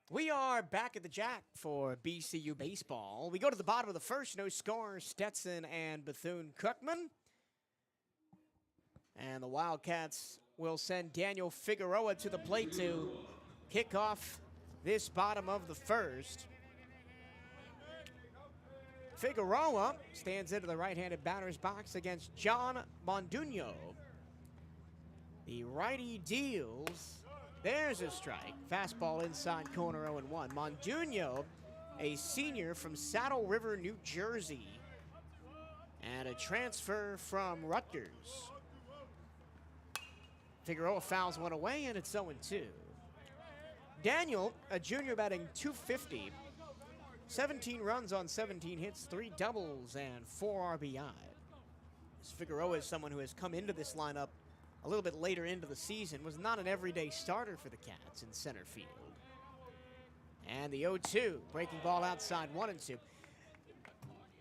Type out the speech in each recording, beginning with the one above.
We are back at the Jack for BCU baseball. We go to the bottom of the first, no score, Stetson and Bethune-Cookman. And the Wildcats will send Daniel Figueroa to the plate to kick off this bottom of the first. Figueroa stands into the right-handed batter's box against John Monduno. The righty deals. There's a strike. Fastball inside corner 0-1. Monduno, a senior from Saddle River, New Jersey, and a transfer from Rutgers. Figueroa fouls one away, and it's 0-2. Daniel, a junior, batting .250, 17 runs on 17 hits, 3 doubles, and 4 RBI. Figueroa is someone who has come into this lineup a little bit later into the season, was not an everyday starter for the Cats in center field. And the 0-2, breaking ball outside 1-2.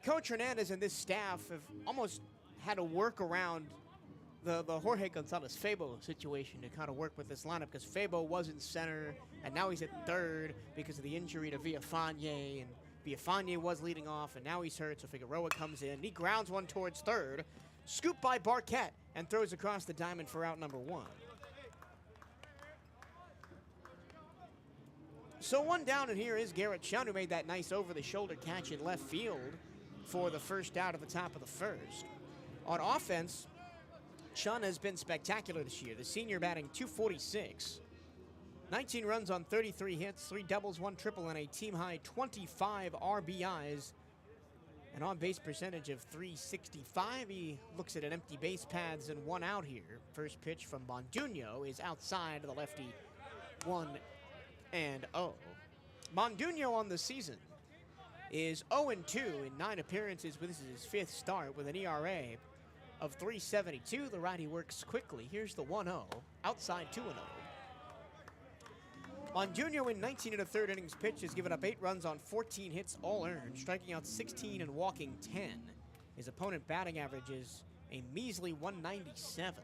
Coach Hernandez and this staff have almost had to work around the Jorge Gonzalez Fabo situation to kind of work with this lineup, because Fabo was in center, and now he's at third because of the injury to Villafane, and Villafane was leading off, and now he's hurt, so Figueroa comes in. He grounds one towards third, scooped by Barquette, and throws across the diamond for out number 1. So one down, and here is Garrett Chun, who made that nice over-the-shoulder catch in left field for the first out at the top of the first. On offense, Chun has been spectacular this year. The senior batting .246, 19 runs on 33 hits, 3 doubles, 1 triple, and a team-high 25 RBIs. An on-base percentage of .365. He looks at an empty base paths and 1 out here. First pitch from Monduno is outside to the lefty, 1-0. Monduno on the season is 0-2 in 9 appearances. This is his 5th start with an ERA of .372. The righty works quickly. Here's the 1-0, outside 2-0. Monduno in 19 1/3 innings pitched has given up 8 runs on 14 hits, all earned, striking out 16 and walking 10. His opponent batting average is a measly 197.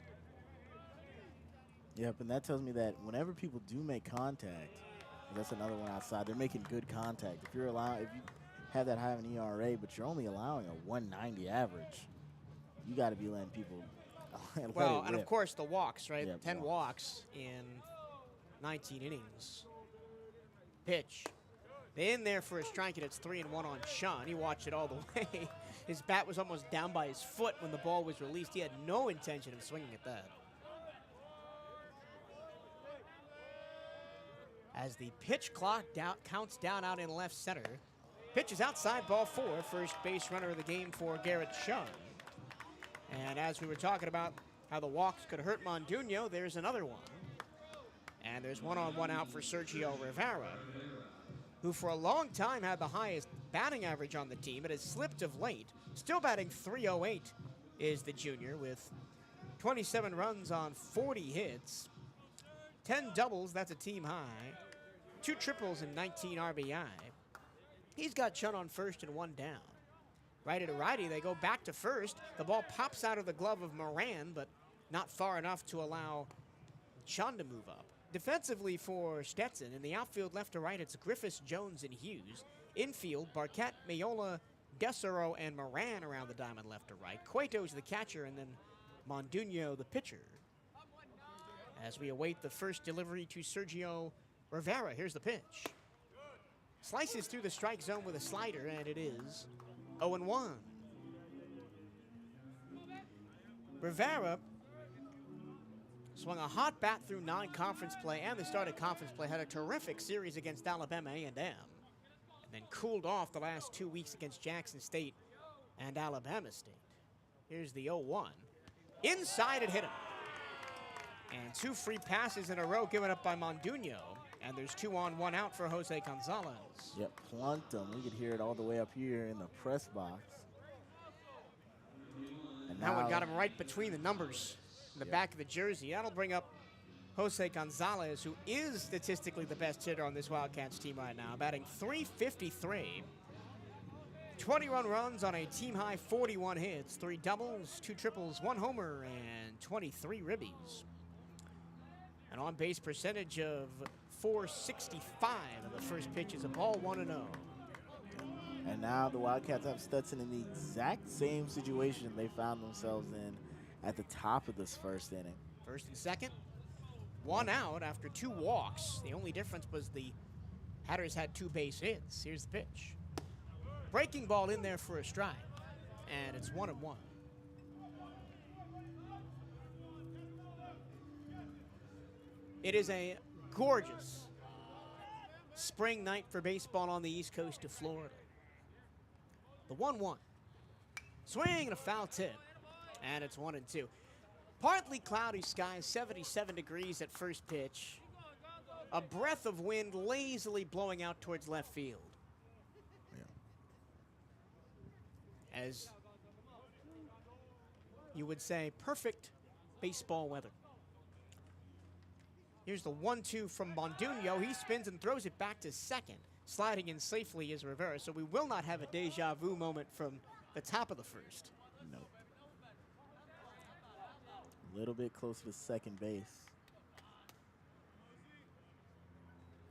Yep, and that tells me that whenever people do make contact, that's another one outside, they're making good contact. If you have that high of an ERA, but you're only allowing a 190 average, you got to be letting people let well, it and rip. of course the walks, right? Yeah, 10 walks in 19 innings. Pitch. In there for a strike, and it's 3-1 on Chun. He watched it all the way. His bat was almost down by his foot when the ball was released. He had no intention of swinging at that. As the pitch clock counts down out in left center. Pitch is outside, ball 4. First base runner of the game for Garrett Chun. And as we were talking about how the walks could hurt Monduno, there's another one. And there's 1-on-1 out for Sergio Rivera, who for a long time had the highest batting average on the team. It has slipped of late. Still batting .308 is the junior, with 27 runs on 40 hits, 10 doubles, that's a team high, 2 triples and 19 RBI. He's got Chun on first and 1 down. Righty to righty, they go back to first. The ball pops out of the glove of Moran, but not far enough to allow Chun to move up. Defensively for Stetson, in the outfield left to right, it's Griffiths, Jones, and Hughes. Infield, Barquette, Mayola, Desero, and Moran around the diamond left to right. Cueto's the catcher, and then Monduno the pitcher. As we await the first delivery to Sergio Rivera, here's the pitch. Slices through the strike zone with a slider, and it is 0-1. Rivera swung a hot bat through non-conference play and the start of conference play, had a terrific series against Alabama A&M, and then cooled off the last 2 weeks against Jackson State and Alabama State. Here's the 0-1. Inside, it hit him. And 2 free passes in a row given up by Monduno, and there's 2 on, 1 out for Jose Gonzalez. Yep, plunked him. We could hear it all the way up here in the press box. And that one got him right between the numbers. In the back of the jersey. That'll bring up Jose Gonzalez, who is statistically the best hitter on this Wildcats team right now, batting .353. 21 runs on a team-high 41 hits, 3 doubles, 2 triples, 1 homer, and 23 ribbies. An on-base percentage of 64-65, and the first pitch is a ball, 1-0. And now the Wildcats have Stetson in the exact same situation they found themselves in at the top of this first inning. First and second, one out after 2 walks. The only difference was the Hatters had 2 base hits. Here's the pitch. Breaking ball in there for a strike, and it's 1-1. It is a gorgeous spring night for baseball on the east coast of Florida. The 1-1. Swing and a foul tip, and it's 1-2. Partly cloudy skies, 77 degrees at first pitch. A breath of wind lazily blowing out towards left field. Yeah. As you would say, perfect baseball weather. Here's the 1-2 from Mondunio. He spins and throws it back to second. Sliding in safely is reverse, so we will not have a deja vu moment from the top of the first. Nope. A little bit closer to second base.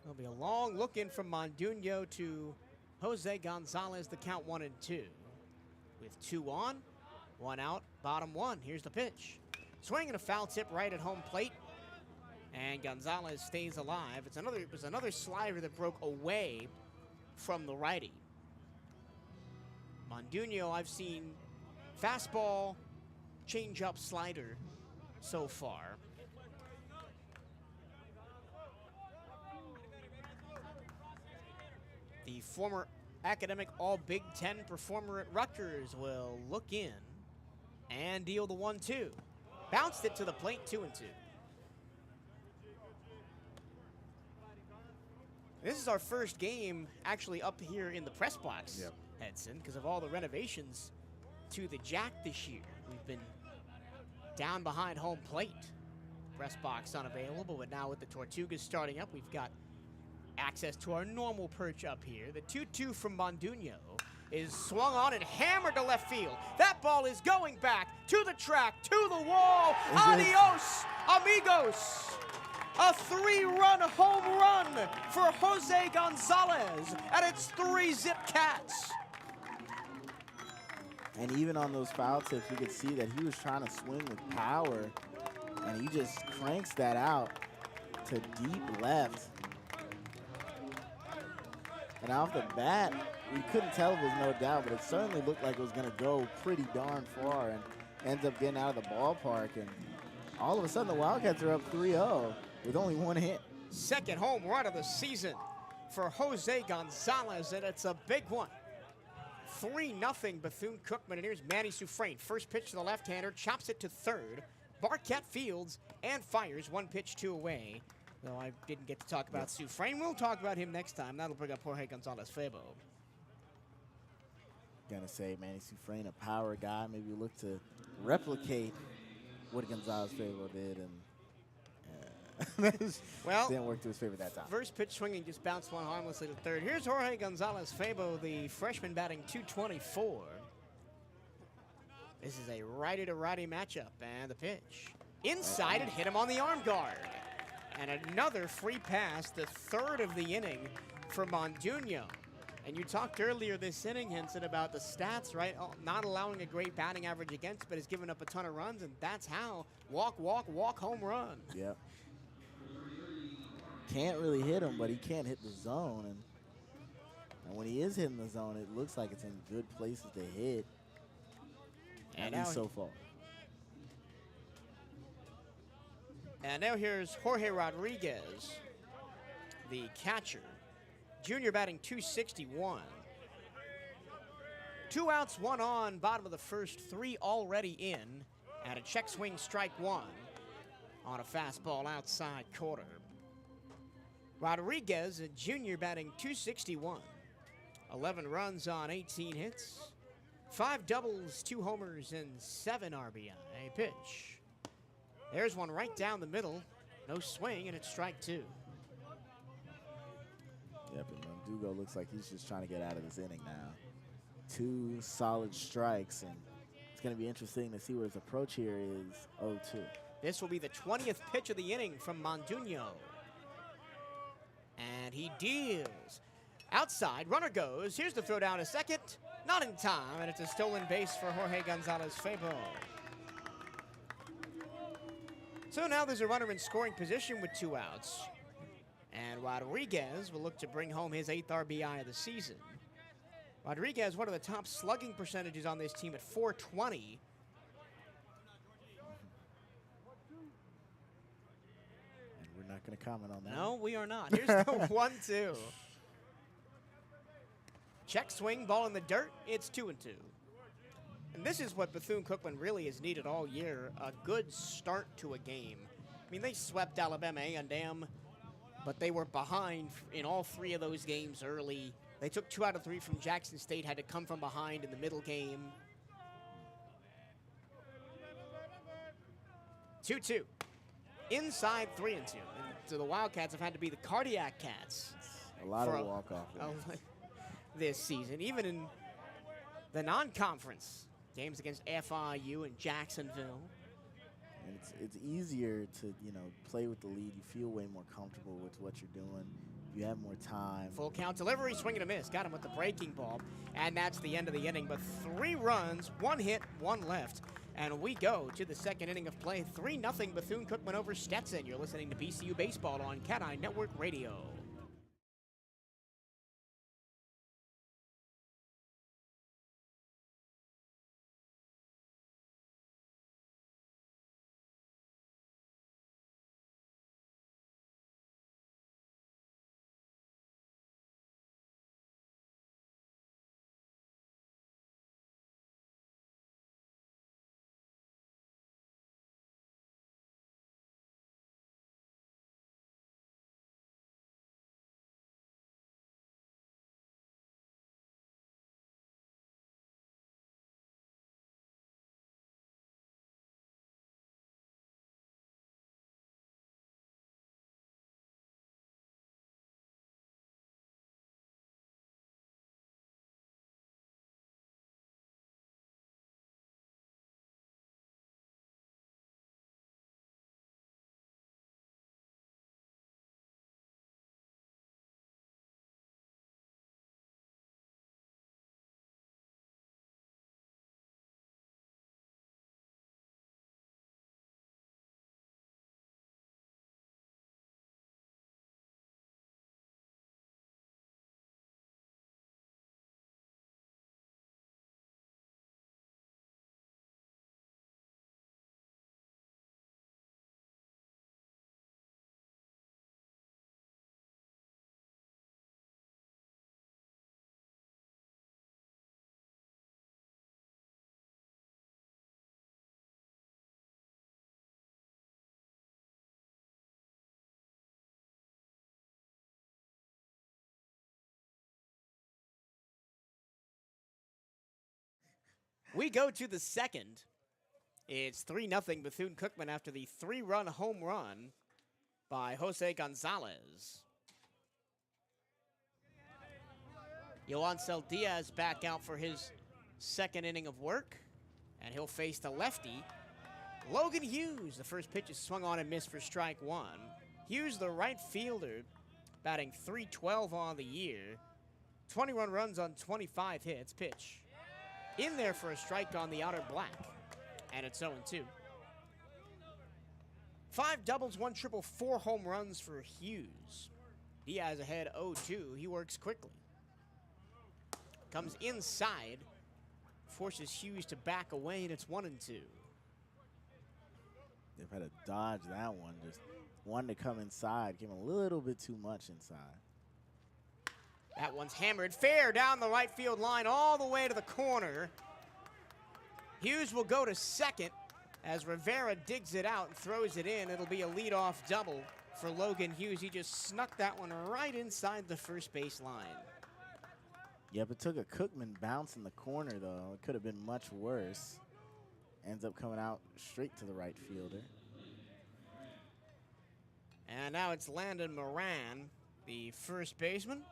There'll be a long look in from Mondunio to Jose Gonzalez, the count 1-2. With 2 on, 1 out, bottom 1. Here's the pitch. Swing and a foul tip right at home plate. And Gonzalez stays alive. It was another slider that broke away from the righty. Mondunio, I've seen fastball, change-up, slider so far. The former academic All-Big Ten performer at Rutgers will look in and deal the 1-2. Bounced it to the plate, 2-2. This is our first game actually up here in the press box, yep. Edson, because of all the renovations to the Jack this year. We've been down behind home plate. Press box unavailable, but now with the Tortugas starting up, we've got access to our normal perch up here. The 2-2 from Mondunio is swung on and hammered to left field. That ball is going back to the track, to the wall. Adios, amigos. A 3-run home run for Jose Gonzalez, and it's 3-zip Cats. And even on those foul tips, you could see that he was trying to swing with power, and he just cranks that out to deep left. And off the bat, we couldn't tell if it was no doubt, but it certainly looked like it was going to go pretty darn far and ends up getting out of the ballpark. And all of a sudden, the Wildcats are up 3-0 with only 1 hit. Second home run of the season for Jose Gonzalez, and it's a big one. 3-0 Bethune-Cookman, and here's Manny Sufrain. First pitch to the left-hander, chops it to third. Barquette fields and fires, 1 pitch, 2 away. Though I didn't get to talk about Sufrain. We'll talk about him next time. That'll bring up Jorge Gonzalez-Febo. Gonna say Manny Sufrain, a power guy. Maybe look to replicate what Gonzalez-Febo did, and well, didn't work to his favor that time. First pitch swinging, just bounced one harmlessly to third. Here's Jorge Gonzalez-Febo, the freshman, batting .224. This is a righty-to-righty matchup, and the pitch. Inside, and hit him on the arm guard. And another free pass, the third of the inning for Mondunio. And you talked earlier this inning, Henson, about the stats, right? Not allowing a great batting average against, but has given up a ton of runs, and that's how. Walk, walk, walk, home run. Yep. Can't really hit him, but he can't hit the zone. And when he is hitting the zone, it looks like it's in good places to hit. And at least so far. And now here's Jorge Rodriguez, the catcher. Junior batting .261. 2 outs, 1 on, bottom of the first, 3 already in. And a check swing, strike 1 on a fastball outside corner. Rodriguez, a junior, batting .261. 11 runs on 18 hits. 5 doubles, 2 homers, and 7 RBI. Pitch. There's one right down the middle. No swing, and it's strike 2. Yep, and Mondugo looks like he's just trying to get out of this inning now. 2 solid strikes, and it's going to be interesting to see what his approach here is. 0-2. This will be the 20th pitch of the inning from Mondunio. And he deals. Outside, runner goes. Here's the throw down to second. Not in time, and it's a stolen base for Jorge Gonzalez-Febo. So now there's a runner in scoring position with 2 outs. And Rodriguez will look to bring home his 8th RBI of the season. Rodriguez, one of the top slugging percentages on this team at .420. And we're not going to comment on that. No, we are not. Here's the 1-2. Check swing, ball in the dirt. It's 2-2. And this is what Bethune-Cookman really has needed all year, a good start to a game. I mean, they swept Alabama A&M, but they were behind in all 3 of those games early. They took 2 out of 3 from Jackson State, had to come from behind in the middle game. 2-2. Inside 3-2. And so the Wildcats have had to be the cardiac cats. A lot of walk-off this season, even in the non-conference games against FIU and Jacksonville. And it's easier to, you know, play with the lead. You feel way more comfortable with what you're doing. You have more time. Full count delivery, swing and a miss. Got him with the breaking ball. And that's the end of the inning. But 3 runs, 1 hit, 1 left. And we go to the 2nd inning of play. 3-0 Bethune-Cookman over Stetson. You're listening to BCU Baseball on CatEye Network Radio. We go to the 2nd. It's 3-0 Bethune-Cookman after the 3-run home run by Jose Gonzalez. Yoancel Diaz back out for his 2nd inning of work, and he'll face the lefty, Logan Hughes. The first pitch is swung on and missed for strike 1. Hughes, the right fielder, batting .312 on the year. 21 runs on 25 hits. Pitch in there for a strike on the outer black, and it's 0-2. 5 doubles, 1 triple, 4 home runs for Hughes. Diaz ahead 0-2. He works quickly. Comes inside, forces Hughes to back away, and it's 1-2. They've had to dodge that one. Just wanted to come inside. Came a little bit too much inside. That one's hammered fair down the right field line all the way to the corner. Hughes will go to second as Rivera digs it out and throws it in. It'll be a leadoff double for Logan Hughes. He just snuck that one right inside the first base line. Yep, it took a Cookman bounce in the corner, though. It could have been much worse. Ends up coming out straight to the right fielder. And now it's Landon Moran, the first baseman.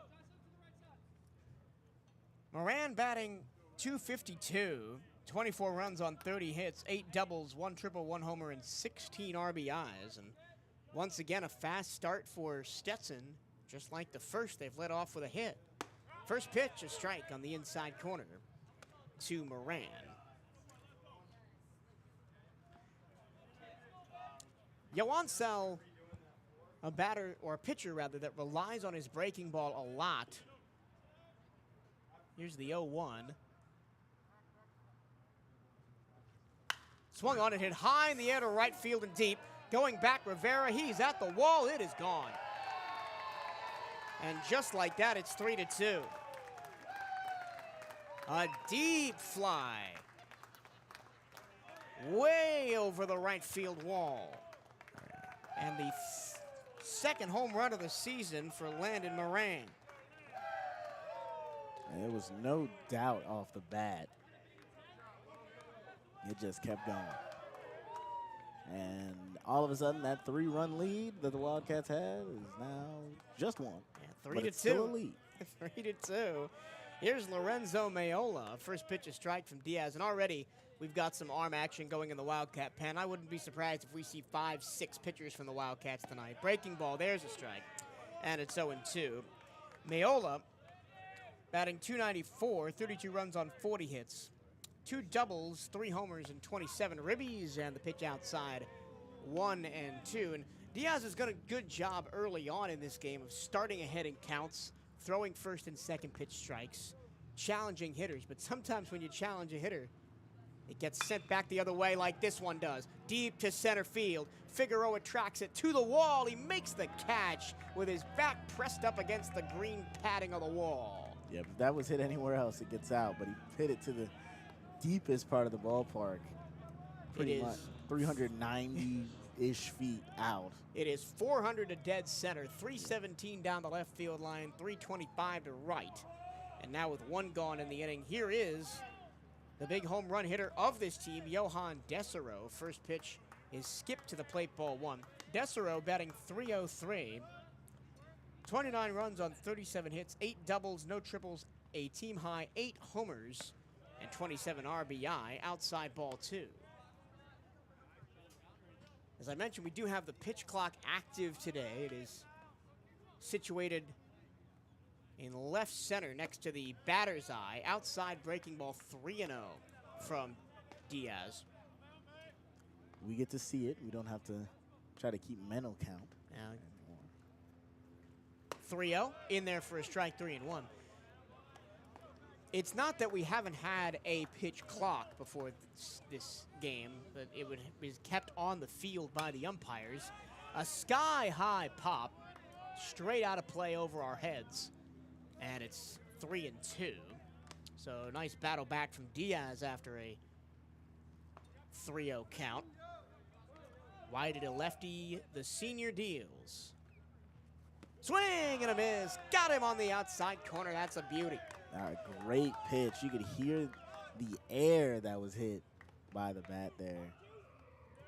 Moran batting .252, 24 runs on 30 hits, 8 doubles, 1 triple, 1 homer, and 16 RBIs. And once again, a fast start for Stetson. Just like the first, they've led off with a hit. First pitch, a strike on the inside corner to Moran. Johansel, a batter, or a pitcher rather, that relies on his breaking ball a lot. Here's the 0-1. Swung on and hit high in the air to right field and deep. Going back, Rivera, he's at the wall, it is gone. And just like that, it's 3-2. A deep fly. Way over the right field wall. And the second home run of the season for Landon Moran. And there was no doubt off the bat. It just kept going. And all of a sudden, that 3-run lead that the Wildcats had is now just one. Yeah, 3-2. But it's still a lead. 3-2. Here's Lorenzo Mayola. First pitch, a strike from Diaz. And already we've got some arm action going in the Wildcat pen. I wouldn't be surprised if we see 5-6 pitchers from the Wildcats tonight. Breaking ball, there's a strike. And it's 0-2. Mayola batting .294, 32 runs on 40 hits. 2 doubles, 3 homers, and 27 ribbies, and the pitch outside, 1-2. And Diaz has done a good job early on in this game of starting ahead in counts, throwing first and second pitch strikes, challenging hitters. But sometimes when you challenge a hitter, it gets sent back the other way like this one does. Deep to center field. Figueroa tracks it to the wall. He makes the catch with his back pressed up against the green padding of the wall. Yeah, if that was hit anywhere else, it gets out. But he hit it to the deepest part of the ballpark. Pretty much 390-ish feet out. It is 400 to dead center, 317 down the left field line, 325 to right. And now with 1 gone in the inning, here is the big home run hitter of this team, Johan Desero. First pitch is skipped to the plate, ball 1. Desero batting .303, 29 runs on 37 hits, 8 doubles, no triples, a team high 8 homers, and 27 RBI, outside ball 2. As I mentioned, we do have the pitch clock active today. It is situated in left center next to the batter's eye. Outside breaking ball 3-0 from Diaz. We get to see it. We don't have to try to keep mental count. Now, 3-0 in there for a strike, 3-1. It's not that we haven't had a pitch clock before this game, but it was kept on the field by the umpires. A sky-high pop straight out of play over our heads, and it's 3-2. So nice battle back from Diaz after a 3-0 count. Wide to lefty, the senior deals. Swing and a miss. Got him on the outside corner. That's a beauty. A great pitch. You could hear the air that was hit by the bat there.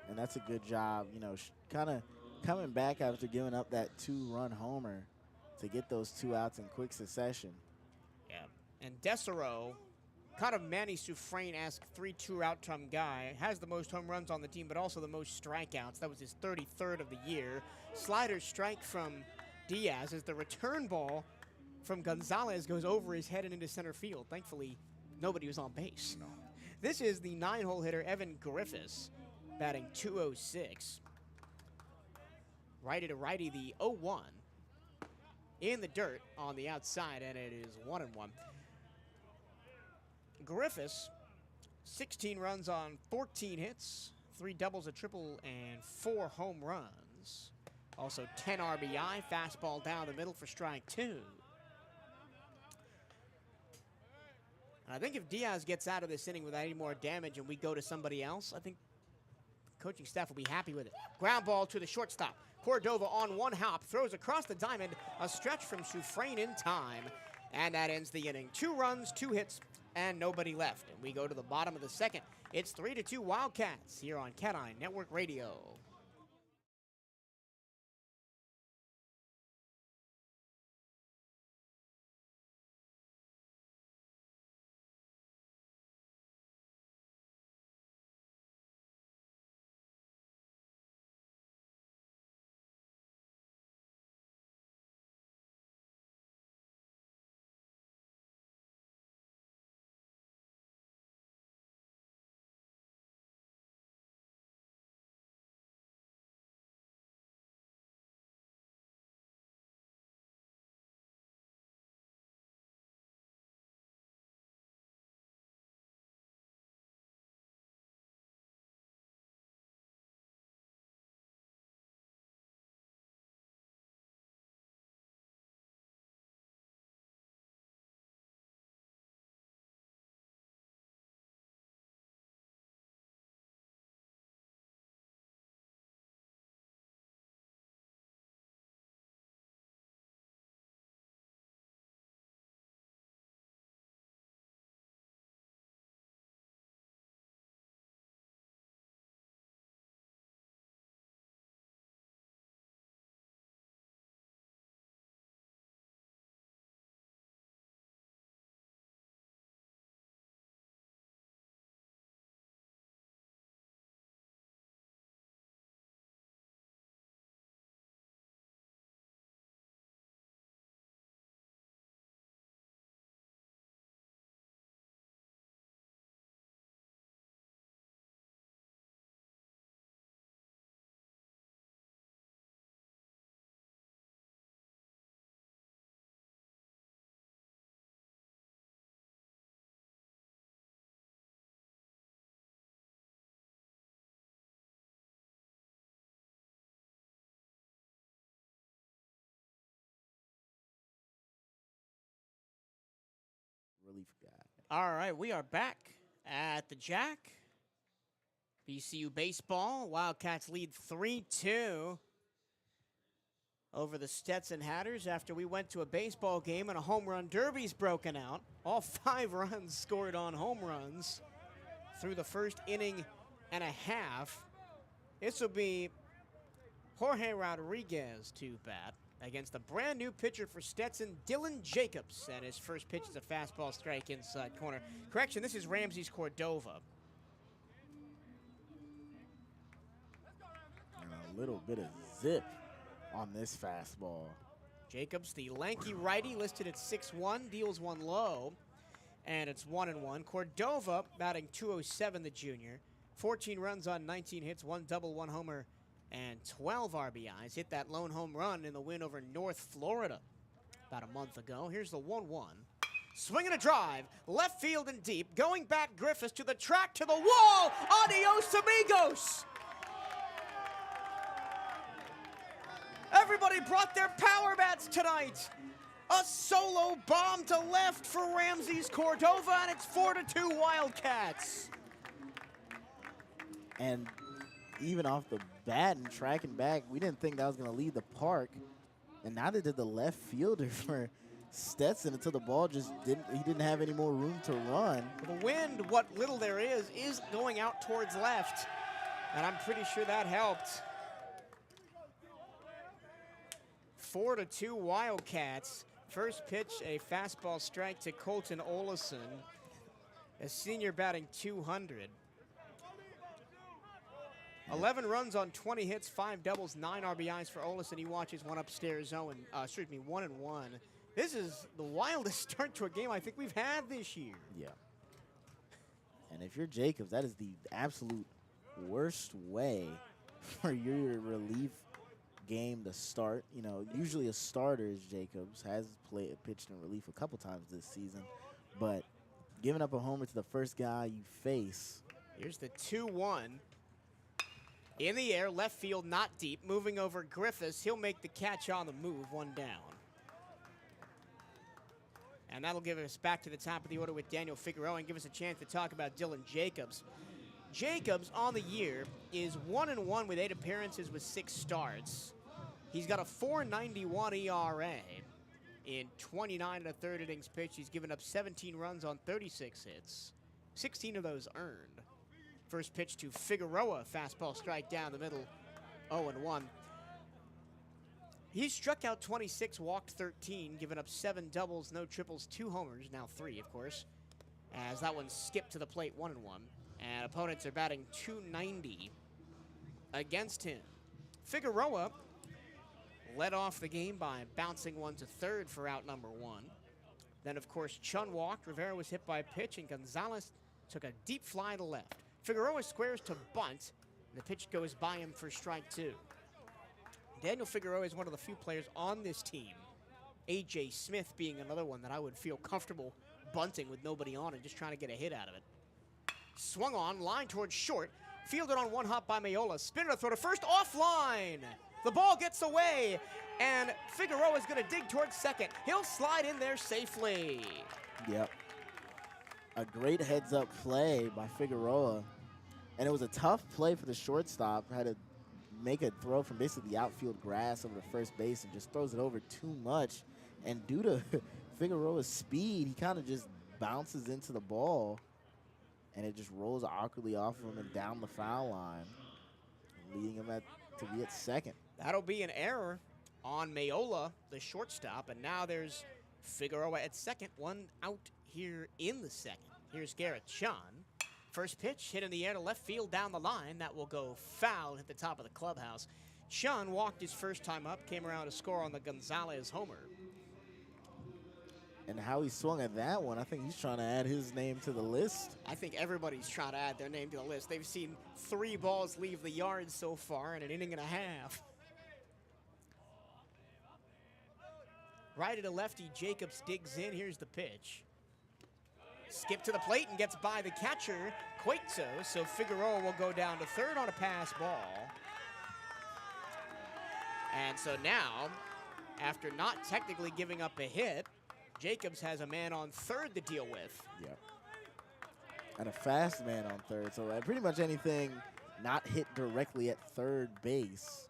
And that's a good job, you know, kind of coming back after giving up that 2-run homer to get those 2 outs in quick succession. Yeah. And Desero, kind of Manny Sufrain-esque 3-2 outcome guy, has the most home runs on the team, but also the most strikeouts. That was his 33rd of the year. Slider strike from Diaz as the return ball from Gonzalez goes over his head and into center field. Thankfully, nobody was on base. No. This is the 9-hole hitter, Evan Griffiths, batting .206. Righty to righty, the 0-1. In the dirt on the outside, and it is 1-1. Griffiths, 16 runs on 14 hits, 3 doubles, a triple, and 4 home runs. Also 10 RBI, fastball down the middle for strike 2. And I think if Diaz gets out of this inning without any more damage and we go to somebody else, I think the coaching staff will be happy with it. Ground ball to the shortstop. Cordova on one hop, throws across the diamond, a stretch from Sufrain in time, and that ends the inning. 2 runs, 2 hits, and nobody left. And we go to the bottom of the second. It's 3-2 Wildcats here on CatEye Network Radio. relief guy. All right, we are back at the Jack. BCU baseball. Wildcats lead 3-2 over the Stetson Hatters after we went to a baseball game and a home run derby's broken out. All 5 runs scored on home runs through the first inning and a half. This will be Jorge Rodriguez to bat against the brand new pitcher for Stetson, Dylan Jacobs. And his first pitch is a fastball strike inside corner. Correction, this is Ramses Cordova. And a little bit of zip on this fastball. Jacobs, the lanky righty, listed at 6'1", deals one low, and it's 1-1. Cordova batting .207, the junior. 14 runs on 19 hits, 1 double, 1 homer, and 12 RBIs. Hit that lone home run in the win over North Florida about a month ago. Here's the 1-1. Swinging a drive, left field and deep. Going back Griffiths to the track, to the wall. Adios, amigos. Everybody brought their power bats tonight. A solo bomb to left for Ramses Cordova, and it's 4-2 Wildcats. And even off the bat and tracking back, we didn't think that was going to lead the park. And neither did the left fielder for Stetson until the ball just didn't have any more room to run. The wind, what little there is going out towards left. And I'm pretty sure that helped. 4-2 Wildcats. First pitch, a fastball strike to Colton Olison, a senior batting .200. 11 runs on 20 hits, 5 doubles, 9 RBIs for Olison. He watches one upstairs 1-1. This is the wildest start to a game I think we've had this year. Yeah. And if you're Jacobs, that is the absolute worst way for your relief game to start. You know, usually a starter is Jacobs, has pitched in relief a couple times this season, but giving up a homer to the first guy you face. Here's the 2-1. In the air, left field, not deep. Moving over Griffiths. He'll make the catch on the move, 1 down. And that'll give us back to the top of the order with Daniel Figueroa and give us a chance to talk about Dylan Jacobs. Jacobs on the year is 1-1 with 8 appearances with 6 starts. He's got a .491 ERA in 29 1/3 innings pitched. He's given up 17 runs on 36 hits, 16 of those earned. First pitch to Figueroa, fastball strike down the middle, 0-1. He's struck out 26, walked 13, given up 7 doubles, no triples, 2 homers, now 3, of course, as that one skipped to the plate, 1-1. And opponents are batting .290 against him. Figueroa led off the game by bouncing one to third for out number 1. Then, of course, Chun walked, Rivera was hit by a pitch, and Gonzalez took a deep fly to left. Figueroa squares to bunt, and the pitch goes by him for strike 2. Daniel Figueroa is one of the few players on this team, A.J. Smith being another one that I would feel comfortable bunting with nobody on and just trying to get a hit out of it. Swung on, line towards short, fielded on 1 hop by Mayola. Spinner to throw to first, offline. The ball gets away, and Figueroa is going to dig towards second. He'll slide in there safely. Yep. A great heads-up play by Figueroa, and it was a tough play for the shortstop. Had to make a throw from basically the outfield grass over to first base and just throws it over too much. And due to Figueroa's speed, he kind of just bounces into the ball, and it just rolls awkwardly off of him and down the foul line, leading him to be at second. That'll be an error on Mayola, the shortstop, and now there's Figueroa at second, 1 out here in the second. Here's Garrett Chun. First pitch hit in the air to left field down the line. That will go foul at the top of the clubhouse. Chun walked his first time up, came around to score on the Gonzalez homer. And how he swung at that one, I think he's trying to add his name to the list. I think everybody's trying to add their name to the list. They've seen 3 balls leave the yard so far in an inning and a half. Righty to lefty, Jacobs digs in. Here's the pitch. Skip to the plate and gets by the catcher, Cueto, so Figueroa will go down to third on a pass ball. And so now, after not technically giving up a hit, Jacobs has a man on third to deal with. Yep. And a fast man on third. So pretty much anything not hit directly at third base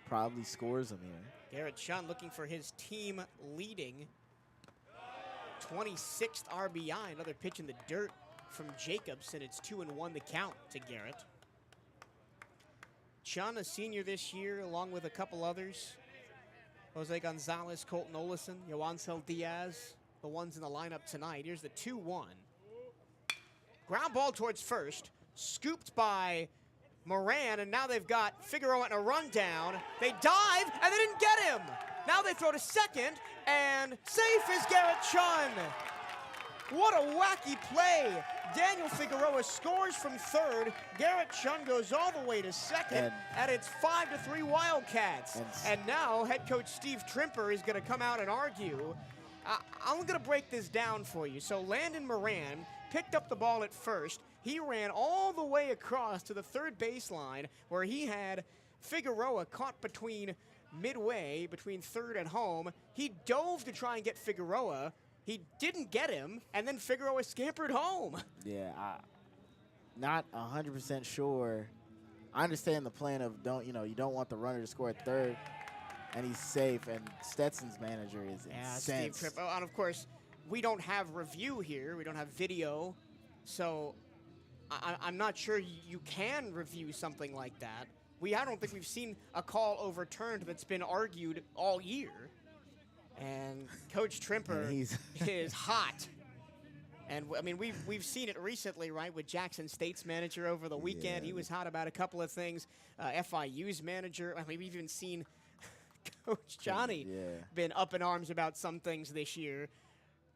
probably scores him here. Garrett Shun looking for his team leading 26th RBI. Another pitch in the dirt from Jacobs, and it's 2-1 the count to Garrett. Chun, a senior this year, along with a couple others. Jose Gonzalez, Colton Olison, Yoancel Diaz, the ones in the lineup tonight. Here's the 2-1. Ground ball towards first, scooped by Moran, and now they've got Figueroa in a rundown. They dive, and they didn't get him. Now they throw to second, and safe is Garrett Chun. What a wacky play. Daniel Figueroa scores from third. Garrett Chun goes all the way to second, and it's 5-3 Wildcats. And now head coach Steve Trimper is going to come out and argue. I'm going to break this down for you. So Landon Moran picked up the ball at first. He ran all the way across to the third baseline where he had Figueroa caught midway between third and home. He dove to try and get Figueroa. He didn't get him, and then Figueroa scampered home. Yeah, not 100% sure. I understand the plan of you don't want the runner to score at third, and he's safe, and Stetson's manager is incensed. Steve Tripp. Oh, and of course, we don't have review here. We don't have video, so I'm not sure you can review something like that. I don't think we've seen a call overturned that's been argued all year. And Coach Trimper is hot. And I mean, we've seen it recently, right, with Jackson State's manager over the weekend. Yeah. He was hot about a couple of things. FIU's manager. I mean, we've even seen Coach Johnny been up in arms about some things this year.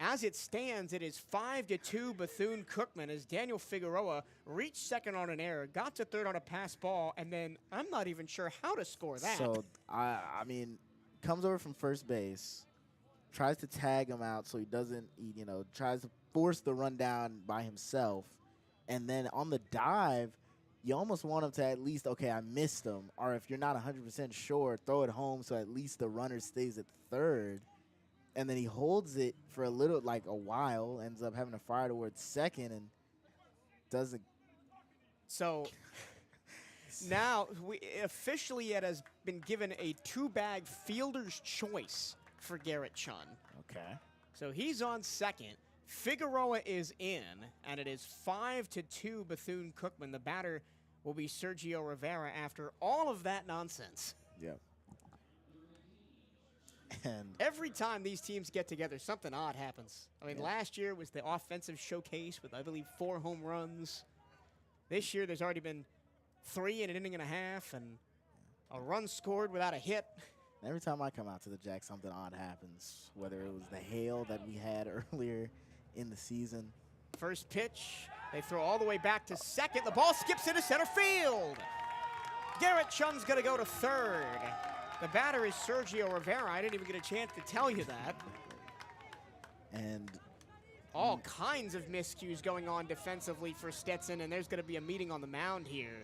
As it stands, it is 5-2 Bethune-Cookman as Daniel Figueroa reached second on an error, got to third on a pass ball, and then I'm not even sure how to score that. So, I mean, comes over from first base, tries to tag him out so he doesn't, tries to force the run down by himself. And then on the dive, you almost want him to at least, okay, I missed him. Or if you're not 100% sure, throw it home so at least the runner stays at third. And then he holds it for a while, ends up having to fire towards second and doesn't. So now officially it has been given a two-bag fielder's choice for Garrett Chun. Okay. So he's on second. Figueroa is in, and it is 5-2 Bethune-Cookman. The batter will be Sergio Rivera after all of that nonsense. Yep. And every time these teams get together, something odd happens. I mean, last year was the offensive showcase with, I believe, 4 home runs. This year, there's already been 3 in an inning and a half, and a run scored without a hit. Every time I come out to the Jack, something odd happens, whether it was the hail that we had earlier in the season. First pitch, they throw all the way back to second. The ball skips into center field. Garrett Chun's going to go to third. The batter is Sergio Rivera. I didn't even get a chance to tell you that. And all kinds of miscues going on defensively for Stetson, and there's going to be a meeting on the mound here.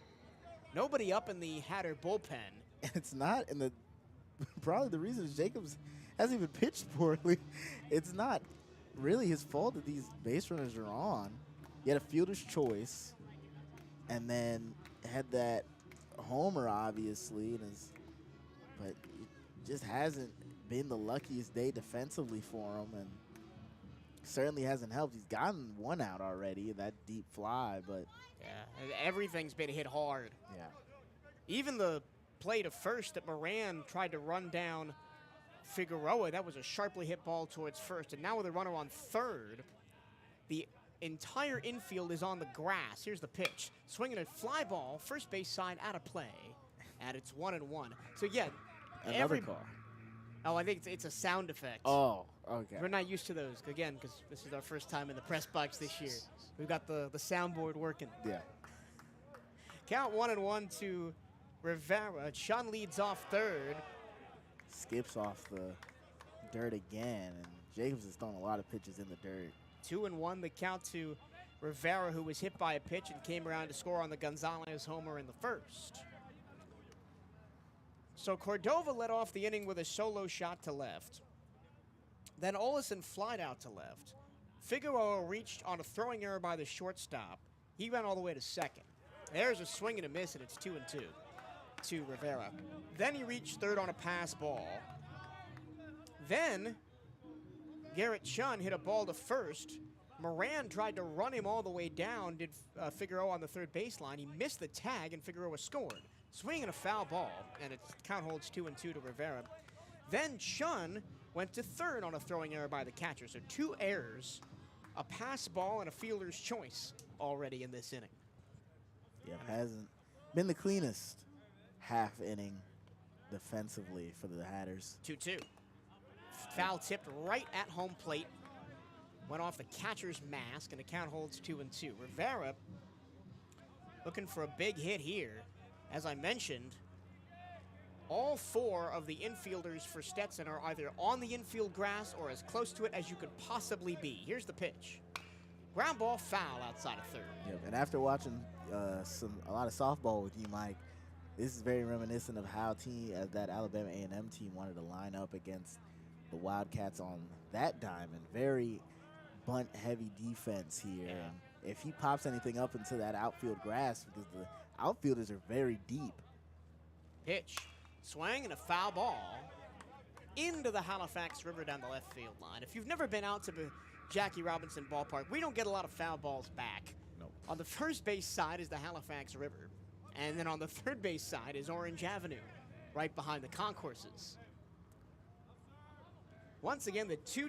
Nobody up in the Hatter bullpen. It's not in the – probably the reason is Jacobs hasn't even pitched poorly. It's not really his fault that these base runners are on. He had a fielder's choice and then had that homer, obviously, but it just hasn't been the luckiest day defensively for him, and certainly hasn't helped. He's gotten one out already, that deep fly, but yeah, everything's been hit hard. Yeah. Even the play to first that Moran tried to run down Figueroa, that was a sharply hit ball towards first, and now with a runner on third, the entire infield is on the grass. Here's the pitch. Swinging a fly ball, first base side out of play, and it's 1-1. So, yeah. Another call. Oh, I think it's a sound effect. Oh, okay. We're not used to those, again, because this is our first time in the press box this year. We've got the soundboard working. Yeah. Count 1-1 to Rivera. Chun leads off third. Skips off the dirt again, and Jacobs has thrown a lot of pitches in the dirt. 2-1, the count to Rivera, who was hit by a pitch and came around to score on the Gonzalez homer in the first. So Cordova led off the inning with a solo shot to left. Then Olison flied out to left. Figueroa reached on a throwing error by the shortstop. He ran all the way to second. There's a swing and a miss, and it's 2-2 to Rivera. Then he reached third on a pass ball. Then Garrett Chun hit a ball to first. Moran tried to run him all the way down, did Figueroa on the third baseline. He missed the tag, and Figueroa scored. Swing and a foul ball, and its count holds 2-2 to Rivera. Then Chun went to third on a throwing error by the catcher. So 2 errors, a pass ball, and a fielder's choice already in this inning. Yep, hasn't been the cleanest half inning defensively for the Hatters. 2-2. Foul tipped right at home plate. Went off the catcher's mask, and the count holds 2-2. Rivera looking for a big hit here. As I mentioned, all 4 of the infielders for Stetson are either on the infield grass or as close to it as you could possibly be. Here's the pitch. Ground ball, foul outside of third. Yep, and after watching a lot of softball with you, Mike, this is very reminiscent of how that Alabama A&M team wanted to line up against the Wildcats on that diamond. Very bunt-heavy defense here. Yeah. And if he pops anything up into that outfield grass, because the outfielders are very deep. Pitch, swing, and a foul ball into the Halifax River down the left field line. If you've never been out to the Jackie Robinson Ballpark, we don't get a lot of foul balls back. Nope. On the first base side is the Halifax River, and then on the third base side is Orange Avenue, right behind the concourses. Once again, the 2-2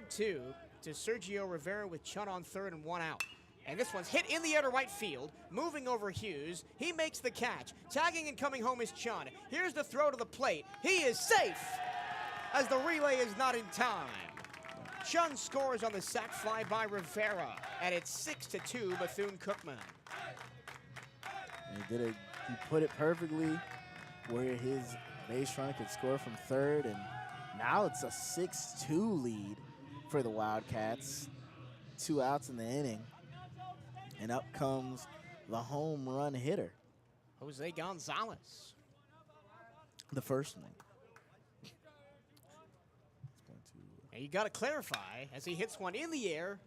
to Sergio Rivera with Chun on third and 1 out. And this one's hit in the air to right field, moving over Hughes. He makes the catch. Tagging and coming home is Chun. Here's the throw to the plate. He is safe as the relay is not in time. Chun scores on the sac fly by Rivera, and it's 6-2 Bethune-Cookman. He put it perfectly where his base runner could score from third, and now it's a 6-2 lead for the Wildcats. 2 outs in the inning. And up comes the home run hitter. Jose Gonzalez. The first one. And you got to clarify as he hits one in the air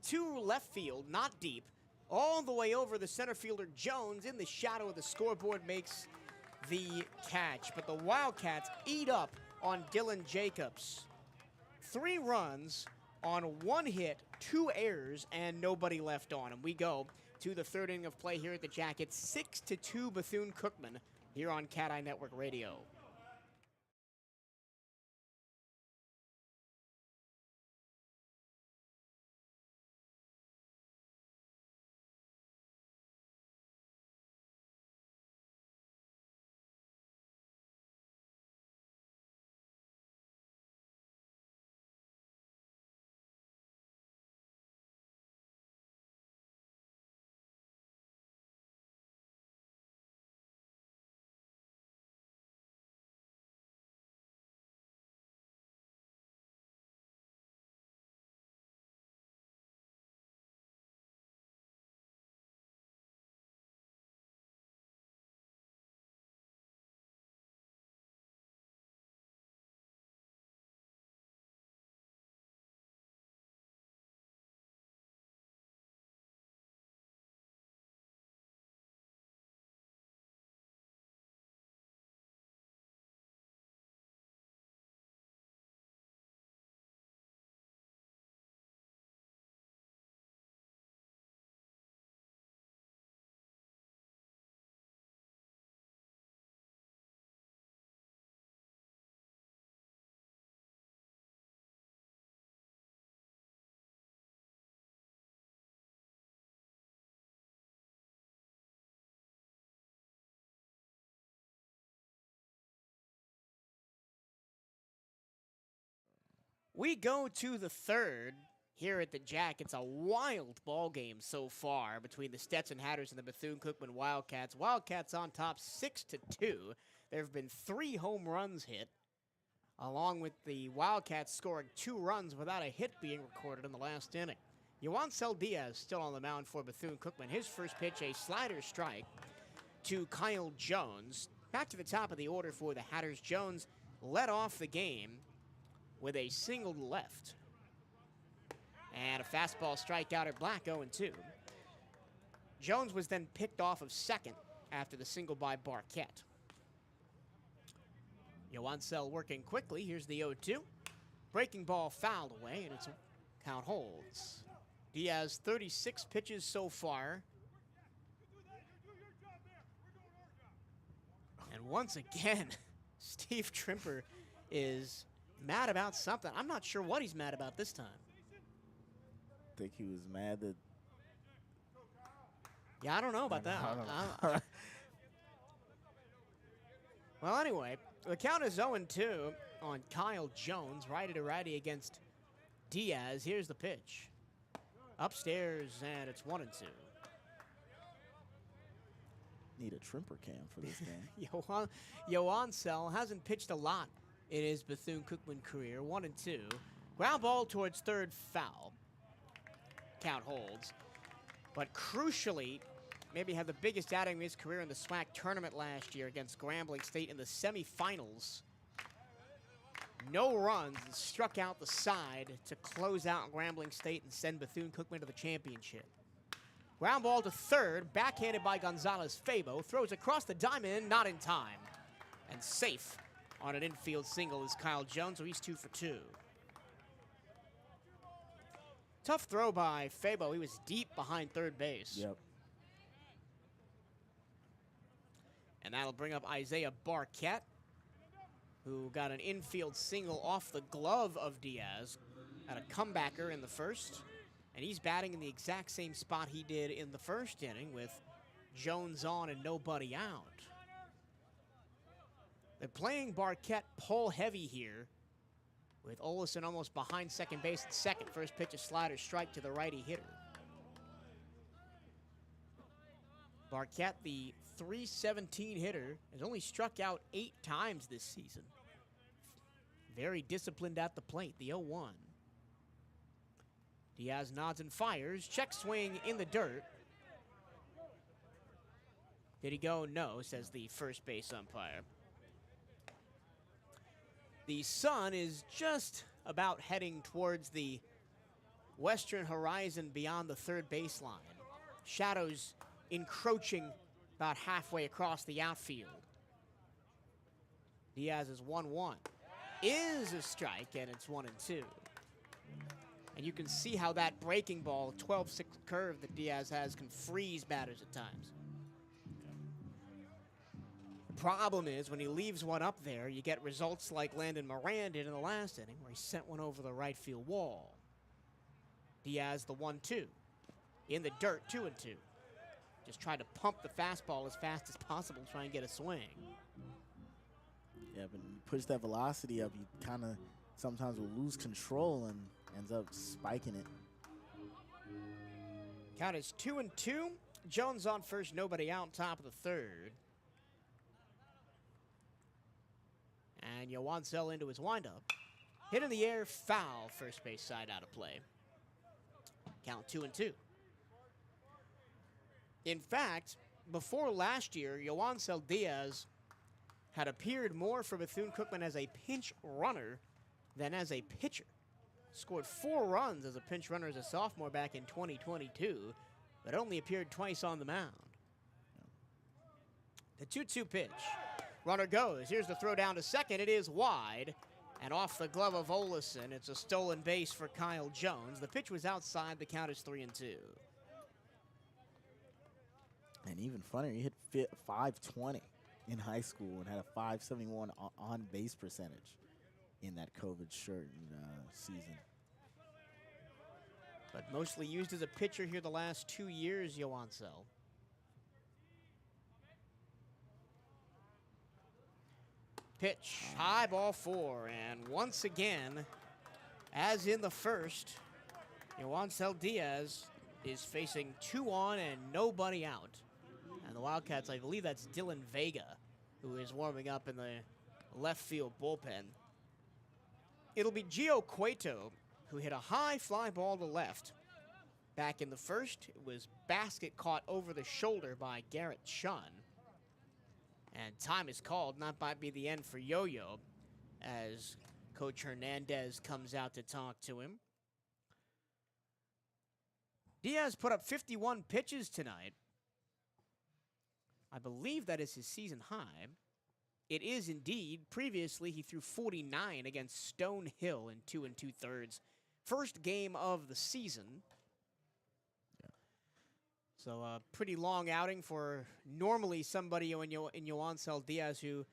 to left field, not deep, all the way over the center fielder Jones in the shadow of the scoreboard makes the catch. But the Wildcats eat up on Dylan Jacobs. 3 runs on 1 hit, 2 errors, and nobody left on. And we go to the third inning of play here at the Jackets. 6-2 Bethune-Cookman here on CatEye Network Radio. We go to the third here at the Jack. It's a wild ball game so far between the Stetson Hatters and the Bethune-Cookman Wildcats. Wildcats on top 6-2. There have been 3 home runs hit, along with the Wildcats scoring 2 runs without a hit being recorded in the last inning. Yoancel Diaz still on the mound for Bethune-Cookman. His first pitch, a slider strike to Kyle Jones. Back to the top of the order for the Hatters. Jones led off the game with a single to left. And a fastball strikeout at Black, 0-2. Jones was then picked off of second after the single by Barquette. Joansel working quickly. Here's the 0-2. Breaking ball fouled away, and its count holds. Diaz, 36 pitches so far. And once again, Steve Trimper is mad about something. I'm not sure what he's mad about this time. I think he was mad that... Yeah, I don't know about that. Well, anyway, the count is 0-2 on Kyle Jones, righty-to-righty against Diaz. Here's the pitch. Upstairs, and it's 1-2. Need a Trimper cam for this game. Joansel hasn't pitched a lot in his Bethune-Cookman career. 1-2. Ground ball towards third, foul. Count holds. But crucially, maybe had the biggest outing of his career in the SWAC tournament last year against Grambling State in the semifinals. No runs, and struck out the side to close out Grambling State and send Bethune-Cookman to the championship. Ground ball to third, backhanded by Gonzalez-Fabo, throws across the diamond, not in time. And safe on an infield single is Kyle Jones, so he's 2 for 2. Tough throw by Fabo. He was deep behind third base. Yep. And that'll bring up Isaiah Barquette, who got an infield single off the glove of Diaz at a comebacker in the first. And he's batting in the exact same spot he did in the first inning with Jones on and nobody out. They're playing Barquette pull heavy here with Olison almost behind second base at second. First pitch, a slider strike to the righty hitter. Barquette, the .317 hitter, has only struck out 8 times this season. Very disciplined at the plate, the 0-1. Diaz nods and fires. Check swing in the dirt. Did he go? No, says the first base umpire. The sun is just about heading towards the western horizon beyond the third baseline. Shadows encroaching about halfway across the outfield. Diaz's 1-1 is a strike, and it's 1-2. And you can see how that breaking ball, 12-6 curve that Diaz has, can freeze batters at times. The problem is when he leaves one up there, you get results like Landon Moran did in the last inning, where he sent one over the right field wall. Diaz, the 1-2. In the dirt, 2-2. Just try to pump the fastball as fast as possible, try and get a swing. Yeah, but when you push that velocity up, you kind of sometimes will lose control and ends up spiking it. Count is 2-2. Jones on first, nobody out, top of the third. And Joansel into his windup. Hit in the air, foul, first base side out of play. Count 2-2. In fact, before last year, Joansel Diaz had appeared more for Bethune-Cookman as a pinch runner than as a pitcher. Scored 4 runs as a pinch runner as a sophomore back in 2022, but only appeared twice on the mound. The 2-2 pitch. Runner goes. Here's the throw down to second. It is wide. And off the glove of Olison, it's a stolen base for Kyle Jones. The pitch was outside. The count is 3-2. And even funnier, he hit .520 in high school and had a .571 on-base percentage in that COVID-shortened season. But mostly used as a pitcher here the last 2 years, Joansel. Pitch, high ball 4, and once again, as in the first, Joansel Diaz is facing 2 on and nobody out. And the Wildcats, I believe that's Dylan Vega, who is warming up in the left field bullpen. It'll be Gio Cueto, who hit a high fly ball to left. Back in the first, it was basket caught over the shoulder by Garrett Shunn. And time is called. That might be the end for Yo-Yo as Coach Hernandez comes out to talk to him. Diaz put up 51 pitches tonight. I believe that is his season high. It is indeed. Previously, he threw 49 against Stonehill in 2 2/3. First game of the season. Yeah. So a pretty long outing for normally somebody in Yoancel Diaz, who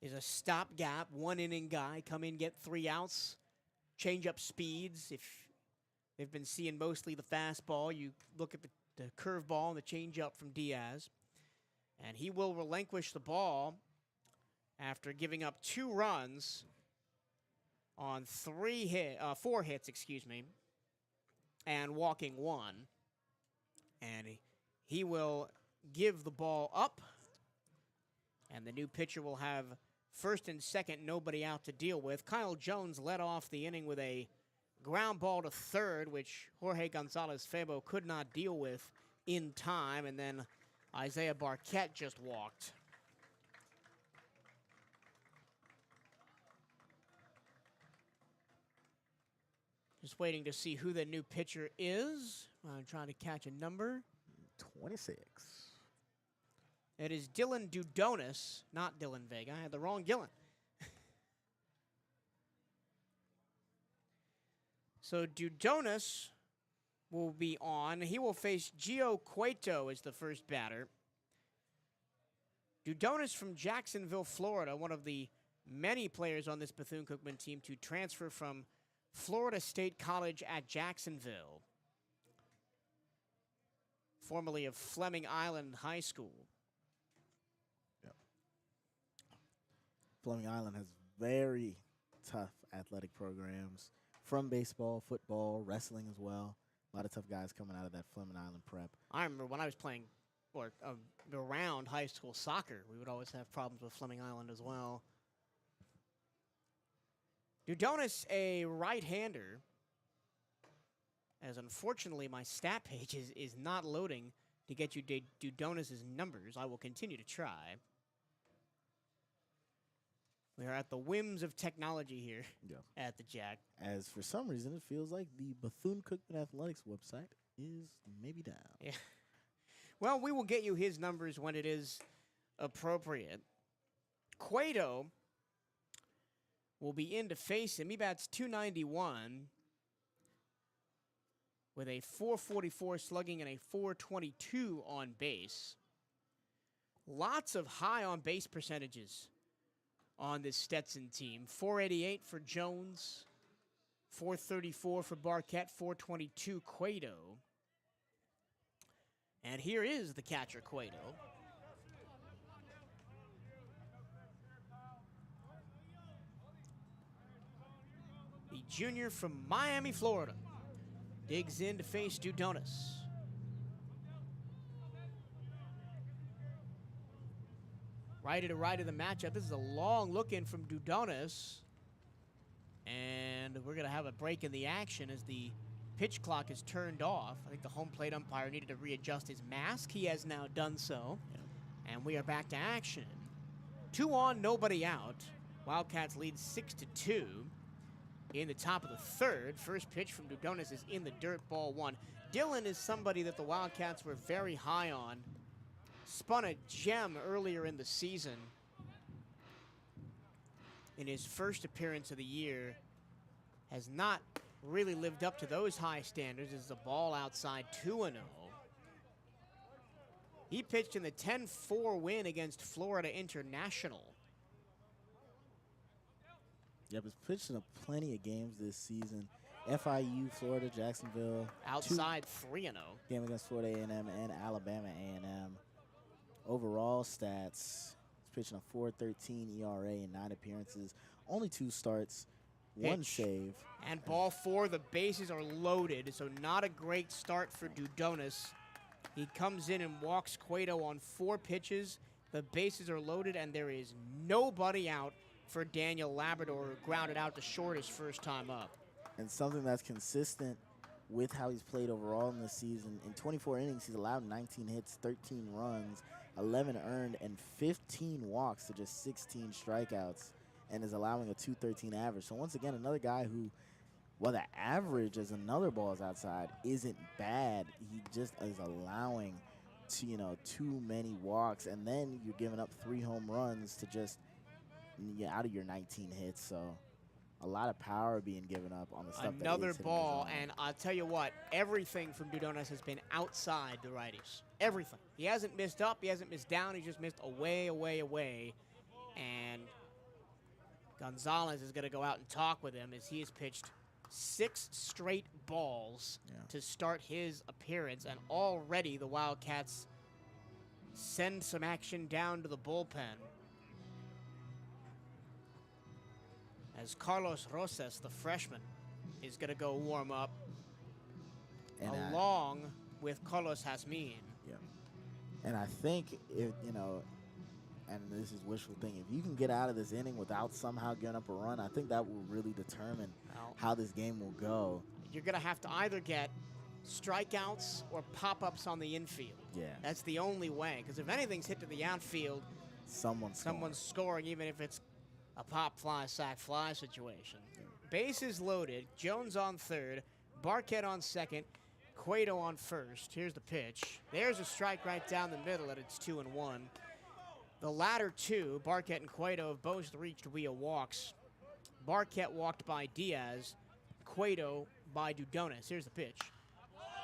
is a stopgap, one-inning guy. Come in, get 3 outs, change up speeds. If they've been seeing mostly the fastball, you look at the curveball and the changeup from Diaz. And he will relinquish the ball after giving up 2 runs on 4 hits, and walking 1. And he will give the ball up, and the new pitcher will have first and second, nobody out to deal with. Kyle Jones led off the inning with a ground ball to third, which Jorge Gonzalez-Febo could not deal with in time, and then Isaiah Barquette just walked. Just waiting to see who the new pitcher is. I'm trying to catch a number. 26. It is Dylan Dudonis, not Dylan Vega. I had the wrong Dylan. So Dudonis will be on. He will face Gio Cueto as the first batter. Dudonis from Jacksonville, Florida, one of the many players on this Bethune-Cookman team to transfer from Florida State College at Jacksonville, formerly of Fleming Island High School. Yep. Fleming Island has very tough athletic programs from baseball, football, wrestling as well. A lot of tough guys coming out of that Fleming Island prep. I remember when I was playing around high school soccer, we would always have problems with Fleming Island as well. Dudonis, a right-hander, as unfortunately my stat page is not loading to get you Dudonis' numbers. I will continue to try. We are at the whims of technology here at the Jack. As for some reason, it feels like the Bethune-Cookman Athletics website is maybe down. Yeah. Well, we will get you his numbers when it is appropriate. Cueto will be in to face him. He bats .291 with a .444 slugging and a .422 on base. Lots of high on base percentages on this Stetson team. .488 for Jones, .434 for Barquette, .422 Cueto. And here is the catcher, Cueto. The junior from Miami, Florida, digs in to face Dudonis. Righty to right of the matchup. This is a long look in from Dudonis. And we're going to have a break in the action as the pitch clock is turned off. I think the home plate umpire needed to readjust his mask. He has now done so. And we are back to action. 2 on, nobody out. Wildcats lead 6-2. In the top of the third, first pitch from Dudonis is in the dirt, ball 1. Dylan is somebody that the Wildcats were very high on. Spun a gem earlier in the season. In his first appearance of the year, has not really lived up to those high standards as the ball outside 2-0. He pitched in the 10-4 win against Florida International. Yep, it's pitched in plenty of games this season. FIU, Florida, Jacksonville. Outside 3-0. Game against Florida A&M and Alabama A&M. Overall stats, it's pitching a .413 ERA in 9 appearances. Only 2 starts, 1 save. And ball 4, the bases are loaded, so not a great start for Dudonis. He comes in and walks Cueto on 4 pitches. The bases are loaded, and there is nobody out for Daniel Labrador, who grounded out to short his first time up. And something that's consistent with how he's played overall in this season. In 24 innings, he's allowed 19 hits, 13 runs, 11 earned, and 15 walks to just 16 strikeouts, and is allowing a .213 average. So once again, another guy who while the average as another ball is outside isn't bad, he just is allowing too many walks, and then you're giving up 3 home runs to just out of your 19 hits. So a lot of power being given up on the stuff that Another is hitting ball, the zone. and I'll tell you what, everything from Dudonis has been outside the righties. Everything. He hasn't missed up, he hasn't missed down, he just missed away, away, away. And Gonzalez is going to go out and talk with him as he has pitched 6 straight balls to start his appearance, and already the Wildcats send some action down to the bullpen. As Carlos Rosas, the freshman, is going to go warm up And along with Carlos Jasmin. Yeah. And I think, and this is wishful thinking, if you can get out of this inning without somehow giving up a run, I think that will really determine how this game will go. You're going to have to either get strikeouts or pop-ups on the infield. Yeah. That's the only way, because if anything's hit to the outfield, someone's scoring, even if it's a pop, fly, sack, fly situation. Bases loaded. Jones on third. Barquette on second. Cueto on first. Here's the pitch. There's a strike right down the middle, and it's 2-1. The latter two, Barquette and Cueto, have both reached via walks. Barquette walked by Diaz. Cueto by Dudonis. Here's the pitch.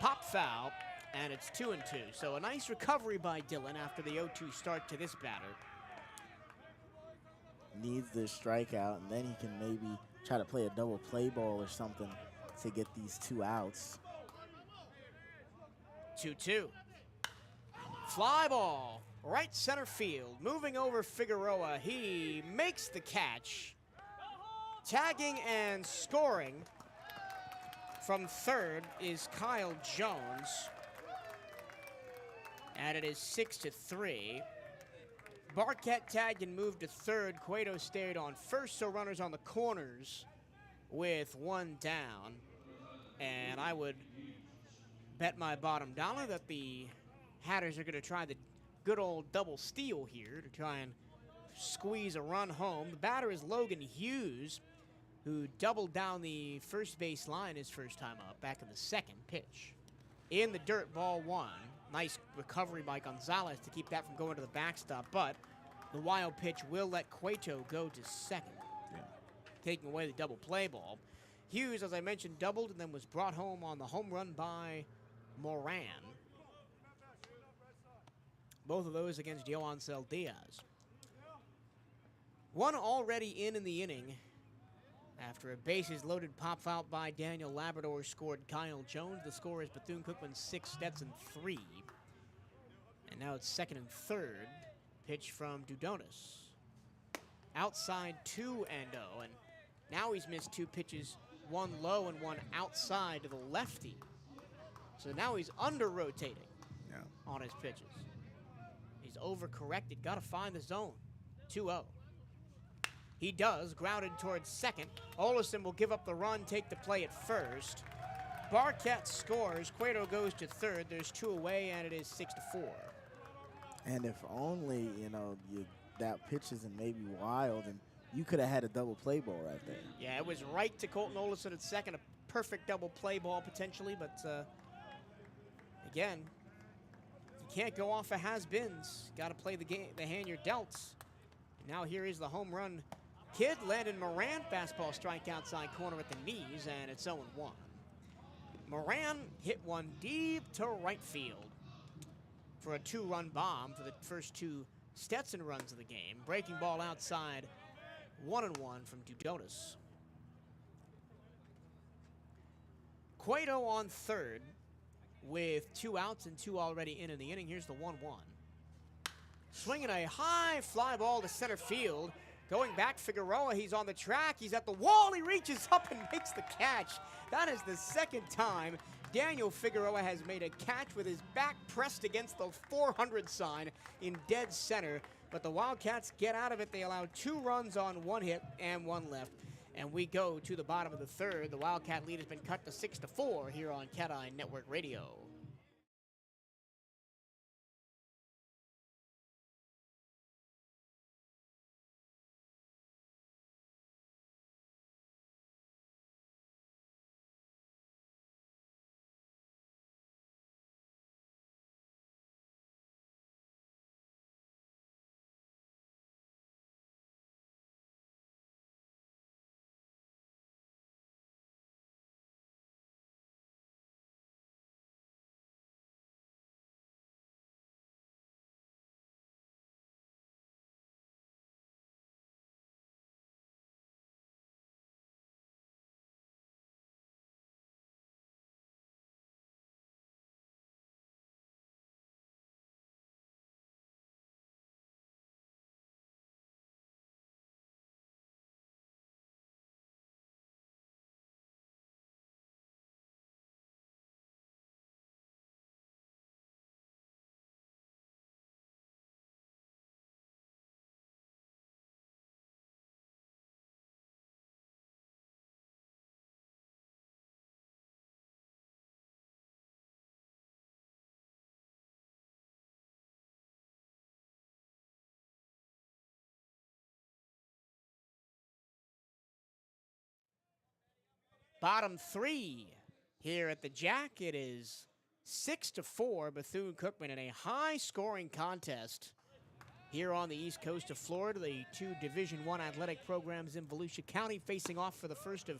Pop foul, and it's 2-2. So a nice recovery by Dillon after the 0-2 start to this batter. Needs this strikeout, and then he can maybe try to play a double play ball or something to get these 2 outs. 2-2. Fly ball, right center field, moving over Figueroa. He makes the catch. Tagging and scoring from third is Kyle Jones. And it is 6-3. Barquette tagged and moved to third. Cueto stayed on first, so runners on the corners with 1 down. And I would bet my bottom dollar that the Hatters are going to try the good old double steal here to try and squeeze a run home. The batter is Logan Hughes, who doubled down the first base line his first time up back in the second pitch. In the dirt, ball 1. Nice recovery by Gonzalez to keep that from going to the backstop, but the wild pitch will let Cueto go to second, taking away the double play ball. Hughes, as I mentioned, doubled and then was brought home on the home run by Moran. Both of those against Yoancel Diaz. One already in the inning. After a bases loaded pop out by Daniel Labrador scored Kyle Jones. The score is Bethune-Cookman 6, Stetson 3. And now it's second and third. Pitch from Dudonis. Outside 2-0. And now he's missed 2 pitches, 1 low and 1 outside to the lefty. So now he's under-rotating on his pitches. He's overcorrected. Got to find the zone. 2-0. He does, grounded towards second. Olison will give up the run, take the play at first. Barquette scores. Cueto goes to third. There's 2 away, and it is 6-4. And if only, that pitch isn't maybe wild, and you could have had a double play ball right there. Yeah, it was right to Colton Olison at second. A perfect double play ball potentially, but again, you can't go off of has-beens. Got to play the game, the hand you're dealt. Now here is the home run kid, Landon Moran. Fastball strike outside corner at the knees, and it's 0-1. Moran hit one deep to right field for a 2-run bomb for the first 2 Stetson runs of the game. Breaking ball outside, 1-1 from Dudonis. Cueto on third with 2 outs and 2 already in the inning. Here's the 1-1. Swinging a high fly ball to center field. Going back, Figueroa, he's on the track. He's at the wall. He reaches up and makes the catch. That is the second time Daniel Figueroa has made a catch with his back pressed against the 400 sign in dead center. But the Wildcats get out of it. They allow 2 runs on 1 hit and 1 left. And we go to the bottom of the third. The Wildcat lead has been cut to 6-4 here on CatEye Network Radio. Bottom 3 here at the Jack. It is 6-4 Bethune-Cookman in a high-scoring contest here on the east coast of Florida. The two Division I athletic programs in Volusia County facing off for the first of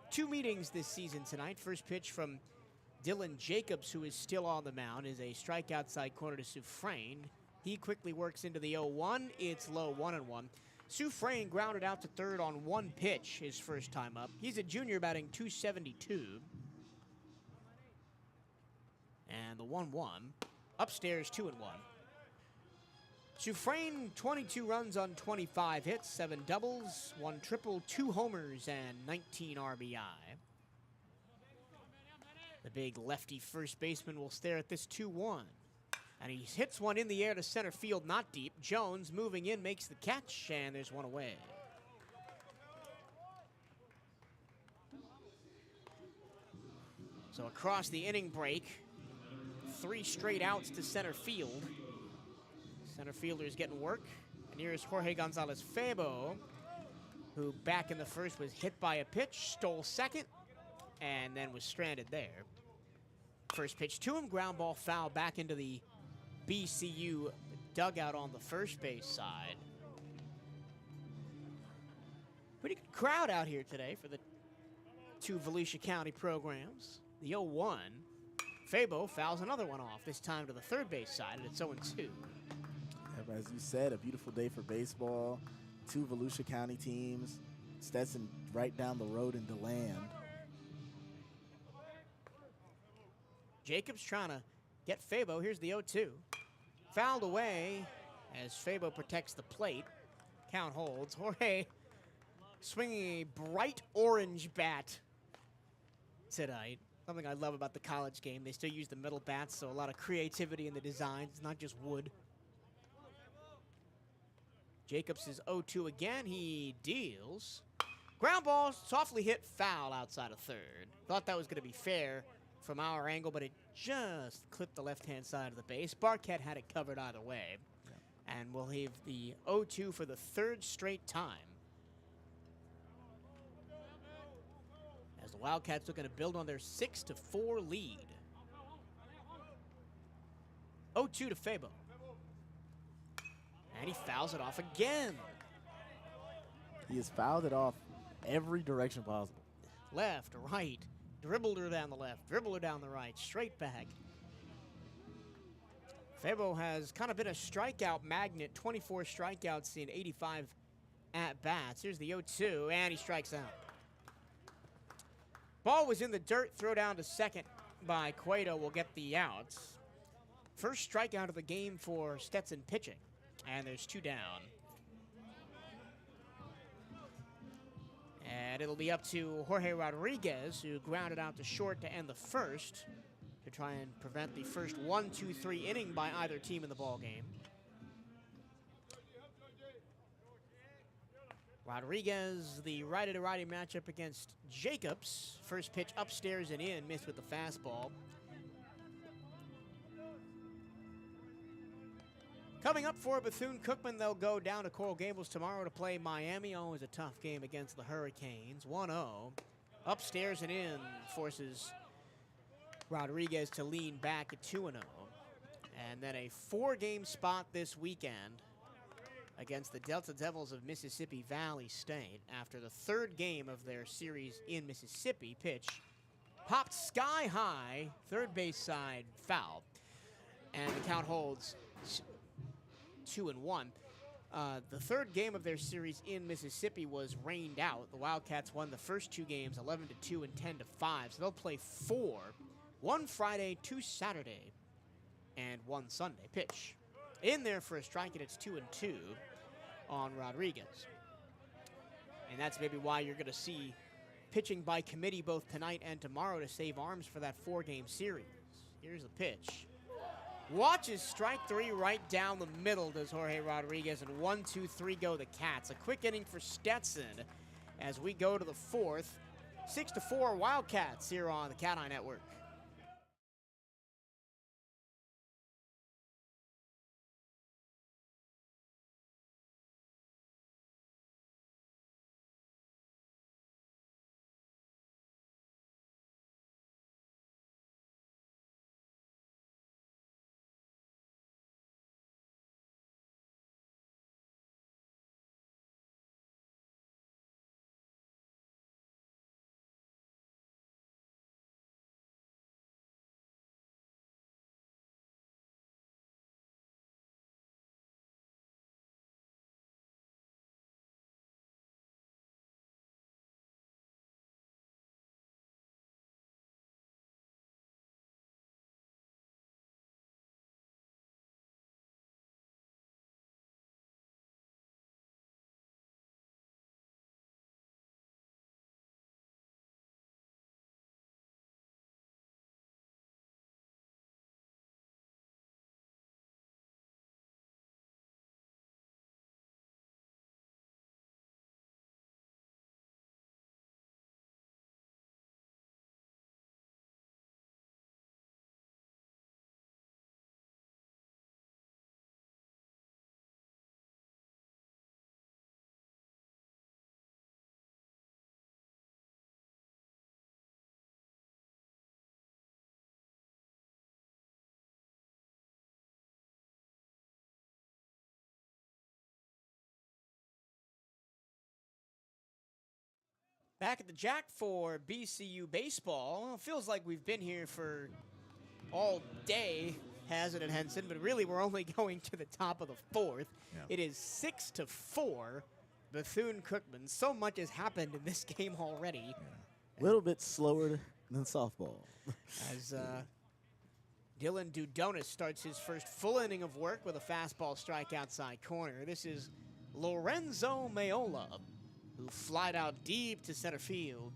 two meetings this season tonight. First pitch from Dylan Jacobs, who is still on the mound, is a strike outside corner to Soufrain. He quickly works into the 0-1. It's low, 1-1. Soufrain grounded out to third on one pitch his first time up. He's a junior batting .272. And the 1-1. Upstairs, 2-1. Soufrain, 22 runs on 25 hits, 7 doubles, 1 triple, 2 homers, and 19 RBI. The big lefty first baseman will stare at this 2-1. And he hits one in the air to center field, not deep. Jones moving in, makes the catch, and there's one away. So across the inning break, 3 straight outs to center field. Center fielder is getting work. And here's Jorge Gonzalez-Febo, who back in the first was hit by a pitch, stole second, and then was stranded there. First pitch to him, ground ball foul back into the BCU dugout on the first base side. Pretty good crowd out here today for the two Volusia County programs. The 0-1, Febo fouls another one off, this time to the third base side, and it's 0-2. As you said, a beautiful day for baseball. Two Volusia County teams. Stetson right down the road in DeLand. Jacobs trying to get Febo. Here's the 0-2. Fouled away as Febo protects the plate. Count holds. Jorge swinging a bright orange bat tonight. Something I love about the college game. They still use the metal bats, so a lot of creativity in the designs. It's not just wood. Jacobs is 0-2 again. He deals. Ground ball, softly hit, foul outside of third. Thought that was going to be fair from our angle, but it just clipped the left-hand side of the base. Barquette had it covered either way. Yeah. And we'll leave the 0-2 for the third straight time. As the Wildcats looking to build on their 6-4 lead. 0-2 to Febo. And he fouls it off again. He has fouled it off every direction possible. Left, right, dribbled her down the left, dribbled her down the right, straight back. Febo has kind of been a strikeout magnet, 24 strikeouts in 85 at-bats. Here's the 0-2, and he strikes out. Ball was in the dirt, throw down to second by Cueto will get the outs. First strikeout of the game for Stetson pitching. And there's 2 down. And it'll be up to Jorge Rodriguez, who grounded out to short to end the first, to try and prevent the first 1-2-3 inning by either team in the ball game. Rodriguez, the righty-to-righty matchup against Jacobs. First pitch upstairs and in, missed with the fastball. Coming up for Bethune-Cookman, they'll go down to Coral Gables tomorrow to play Miami. Always a tough game against the Hurricanes. 1-0. Upstairs and in forces Rodriguez to lean back at 2-0. And then a 4-game spot this weekend against the Delta Devils of Mississippi Valley State after the 3rd game of their series in Mississippi. Pitch popped sky high, third base side foul. And the count holds 2-1. The 3rd game of their series in Mississippi was rained out. The Wildcats won the first 2 games 11-2 and 10-5. So they'll play 4, 1 Friday, 2 Saturday, and 1 Sunday. Pitch in there for a strike, and it's 2-2 on Rodriguez. And that's maybe why you're going to see pitching by committee both tonight and tomorrow to save arms for that 4-game series. Here's the pitch. Watches strike 3 right down the middle, does Jorge Rodriguez, and 1-2-3 go the Cats. A quick inning for Stetson as we go to the 4th. 6-4 Wildcats here on the CatEye Network. Back at the Jack for BCU baseball. Well, it feels like we've been here for all day, hasn't it, Henson? But really, we're only going to the top of the fourth. Yeah. It is 6-4, Bethune-Cookman. So much has happened in this game already. Yeah. A little bit slower than softball. As Dylan Dudonis starts his first full inning of work with a fastball strike outside corner. This is Lorenzo Mayola, who flied out deep to center field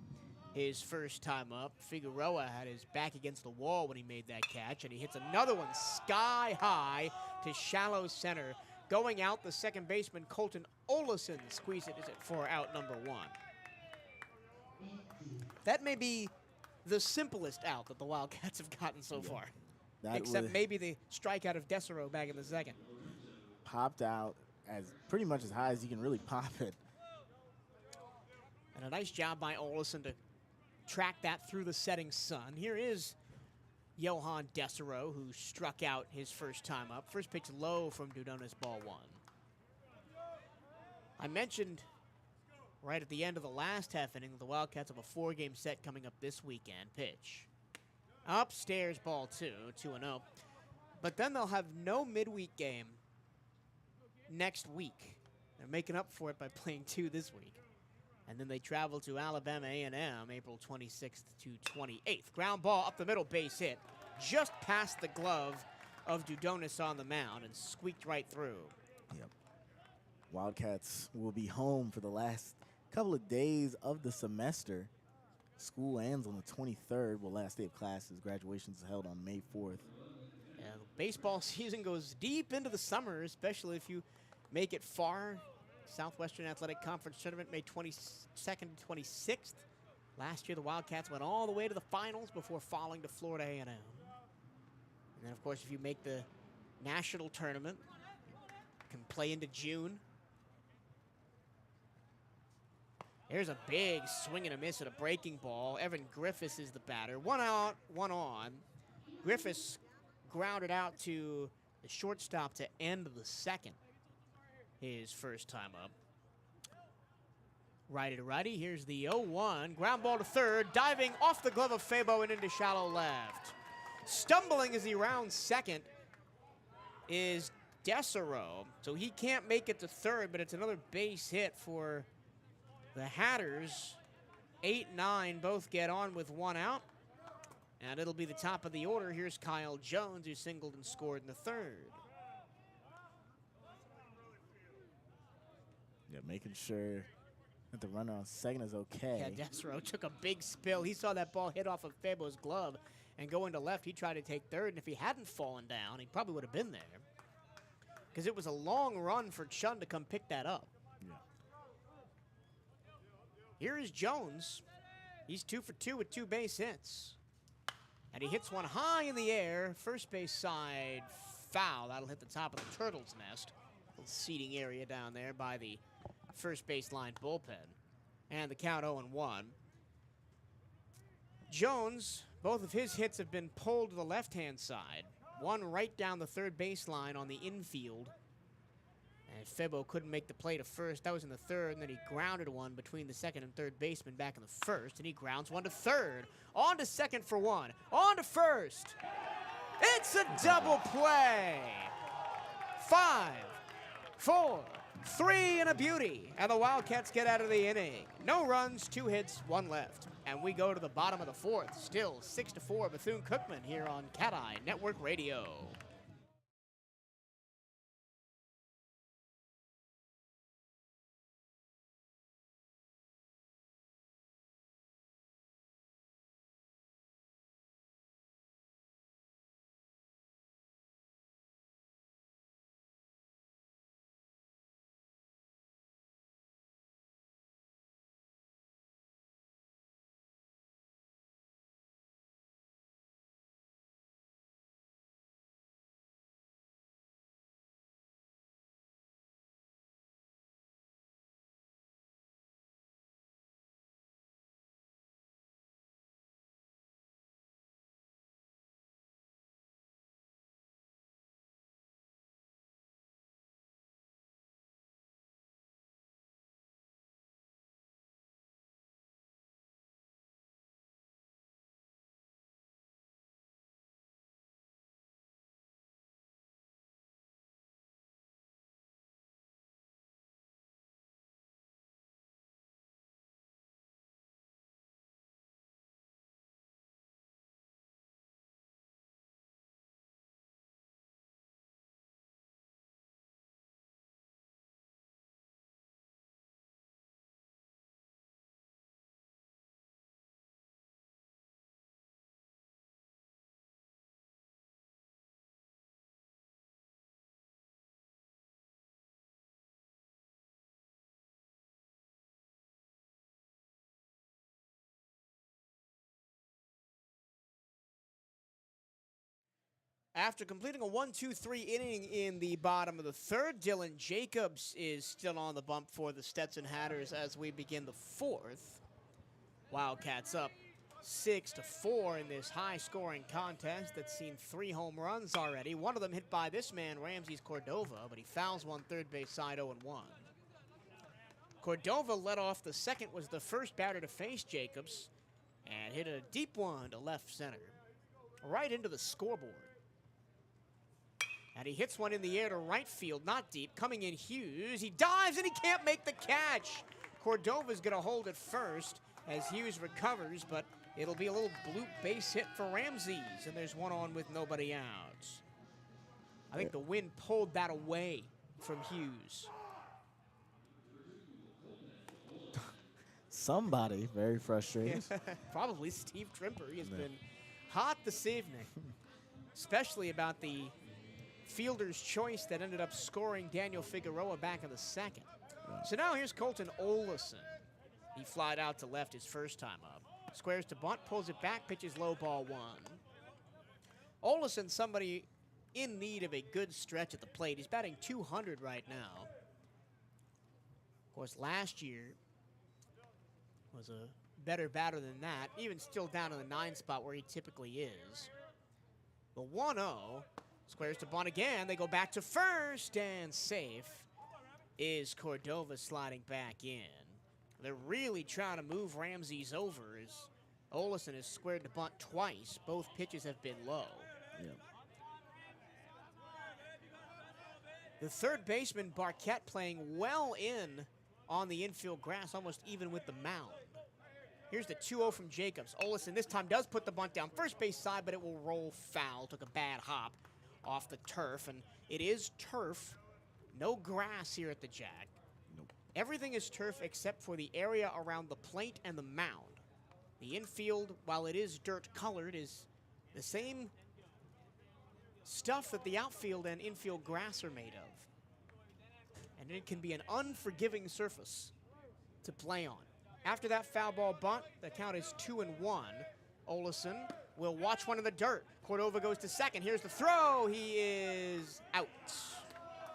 his first time up. Figueroa had his back against the wall when he made that catch, and he hits another one sky high to shallow center. Going out, the second baseman, Colton Olesen, squeezes it for out number 1. That may be the simplest out that the Wildcats have gotten so far. Except maybe the strikeout of Desero back in the second. Popped out as pretty much as high as you can really pop it. And a nice job by Olesen to track that through the setting sun. Here is Johan Desero, who struck out his first time up. First pitch low from Dudonis, ball 1. I mentioned right at the end of the last half inning, the Wildcats have a 4-game set coming up this weekend. Pitch. Upstairs, ball 2, 2-0. But then they'll have no midweek game next week. They're making up for it by playing 2 this week. And then they travel to Alabama A&M April 26th to 28th. Ground ball up the middle, base hit. Just past the glove of Dudonis on the mound and squeaked right through. Yep. Wildcats will be home for the last couple of days of the semester. School ends on the 23rd. Well, last day of classes. Graduation is held on May 4th. Yeah, the baseball season goes deep into the summer, especially if you make it far. Southwestern Athletic Conference Tournament, May 22nd to 26th. Last year, the Wildcats went all the way to the finals before falling to Florida A&M. And then, of course, if you make the national tournament, you can play into June. There's a big swing and a miss at a breaking ball. Evan Griffiths is the batter. 1 out, 1 on. Griffiths grounded out to the shortstop to end the second. His first time up. Righty to righty. Here's the 0-1. Ground ball to third. Diving off the glove of Fabo and into shallow left. Stumbling as he rounds second is Desero. So he can't make it to third, but it's another base hit for the Hatters. 8-9 both get on with 1 out. And it'll be the top of the order. Here's Kyle Jones, who singled and scored in the third. Yeah, making sure that the runner on second is okay. Yeah, Desero took a big spill. He saw that ball hit off of Fabo's glove and going to left. He tried to take third, and if he hadn't fallen down, he probably would have been there. Because it was a long run for Chun to come pick that up. Yeah. Here is Jones. He's 2 for 2 with 2 base hits. And he hits one high in the air. First base side foul. That'll hit the top of the Turtle's Nest. Little seating area down there by the first baseline bullpen. And the count 0-1. Jones, both of his hits have been pulled to the left-hand side. One right down the third baseline on the infield. And Febo couldn't make the play to first. That was in the third, and then he grounded one between the second and third baseman back in the first, and he grounds one to third. On to second for 1. On to first. It's a double play. 5, 4, 3, and a beauty. And the Wildcats get out of the inning. No runs, 2 hits, 1 left. And we go to the bottom of the fourth. Still 6-4 Bethune-Cookman here on CatEye Network Radio. After completing a 1-2-3 inning in the bottom of the third, Dylan Jacobs is still on the bump for the Stetson Hatters as we begin the fourth. Wildcats up 6-4 in this high-scoring contest that's seen 3 home runs already. One of them hit by this man, Ramses Cordova, but he fouls one third base side 0-1. Cordova led off the second, was the first batter to face Jacobs, and hit a deep one to left center, right into the scoreboard. And he hits one in the air to right field, not deep. Coming in Hughes, he dives and he can't make the catch. Cordova's gonna hold it first as Hughes recovers, but it'll be a little bloop base hit for Ramses, and there's one on with nobody out. I think the wind pulled that away from Hughes. Somebody very frustrated. Probably Steve Trimper. He has been hot this evening, especially about the fielder's choice that ended up scoring Daniel Figueroa back in the second. So now here's Colton Olison. He flied out to left his first time up. Squares to bunt, pulls it back, pitches low, ball 1. Olison, somebody in need of a good stretch at the plate. He's batting .200 right now. Of course, last year was a better batter than that, even still down in the 9 spot where he typically is. The 1-0, squares to bunt again. They go back to first, and safe is Cordova sliding back in. They're really trying to move Ramses over as Olison has squared to bunt twice. Both pitches have been low. Yep. The third baseman, Barquette, playing well in on the infield grass, almost even with the mound. Here's the 2-0 from Jacobs. Olison this time does put the bunt down first base side, but it will roll foul. Took a bad hop off the turf, and it is turf. No grass here at the Jack. Nope. Everything is turf except for the area around the plate and the mound. The infield, while it is dirt colored, is the same stuff that the outfield and infield grass are made of. And it can be an unforgiving surface to play on. After that foul ball bunt, the count is 2-1. Olison will watch one in the dirt. Cordova goes to second. Here's the throw. He is out.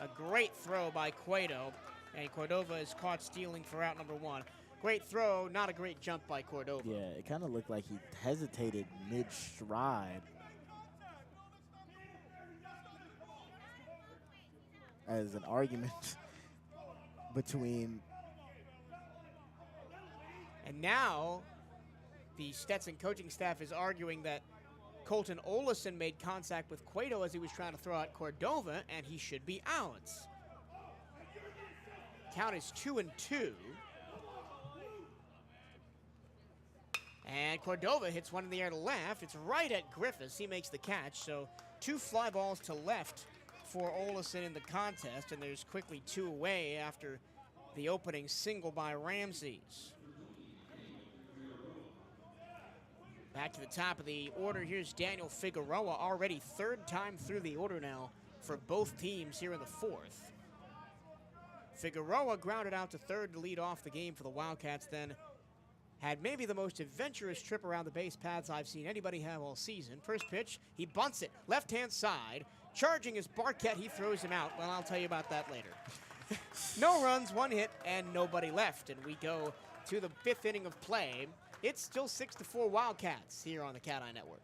A great throw by Cueto, and Cordova is caught stealing for out number 1. Great throw, not a great jump by Cordova. Yeah, it kind of looked like he hesitated mid-stride as an argument between. And now the Stetson coaching staff is arguing that Colton Olison made contact with Cueto as he was trying to throw out Cordova, and he should be out. Count is 2-2. And Cordova hits one in the air to left. It's right at Griffiths. He makes the catch. So 2 fly balls to left for Olison in the contest, and there's quickly 2 away after the opening single by Ramses. Back to the top of the order, here's Daniel Figueroa, already 3rd time through the order now for both teams here in the 4th. Figueroa grounded out to 3rd to lead off the game for the Wildcats, then had maybe the most adventurous trip around the base paths I've seen anybody have all season. First pitch, he bunts it, left-hand side. Charging is Barquette, he throws him out. Well, I'll tell you about that later. No runs, 1 hit, and nobody left. And we go to the 5th inning of play. It's still 6-4 Wildcats here on the CatEye Network.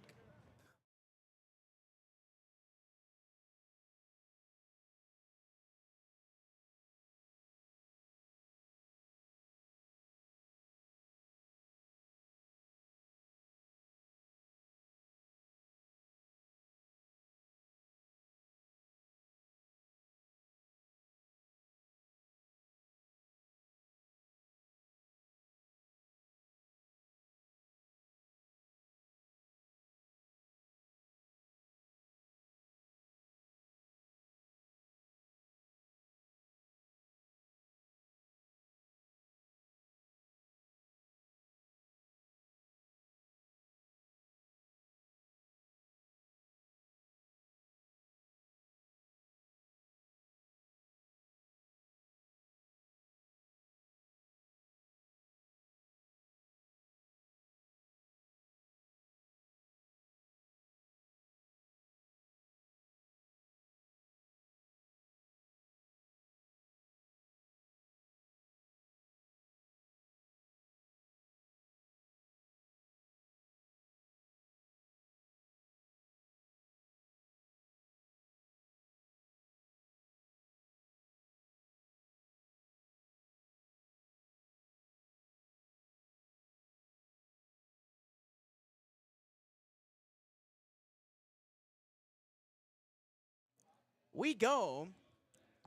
We go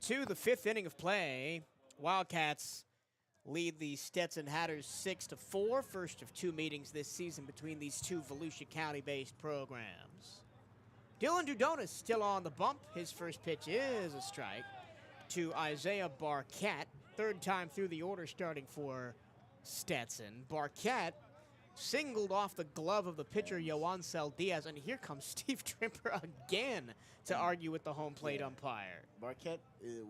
to the 5th inning of play. Wildcats lead the Stetson Hatters 6-4. First of 2 meetings this season between these two Volusia County-based programs. Dylan Dudonis still on the bump. His first pitch is a strike to Isaiah Barquette. 3rd time through the order starting for Stetson. Barquette singled off the glove of the pitcher, Yoancel Diaz, and here comes Steve Trimper again to argue with the home plate umpire. Barquette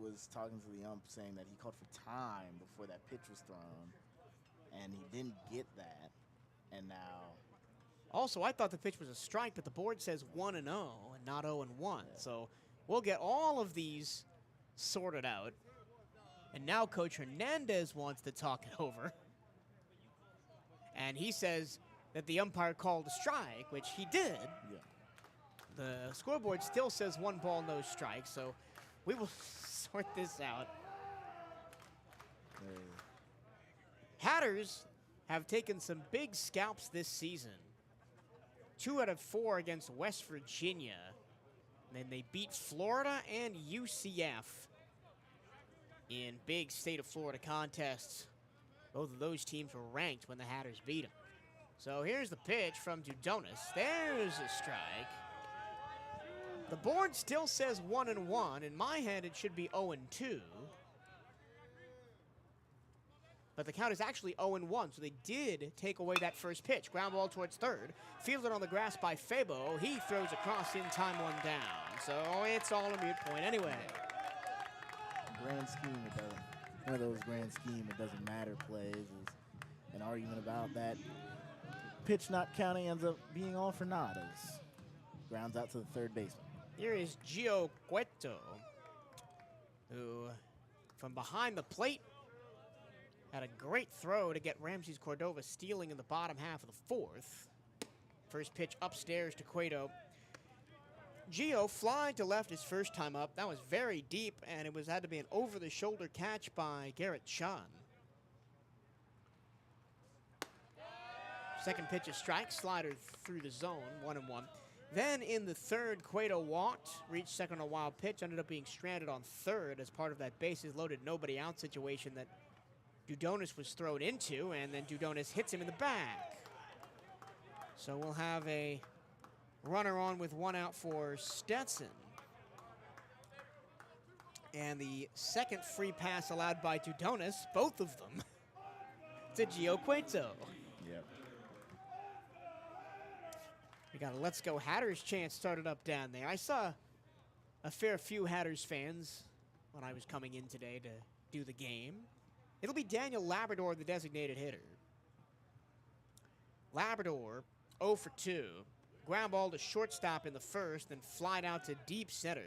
was talking to the ump saying that he called for time before that pitch was thrown, and he didn't get that, and now... Also, I thought the pitch was a strike, but the board says 1-0 and not 0-1. So we'll get all of these sorted out. And now Coach Hernandez wants to talk it over. And he says that the umpire called a strike, which he did. Yeah. The scoreboard still says 1 ball, no strike. So we will sort this out. Hatters have taken some big scalps this season. 2 out of 4 against West Virginia. And then they beat Florida and UCF in big state of Florida contests. Both of those teams were ranked when the Hatters beat them. So here's the pitch from Dudonis. There's a strike. The board still says 1-1. In my head, it should be 0-2. But the count is actually 0-1, so they did take away that first pitch. Ground ball towards 3rd. Fielded on the grass by Fabo. He throws across in time, 1 down. So it's all a moot point anyway. Grand scheme, it doesn't. One of those grand scheme, it doesn't matter plays is an argument about that. Pitch not counting ends up being all for naught as grounds out to the 3rd baseman. Here is Gio Cueto, who from behind the plate had a great throw to get Ramses Cordova stealing in the bottom half of the 4th. First pitch upstairs to Cueto. Gio flying to left his first time up. That was very deep, and it had to be an over-the-shoulder catch by Garrett Chun. Second pitch a strike, slider through the zone, 1-1. Then in the 3rd, Cueto walked, reached second on a wild pitch, ended up being stranded on 3rd as part of that bases loaded, nobody out situation that Dudonis was thrown into, and then Dudonis hits him in the back. So we'll have a runner on with 1 out for Stetson. And the second free pass allowed by Dudonis, both of them, to Gio Cueto. Yep. We got a Let's Go Hatters chant started up down there. I saw a fair few Hatters fans when I was coming in today to do the game. It'll be Daniel Labrador, the designated hitter. Labrador, 0 for 2. Ground ball to shortstop in the 1st, then flied out to deep center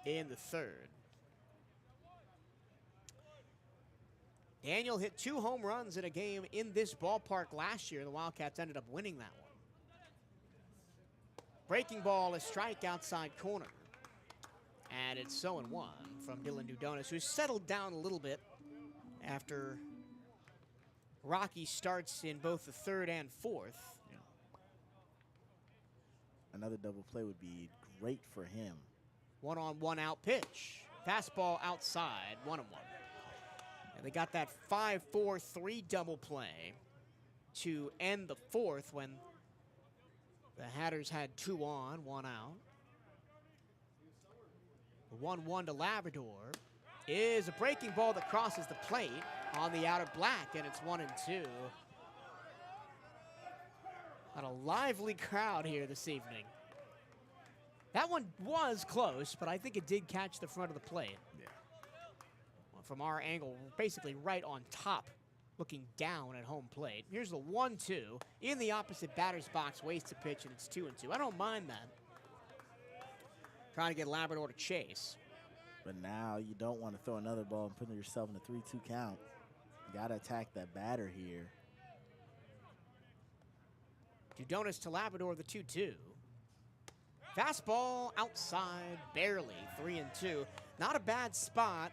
in the 3rd. Daniel hit 2 home runs in a game in this ballpark last year. The Wildcats ended up winning that one. Breaking ball, a strike outside corner. And it's 0-1 from Dylan Dudonis, who's settled down a little bit after rocky starts in both the 3rd and 4th. Another double play would be great for him. 1-on-1 out pitch. Fastball outside, 1-1. And they got that 5-4-3 double play to end the 4th when the Hatters had 2 on, 1 out. The 1-1 to Labrador is a breaking ball that crosses the plate on the outer black, and it's 1-2. Got a lively crowd here this evening. That one was close, but I think it did catch the front of the plate. Yeah. Well, from our angle, basically right on top, looking down at home plate. Here's the 1-2 in the opposite batter's box, wastes a pitch, and it's 2-2. I don't mind that. Trying to get Labrador to chase. But now you don't want to throw another ball and put yourself in a 3-2 count. You got to attack that batter here. Dudonis to Labrador, the 2-2. Fastball outside, barely, 3-2. Not a bad spot,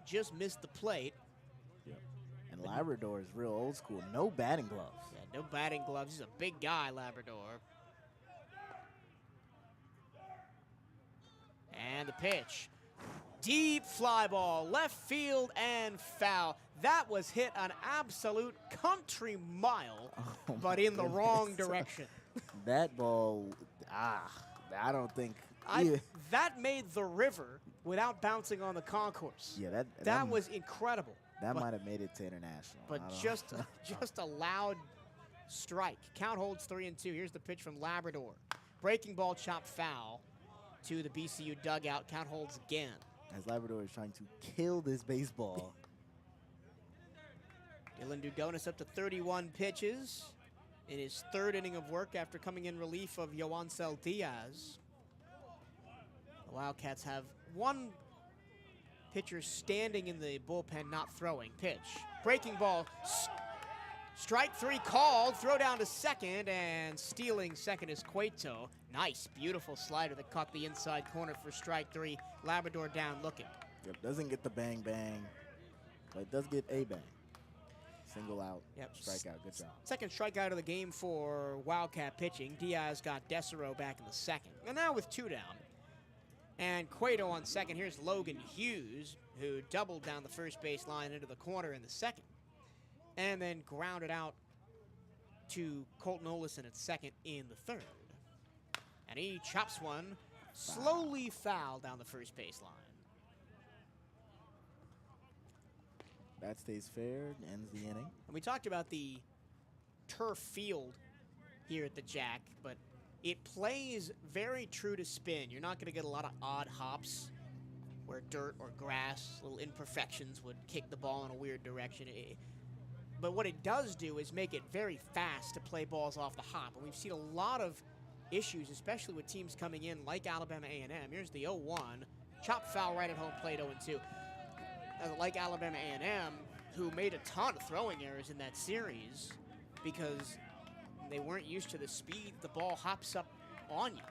just missed the plate. Yep. And Labrador is real old school, no batting gloves. Yeah, no batting gloves, he's a big guy, Labrador. And pitch. Deep fly ball, left field and foul. That was hit an absolute country mile, Oh but my in the wrong goodness. direction. That ball, I don't think. That made the river without bouncing on the concourse. Yeah, that was incredible. That might have made it to international. But just a loud strike. Count holds 3-2. Here's the pitch from Labrador. Breaking ball, chopped foul to the BCU dugout. Count holds again. As Labrador is trying to kill this baseball. Dylan Dudonis up to 31 pitches in his third inning of work after coming in relief of Yoancel Diaz. The Wildcats have one pitcher standing in the bullpen, not throwing. Pitch. Breaking ball. Strike 3 called. Throw down to second, and stealing second is Cueto. Nice, beautiful slider that caught the inside corner for strike 3. Labrador down looking. Yep, doesn't get the bang bang, but it does get a bang. Single out, strikeout, good job. Second strikeout of the game for Wildcat pitching. Diaz got Desero back in the second. And now with 2 down. And Cueto on second. Here's Logan Hughes, who doubled down the first base line into the corner in the second. And then grounded out to Colton Olison at second in the third. And he chops one, slowly foul down the first base line. That stays fair, ends the inning. And we talked about the turf field here at the Jack, but it plays very true to spin. You're not going to get a lot of odd hops where dirt or grass, little imperfections would kick the ball in a weird direction. But what it does do is make it very fast to play balls off the hop. And we've seen a lot of issues, especially with teams coming in like Alabama A&M. Here's the 0-1. Chop foul right at home plate, 0-2. Like Alabama A&M, who made a ton of throwing errors in that series because they weren't used to the speed the ball hops up on you.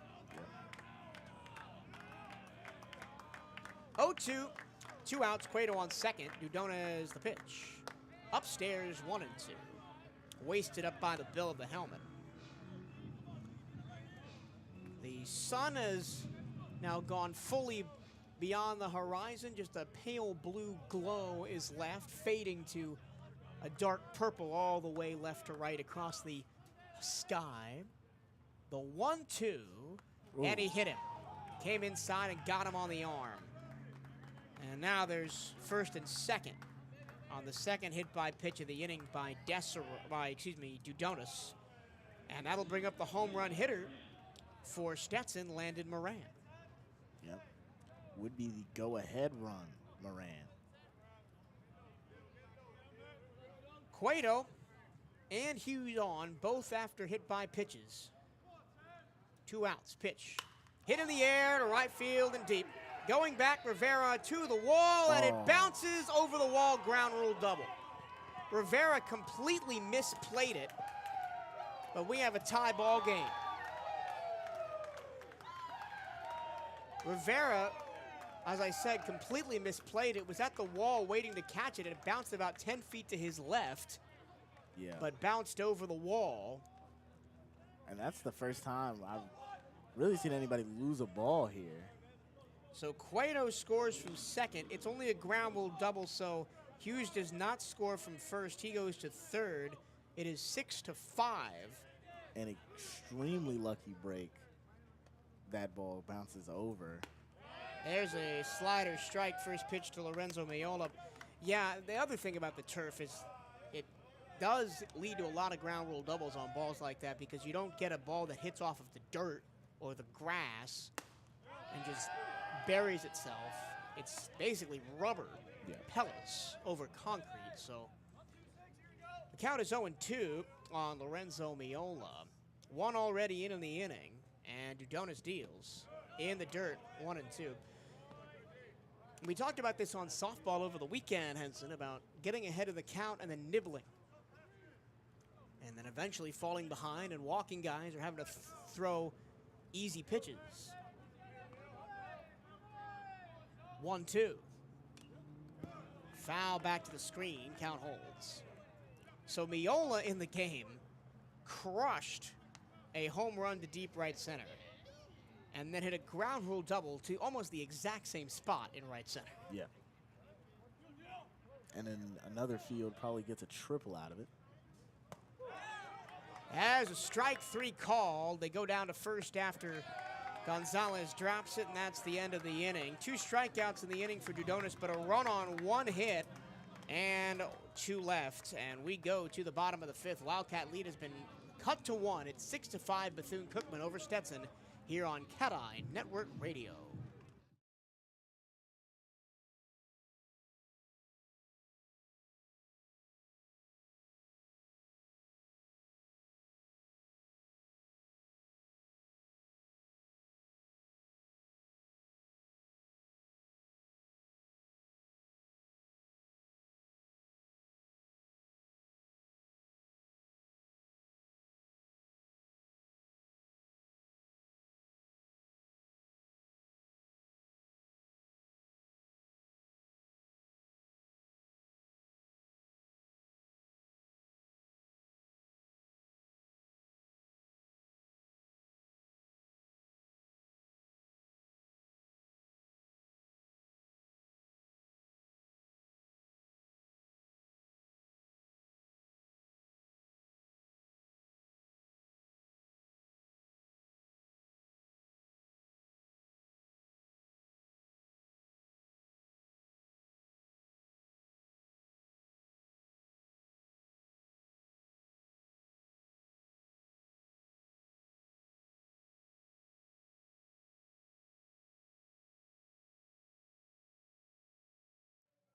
Yeah. 0-2, 2 outs, Cueto on second. Dudonis the pitch. Upstairs, 1-2. Wasted up by the bill of the helmet. The sun has now gone fully beyond the horizon. Just a pale blue glow is left, fading to a dark purple all the way left to right across the sky. The 1-2, and he hit him. Came inside and got him on the arm. And now there's first and second on the second hit by pitch of the inning by Dudonis. And that'll bring up the home run hitter for Stetson, Landon Moran. Yep. Would be the go-ahead run, Moran. Cueto and Hughes on, both after hit by pitches. 2 outs, pitch. Hit in the air to right field and deep. Going back, Rivera to the wall, and it bounces over the wall, ground rule double. Rivera completely misplayed it, but we have a tie ball game. Rivera, as I said, completely misplayed it. Was at the wall waiting to catch it, and it bounced about 10 feet to his left. Yeah. But bounced over the wall. And that's the first time I've really seen anybody lose a ball here. So Cueto scores from second. It's only a ground rule double, so Hughes does not score from first. He goes to third. It is 6-5. An extremely lucky break. That ball bounces over. There's a slider strike, first pitch to Lorenzo Mayola. Yeah, the other thing about the turf is it does lead to a lot of ground rule doubles on balls like that because you don't get a ball that hits off of the dirt or the grass and just buries itself. It's basically rubber pellets over concrete. So the count is 0-2 on Lorenzo Mayola. 1 already in the inning, and Dudonis deals in the dirt, 1-2. We talked about this on softball over the weekend, Henson, about getting ahead of the count and then nibbling. And then eventually falling behind and walking guys or having to throw easy pitches. 1-2. Foul back to the screen, count holds. So Mayola in the game crushed a home run to deep right center. and then hit a ground rule double to almost the exact same spot in right center. Yeah. And then another field probably gets a triple out of it. As a strike 3 call, they go down to first after Gonzalez drops it, and that's the end of the inning. 2 strikeouts in the inning for Dudonis, but a run on 1 hit and 2 left. And we go to the bottom of the 5th. Wildcat lead has been cut to 1. It's 6-5 Bethune-Cookman over Stetson here on CatEye Network Radio.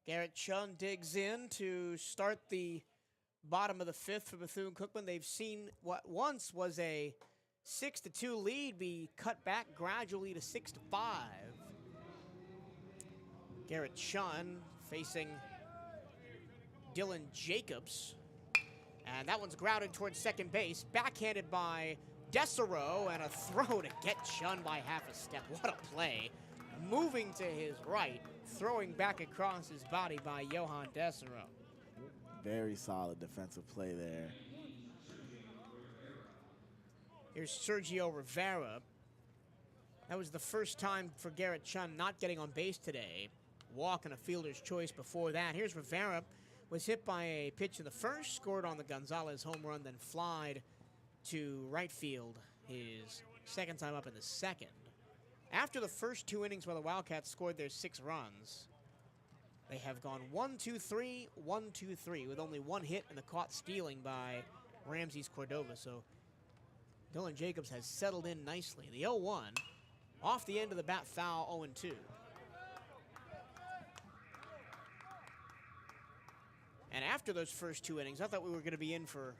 Garrett Chun digs in to start the bottom of the 5th for Bethune-Cookman. They've seen what once was a 6-2 lead be cut back gradually to 6-5. Garrett Chun facing Dylan Jacobs. And that one's grounded towards second base. Backhanded by Desero, and a throw to get Chun by half a step. What a play. Moving to his right, throwing back across his body by Johan Desero. Very solid defensive play there. Here's Sergio Rivera. That was the first time for Garrett Chun not getting on base today. Walk and a fielder's choice before that. Here's Rivera. Was hit by a pitch in the first, scored on the Gonzalez home run, then flied to right field his second time up in the second. After the first 2 innings where the Wildcats scored their 6 runs, they have gone 1-2-3, 1-2-3 with only 1 hit and the caught stealing by Ramses Cordova. So Dylan Jacobs has settled in nicely. The 0-1 off the end of the bat foul, 0-2. And after those first 2 innings, I thought we were going to be in for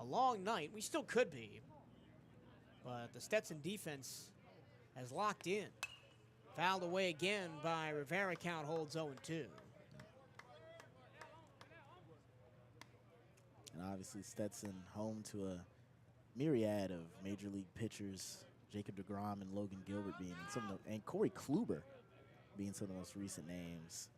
a long night. We still could be. But the Stetson defense has locked in. Fouled away again by Rivera. Count holds 0-2. And obviously Stetson home to a myriad of major league pitchers. Jacob deGrom and Logan Gilbert being some of the, and Corey Kluber being some of the most recent names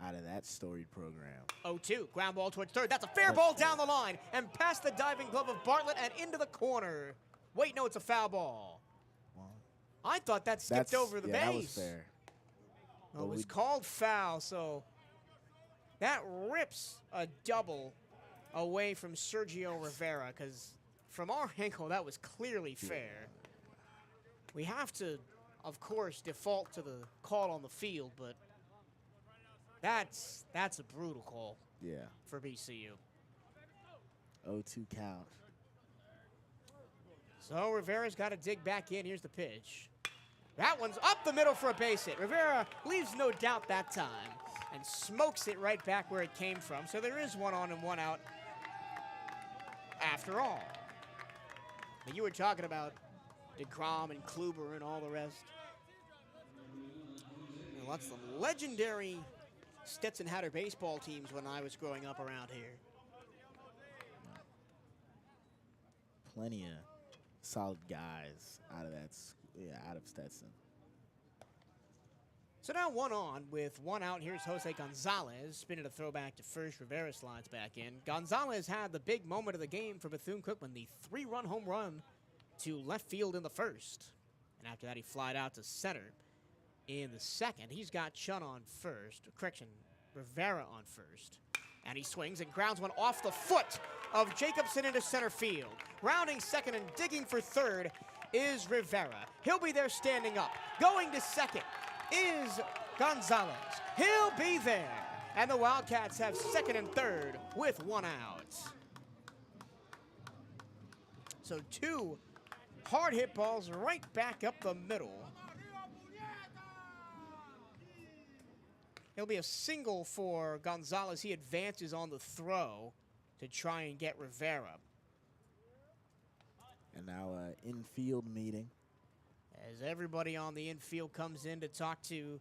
out of that storied program. 0-2, ground ball towards third. That's a fair ball down the line and past the diving glove of Bartlett and into the corner. Wait, no, it's a foul ball. Well, I thought that skipped over the base. That was fair. Well, it was called foul, so that rips a double away from Sergio Rivera, because from our angle, that was clearly fair. We have to, of course, default to the call on the field, but that's a brutal call. Yeah. For BCU. 0-2 count. So Rivera's got to dig back in. Here's the pitch. That one's up the middle for a base hit. Rivera leaves no doubt that time and smokes it right back where it came from. So there is 1 on and 1 out after all. But you were talking about deGrom and Kluber and all the rest. And lots of legendary Stetson Hatter baseball teams when I was growing up around here. Plenty of solid guys out of that, out of Stetson. So now 1 on with 1 out. Here's Jose Gonzalez. Spinning a throwback to first. Rivera slides back in. Gonzalez had the big moment of the game for Bethune-Cookman, the 3-run home run to left field in the first. And after that, he flied out to center in the second. He's got Chun on first. Correction, Rivera on first. And he swings and grounds one off the foot of Jacobson into center field. Rounding second and digging for third is Rivera. He'll be there standing up. Going to second is Gonzalez. He'll be there. And the Wildcats have second and third with one out. So 2 hard hit balls right back up the middle. It'll be a single for Gonzalez. He advances on the throw to try and get Rivera. And now an infield meeting. As everybody on the infield comes in to talk to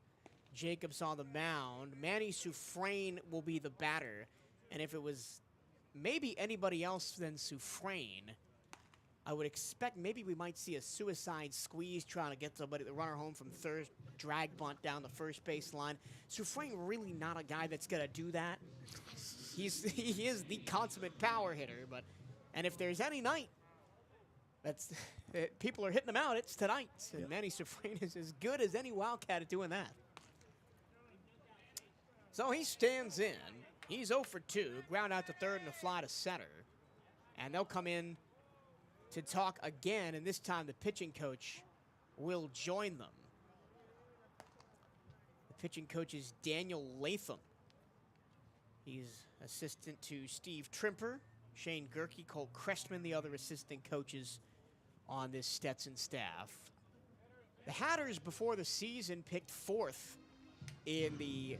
Jacobs on the mound, Manny Soufrain will be the batter. And if it was maybe anybody else than Soufrain, I would expect maybe we might see a suicide squeeze trying to get somebody, the runner home from third, drag bunt down the first base line. Soufrain really not a guy that's going to do that. He is the consummate power hitter, and if there's any night that's people are hitting him out, it's tonight. And yep. Manny Soufrain is as good as any Wildcat at doing that. So he stands in. He's 0 for 2, ground out to third and a fly to center. And they'll come in to talk again, and this time the pitching coach will join them. The pitching coach is Daniel Latham. He's assistant to Steve Trimper, Shane Gerke, Cole Crestman, the other assistant coaches on this Stetson staff. The Hatters before the season picked 4th in the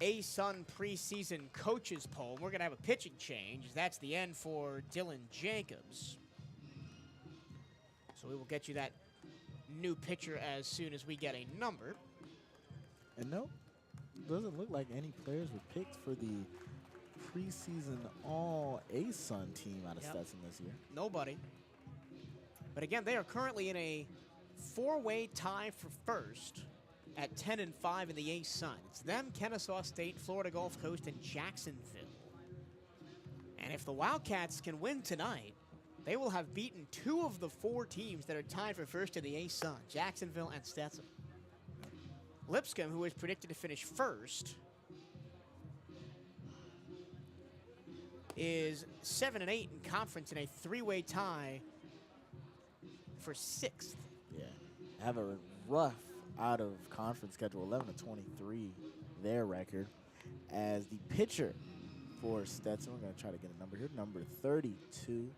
A-Sun preseason coaches poll. We're going to have a pitching change. That's the end for Dylan Jacobs. So we will get you that new pitcher as soon as we get a number. And no, doesn't look like any players were picked for the preseason All-A-Sun team out of Stetson this year. Nobody. But again, they are currently in a 4-way tie for first at 10-5 in the A-Sun. It's them, Kennesaw State, Florida Gulf Coast, and Jacksonville. And if the Wildcats can win tonight, they will have beaten 2 of the 4 teams that are tied for first in the A-Sun, Jacksonville and Stetson. Lipscomb, who is predicted to finish first, is 7-8 in conference in a 3-way tie for 6th. Yeah, have a rough out of conference schedule, 11-23, their record. As the pitcher for Stetson, we're going to try to get a number here, number 32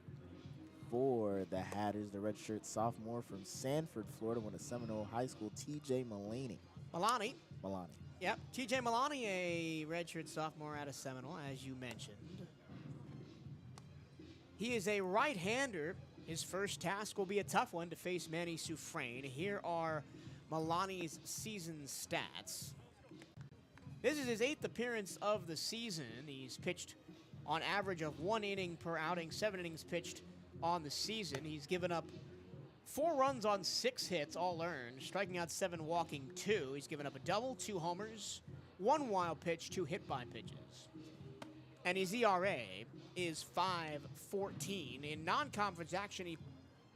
for the Hatters, the redshirt sophomore from Sanford, Florida, went to Seminole High School, T.J. Maloney. Maloney. Yep, T.J. Maloney, a redshirt sophomore out of Seminole, as you mentioned. He is a right-hander. His first task will be a tough one to face Manny Soufrain. Here are Maloney's season stats. This is his 8th appearance of the season. He's pitched on average of 1 inning per outing, 7 innings pitched on the season. He's given up 4 runs on 6 hits, all earned, striking out 7, walking 2. He's given up a double, 2 homers, 1 wild pitch, 2 hit-by pitches. And his ERA is 5.14. In non-conference action, he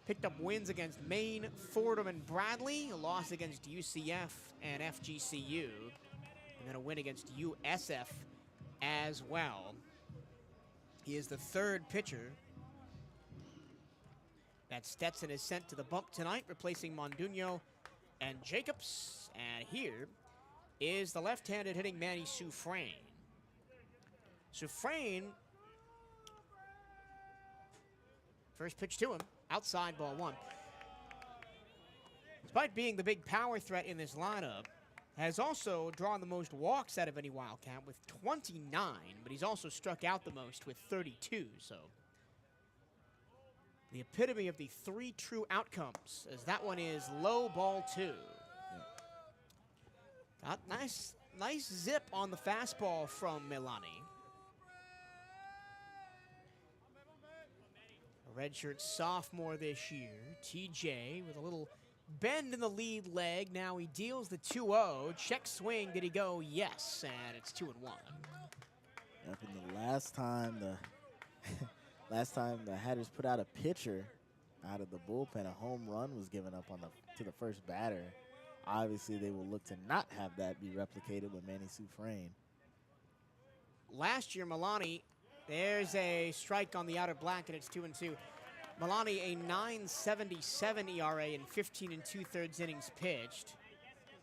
picked up wins against Maine, Fordham, and Bradley, a loss against UCF and FGCU, and then a win against USF as well. He is the 3rd pitcher that Stetson is sent to the bump tonight, replacing Monduno and Jacobs. And here is the left-handed hitting Manny Soufrain. Soufrain, first pitch to him, outside, ball 1. Despite being the big power threat in this lineup, has also drawn the most walks out of any Wildcat with 29, but he's also struck out the most with 32, so the epitome of the 3 true outcomes, as that one is low, ball 2. Yeah. Got nice zip on the fastball from Milani. A redshirt sophomore this year, TJ, with a little bend in the lead leg. Now he deals the 2-0. Check swing. Did he go? Yes, and it's 2-1. Yep, and the last time the Hatters put out a pitcher out of the bullpen. A home run was given up on to the first batter. Obviously, they will look to not have that be replicated with Manny Sufrain. Last year, Milani, there's a strike on the outer black, and it's 2-2. Milani, a 9.77 ERA in 15 2/3 innings pitched.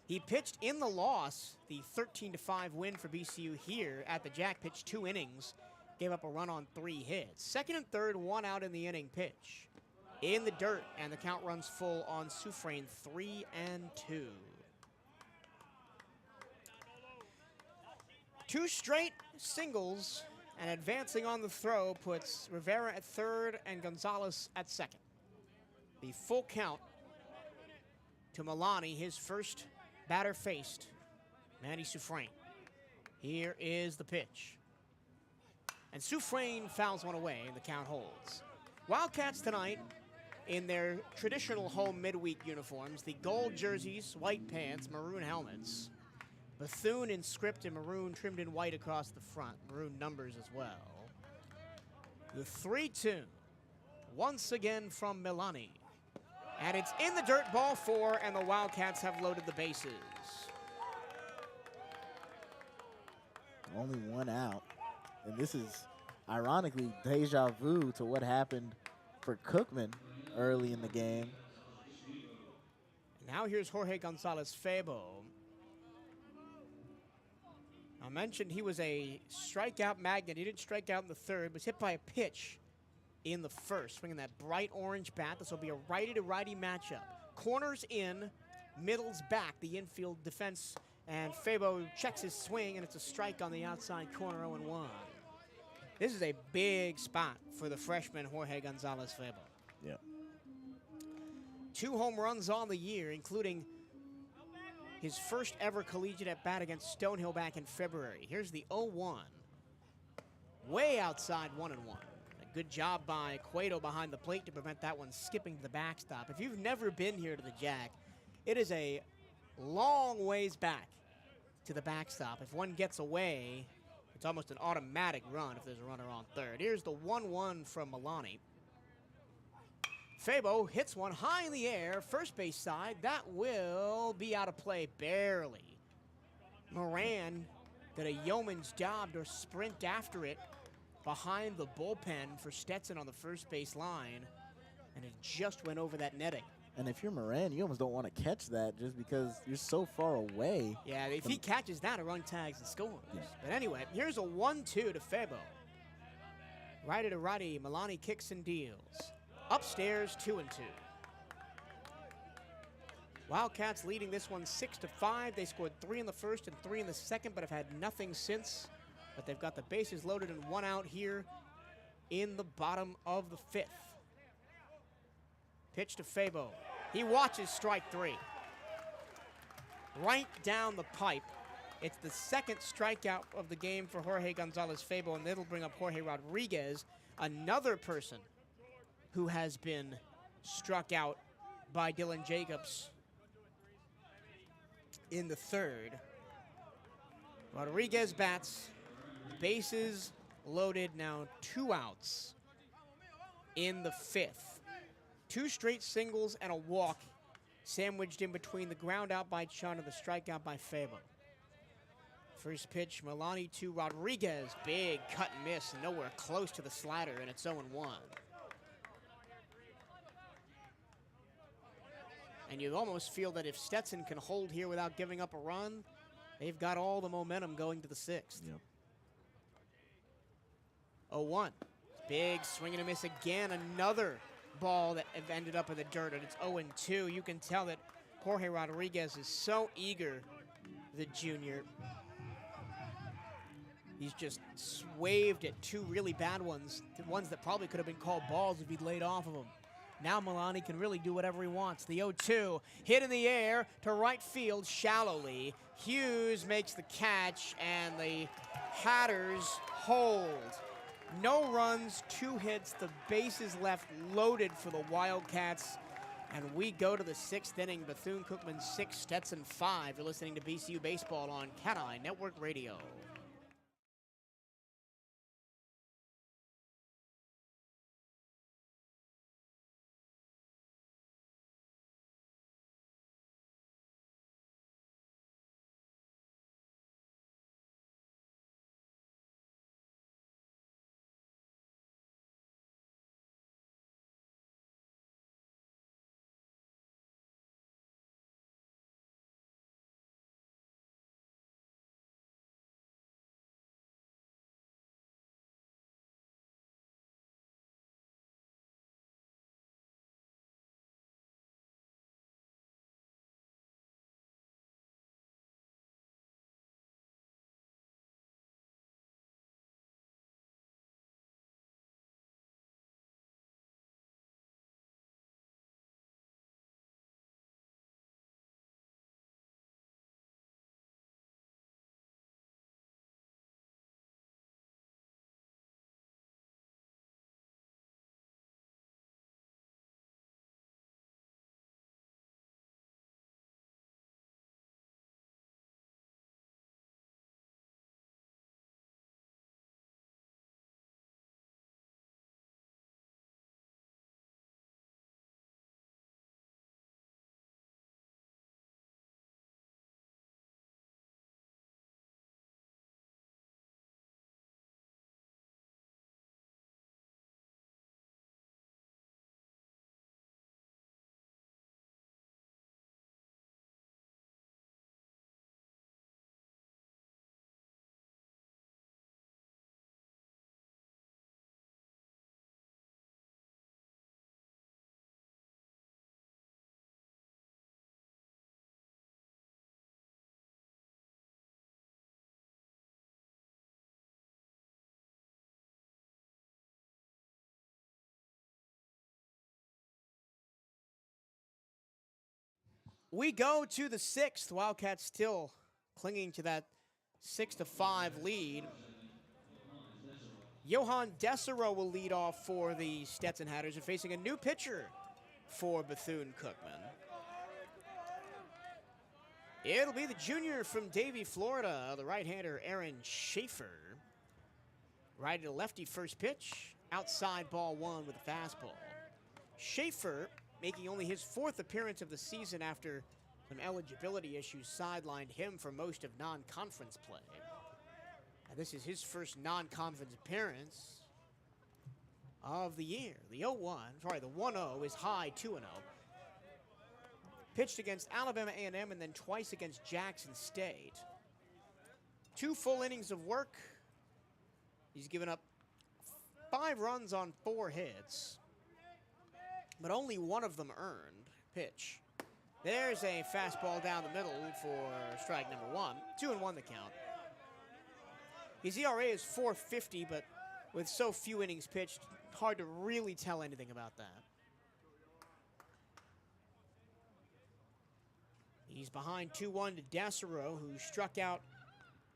He pitched in the loss, the 13-5 win for BCU here at the Jack, pitched 2 innings, gave up a run on 3 hits. Second and third, 1 out in the inning pitch. In the dirt, and the count runs full on Sufrain, 3-2. 2 straight singles, and advancing on the throw puts Rivera at third and Gonzalez at second. The full count to Milani, his first batter faced, Manny Sufrain. Here is the pitch. And Sufrain fouls one away, and the count holds. Wildcats tonight in their traditional home midweek uniforms, the gold jerseys, white pants, maroon helmets. Bethune in script in maroon, trimmed in white across the front. Maroon numbers as well. The 3-2, once again from Milani. And it's in the dirt, ball 4, and the Wildcats have loaded the bases. Only 1 out. And this is, ironically, deja vu to what happened for Cookman early in the game. Now here's Jorge Gonzalez-Febo. I mentioned he was a strikeout magnet. He didn't strike out in the third, was hit by a pitch in the first, swinging that bright orange bat. This will be a righty-to-righty matchup. Corners in, middles back, the infield defense, and Febo checks his swing, and it's a strike on the outside corner, 0-1. This is a big spot for the freshman Jorge Gonzalez-Febo. Yep. 2 home runs on the year, including his first ever collegiate at bat against Stonehill back in February. Here's the 0-1. Way outside, 1-1. A good job by Cueto behind the plate to prevent that one skipping to the backstop. If you've never been here to the Jack, it is a long ways back to the backstop. If one gets away, it's almost an automatic run if there's a runner on third. Here's the 1-1 from Milani. Febo hits one high in the air, first base side. That will be out of play barely. Moran did a yeoman's job to sprint after it behind the bullpen for Stetson on the first base line, and it just went over that netting. And if you're Moran, you almost don't want to catch that just because you're so far away. Yeah, if he catches that, a run tags and scores. Yeah. But anyway, here's a 1-2 to Febo. Righty to righty, Milani kicks and deals. Upstairs, 2-2. Wildcats leading this one 6-5. They scored 3 in the first and 3 in the second, but have had nothing since. But they've got the bases loaded and 1 out here in the bottom of the 5th. Pitch to Febo. He watches strike 3. Right down the pipe. It's the second strikeout of the game for Jorge Gonzalez-Febo, and it'll bring up Jorge Rodriguez, another person who has been struck out by Dylan Jacobs in the third. Rodriguez bats, bases loaded, now 2 outs in the 5th. 2 straight singles and a walk sandwiched in between the ground out by Chun and the strikeout by Febo. First pitch, Milani to Rodriguez. Big cut and miss, nowhere close to the slider, and it's 0-1. And you almost feel that if Stetson can hold here without giving up a run, they've got all the momentum going to the 6th. Yep. 0-1. Big swing and a miss again. Another ball that ended up in the dirt, and it's 0-2. You can tell that Jorge Rodriguez is so eager, the junior. He's just swaved at 2 really bad ones, the ones that probably could have been called balls if he'd laid off of them. Now Milani can really do whatever he wants. The 0-2, hit in the air to right field shallowly. Hughes makes the catch, and the Hatters hold. No runs, 2 hits, the bases left loaded for the Wildcats. And we go to the 6th inning. Bethune-Cookman 6, Stetson 5. You're listening to BCU Baseball on CatEye Network Radio. We go to the 6th. Wildcats still clinging to that 6-5 lead. Johan Desero will lead off for the Stetson Hatters and facing a new pitcher for Bethune-Cookman. It'll be the junior from Davie, Florida, the right-hander Aaron Schaefer. Righty to lefty first pitch, outside ball 1 with a fastball. Schaefer making only his 4th appearance of the season after some eligibility issues sidelined him for most of non-conference play. And this is his first non-conference appearance of the year. The 1-0 is high 2-0. Pitched against Alabama A&M and then twice against Jackson State. 2 full innings of work. He's given up 5 runs on 4 hits, but only 1 of them earned. Pitch. There's a fastball down the middle for strike number 1. 2-1 the count. His ERA is .450, but with so few innings pitched, hard to really tell anything about that. He's behind 2-1 to Desero, who struck out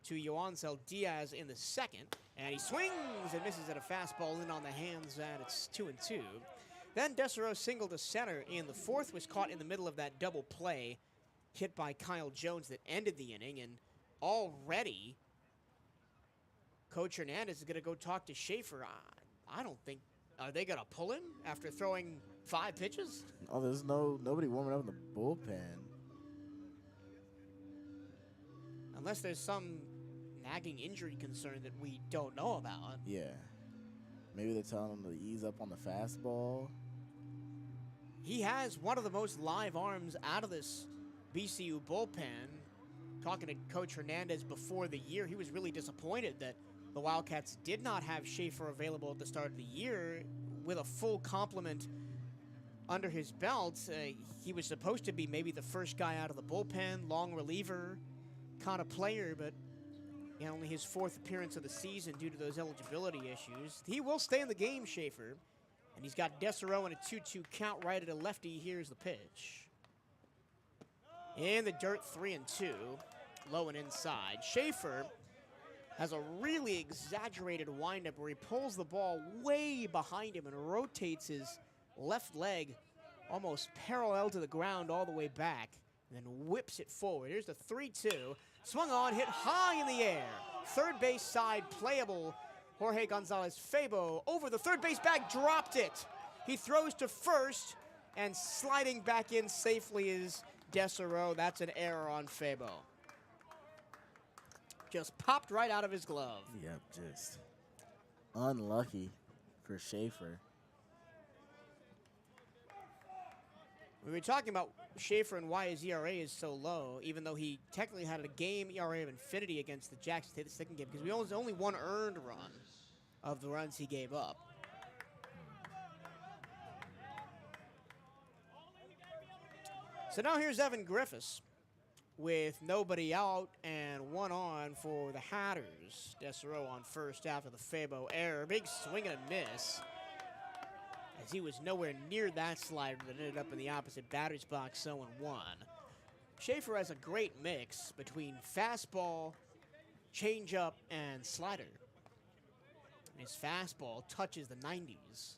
to Yoancel Diaz in the 2nd. And he swings and misses at a fastball in on the hands, and it's 2-2. Then Desero singled to center in the 4th, was caught in the middle of that double play, hit by Kyle Jones that ended the inning. And already, Coach Hernandez is going to go talk to Schaefer. I don't think, are they going to pull him after throwing 5 pitches? Oh, there's nobody warming up in the bullpen. Unless there's some nagging injury concern that we don't know about. Yeah. Maybe they're telling him to ease up on the fastball. He has one of the most live arms out of this BCU bullpen. Talking to Coach Hernandez before the year, he was really disappointed that the Wildcats did not have Schaefer available at the start of the year with a full complement under his belt. He was supposed to be maybe the first guy out of the bullpen, long reliever kind of player, but only his 4th appearance of the season due to those eligibility issues. He will stay in the game, Schaefer, and he's got Desero in a 2-2 count right at a lefty. Here's the pitch. In the dirt, 3-2, low and inside. Schaefer has a really exaggerated windup where he pulls the ball way behind him and rotates his left leg almost parallel to the ground all the way back, and then whips it forward. Here's the 3-2. Swung on, hit high in the air. Third base side playable. Jorge Gonzalez-Fabo over the third base bag, dropped it. He throws to first, and sliding back in safely is Desero. That's an error on Fabo. Just popped right out of his glove. Yep, just unlucky for Schaefer. We were talking about Schaefer and why his ERA is so low, even though he technically had a game ERA of infinity against the Jackson State the 2nd game, because we only 1 earned run of the runs he gave up. So now here's Evan Griffiths with nobody out and 1 on for the Hatters. Desero on first after the Fabo error. Big swing and a miss, as he was nowhere near that slider that ended up in the opposite batter's box, 0-1. Schaefer has a great mix between fastball, changeup, and slider. And his fastball touches the 90s.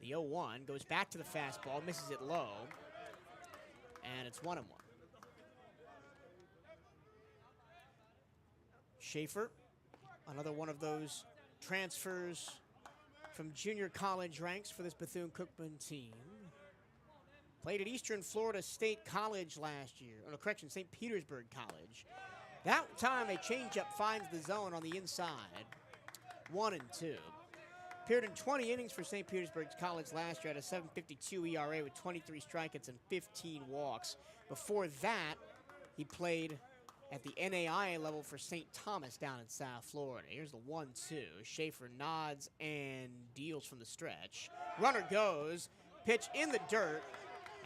The 0-1 goes back to the fastball, misses it low, and it's 1-1. Schaefer, another one of those transfers from junior college ranks for this Bethune-Cookman team. Played at Eastern Florida State College last year. Oh, no, correction, St. Petersburg College. That time a changeup finds the zone on the inside. 1-2. Appeared in 20 innings for St. Petersburg College last year at a .752 ERA with 23 strikeouts and 15 walks. Before that, he played at the NAIA level for St. Thomas down in South Florida. Here's the 1-2. Schaefer nods and deals from the stretch. Runner goes, pitch in the dirt,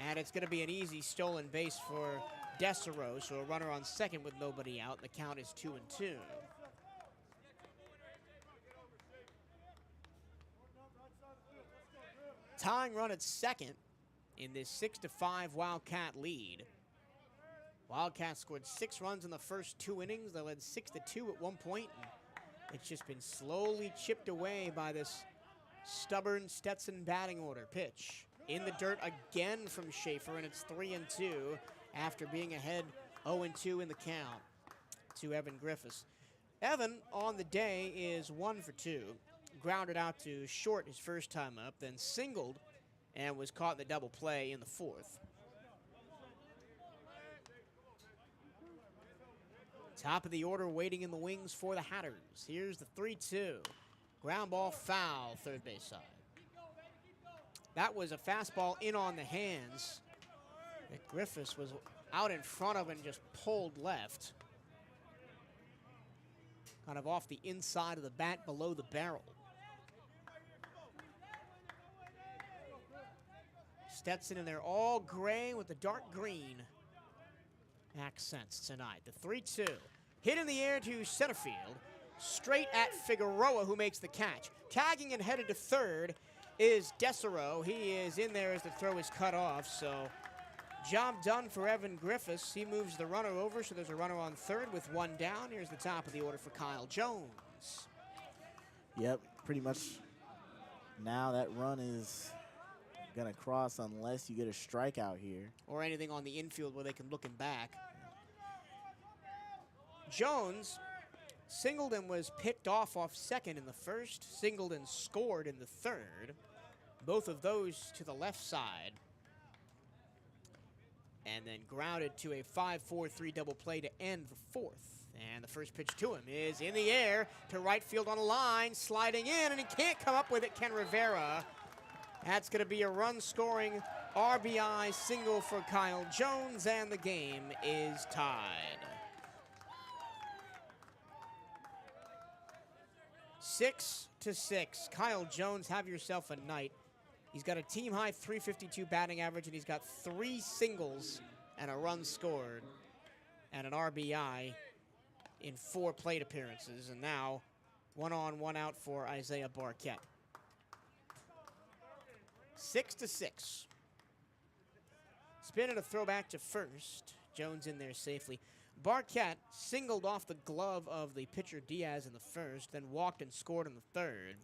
and it's going to be an easy stolen base for Desero, so a runner on second with nobody out. The count is 2-2. Tying run at second in this 6-5 Wildcat lead. Wildcats scored 6 runs in the first 2 innings. They led 6-2 at one point. And it's just been slowly chipped away by this stubborn Stetson batting order. Pitch in the dirt again from Schaefer, and it's 3-2 after being ahead 0-2 in the count to Evan Griffiths. Evan on the day is 1 for 2. Grounded out to short his first time up, then singled and was caught in the double play in the 4th. Top of the order waiting in the wings for the Hatters. Here's the 3-2. Ground ball foul, third base side. That was a fastball in on the hands that Griffiths was out in front of and just pulled left. Kind of off the inside of the bat below the barrel. Stetson in there all gray with the dark green accents tonight. The 3-2. Hit in the air to center field. Straight at Figueroa, who makes the catch. Tagging and headed to third is Desero. He is in there as the throw is cut off, so job done for Evan Griffiths. He moves the runner over, so there's a runner on third with 1 down. Here's the top of the order for Kyle Jones. Yep, pretty much now that run is going to cross unless you get a strikeout here. Or anything on the infield where they can look him back. Jones singled and was picked off second in the first. Singled and scored in the third. Both of those to the left side. And then grounded to a 5-4-3 double play to end the 4th. And the first pitch to him is in the air to right field on a line, sliding in, and he can't come up with it, Ken Rivera. That's going to be a run-scoring RBI single for Kyle Jones, and the game is tied. 6-6. Kyle Jones, have yourself a night. He's got a team-high .352 batting average, and he's got 3 singles and a run scored and an RBI in 4 plate appearances. And now 1 on, 1 out for Isaiah Barquette. 6-6. Spin and a throwback to first. Jones in there safely. Barquette singled off the glove of the pitcher Diaz in the first, then walked and scored in the third,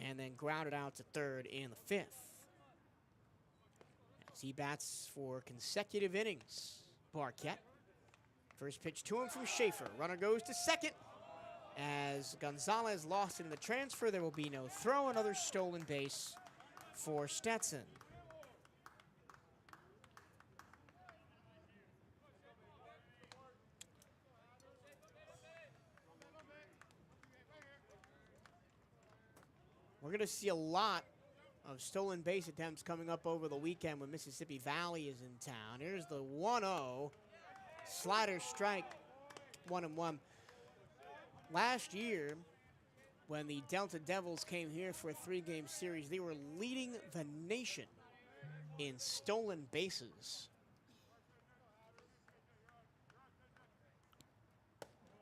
and then grounded out to third in the 5th. As he bats for consecutive innings, Barquette. First pitch to him from Schaefer. Runner goes to second. As Gonzalez lost in the transfer, there will be no throw. Another stolen base for Stetson. We're going to see a lot of stolen base attempts coming up over the weekend when Mississippi Valley is in town. Here's the 1-0. Slider strike, 1-1. Last year, when the Delta Devils came here for a 3-game series, they were leading the nation in stolen bases.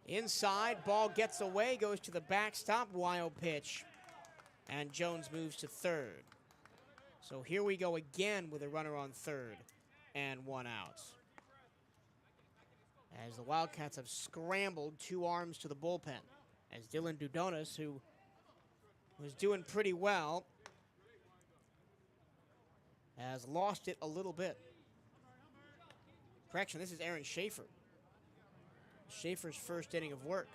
Inside, ball gets away, goes to the backstop, wild pitch. And Jones moves to third. So here we go again with a runner on third and 1 out. As the Wildcats have scrambled 2 arms to the bullpen. As Dylan Dudonis, who was doing pretty well, has lost it a little bit. Correction, this is Aaron Schaefer. Schaefer's first inning of work.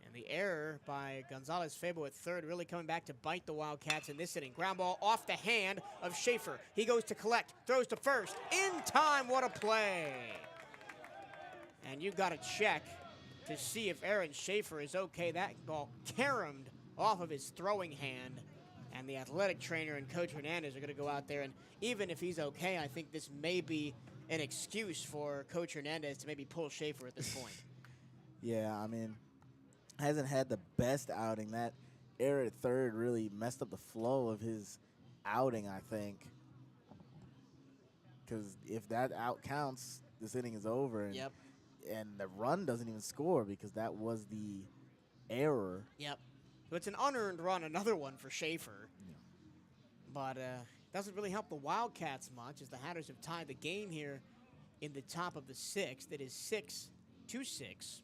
And the error by Gonzalez-Febo at third really coming back to bite the Wildcats in this inning. Ground ball off the hand of Schaefer. He goes to collect, throws to first. In time, what a play. And you've got to check to see if Aaron Schaefer is okay. That ball caromed off of his throwing hand. And the athletic trainer and Coach Hernandez are going to go out there. And even if he's okay, I think this may be an excuse for Coach Hernandez to maybe pull Schaefer at this point. Yeah, I mean, hasn't had the best outing. That error at third really messed up the flow of his outing, I think. Because if that out counts, this inning is over. And, yep. And the run doesn't even score because that was the error. Yep. So it's an unearned run, another one for Schaefer. Yeah. But doesn't really help the Wildcats much as the Hatters have tied the game here in the top of the sixth. It is 6-6.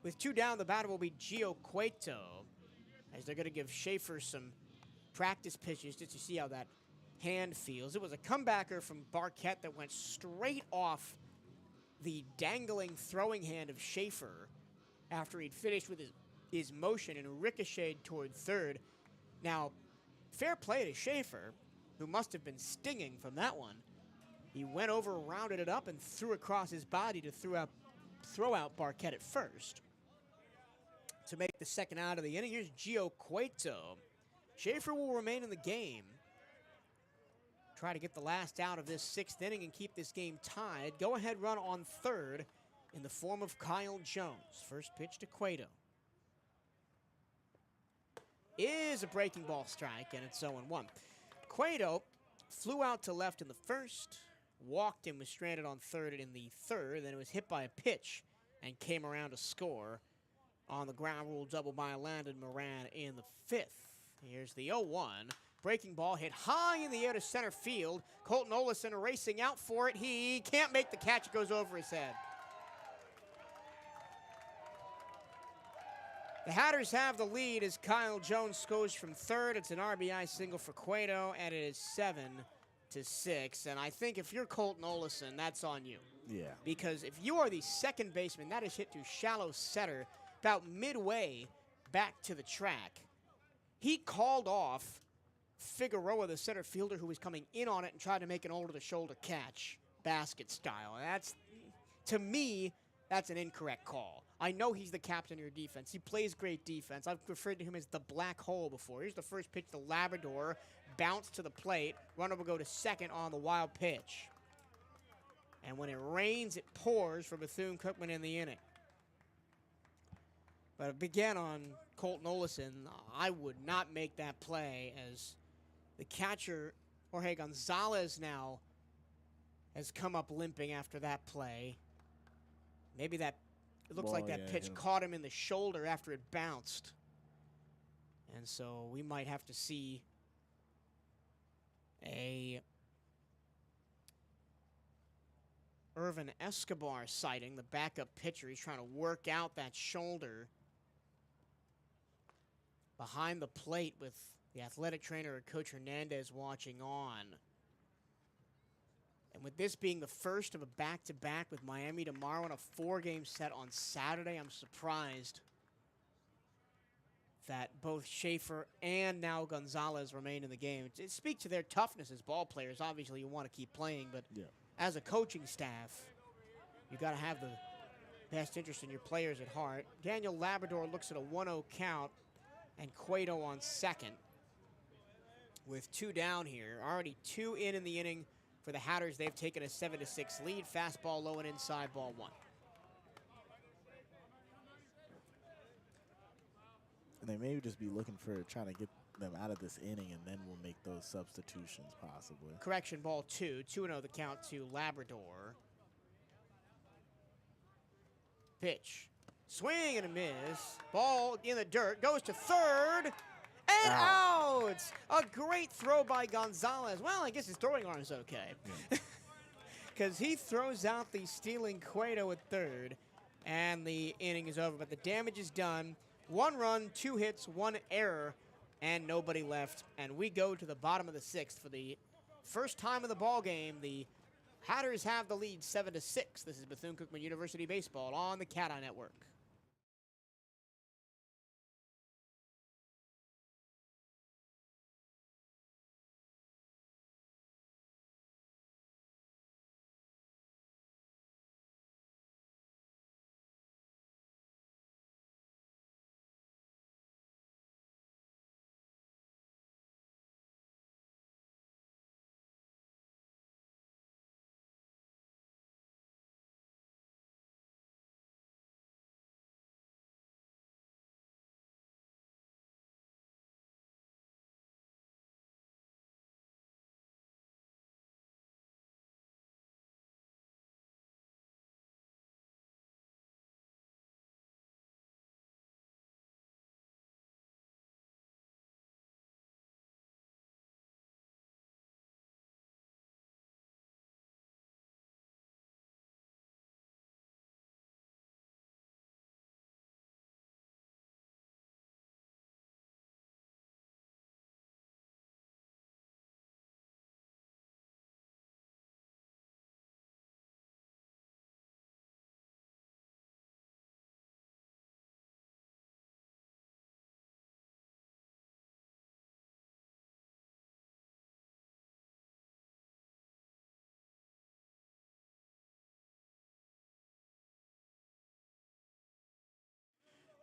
With 2 down, the batter will be Gio Cueto, as they're going to give Schaefer some practice pitches just to see how that hand feels. It was a comebacker from Barquette that went straight off the dangling throwing hand of Schaefer after he'd finished with his motion and ricocheted toward third. Now, fair play to Schaefer, who must have been stinging from that one. He went over, rounded it up, and threw across his body to throw out Barquette at first. To make the second out of the inning, here's Gio Cueto. Schaefer will remain in the game. Try to get the last out of this sixth inning and keep this game tied. Go-ahead run on third in the form of Kyle Jones. First pitch to Cueto is a breaking ball strike, and it's 0-1. Cueto flew out to left in the first, walked and was stranded on third in the third, then it was hit by a pitch and came around to score on the ground rule double by Landon Moran in the fifth. Here's the 0-1. Breaking ball hit high in the air to center field. Colton Olison racing out for it. He can't make the catch. It goes over his head. The Hatters have the lead as Kyle Jones scores from third. It's an RBI single for Cueto, and it is 7-6. And I think if you're Colton Olison, that's on you. Yeah. Because if you are the second baseman, that is hit to shallow center about midway back to the track. He called off Figueroa, the center fielder, who was coming in on it and tried to make an over-the-shoulder catch, basket style. And that's, to me, that's an incorrect call. I know he's the captain of your defense. He plays great defense. I've referred to him as the black hole before. Here's the first pitch to Labrador. Bounce to the plate. Runner will go to second on the wild pitch. And when it rains, it pours for Bethune-Cookman in the inning. But again, on Colton Olison, I would not make that play, as the catcher, Jorge Gonzalez, now has come up limping after that play. Maybe that, it looks like that pitch caught him in the shoulder after it bounced. And so we might have to see a Irvin Escobar sighting, the backup pitcher. He's trying to work out that shoulder behind the plate with the athletic trainer, Coach Hernandez, watching on. And with this being the first of a back-to-back with Miami tomorrow and a 4-game set on Saturday, I'm surprised that both Schaefer and now Gonzalez remain in the game. It speaks to their toughness as ball players. Obviously, you want to keep playing, but as a coaching staff, you got to have the best interest in your players at heart. Daniel Labrador looks at a 1-0 count, and Cueto on second with 2 down here. Already 2 in the inning for the Hatters. They've taken a 7-6 lead. Fastball low and inside, ball 1. And they may just be looking for trying to get them out of this inning, and then we'll make those substitutions possibly. Correction, ball 2. 2-0 the count to Labrador. Pitch. Swing and a miss. Ball in the dirt. Goes to third. And out! A great throw by Gonzalez. Well, I guess his throwing arm is okay. Because he throws out the stealing Cueto at third. And the inning is over. But the damage is done. 1 run, 2 hits, 1 error, and nobody left. And we go to the bottom of the 6th for the first time in the ball game. The Hatters have the lead 7-6. This is Bethune-Cookman University Baseball on the CatEye Network.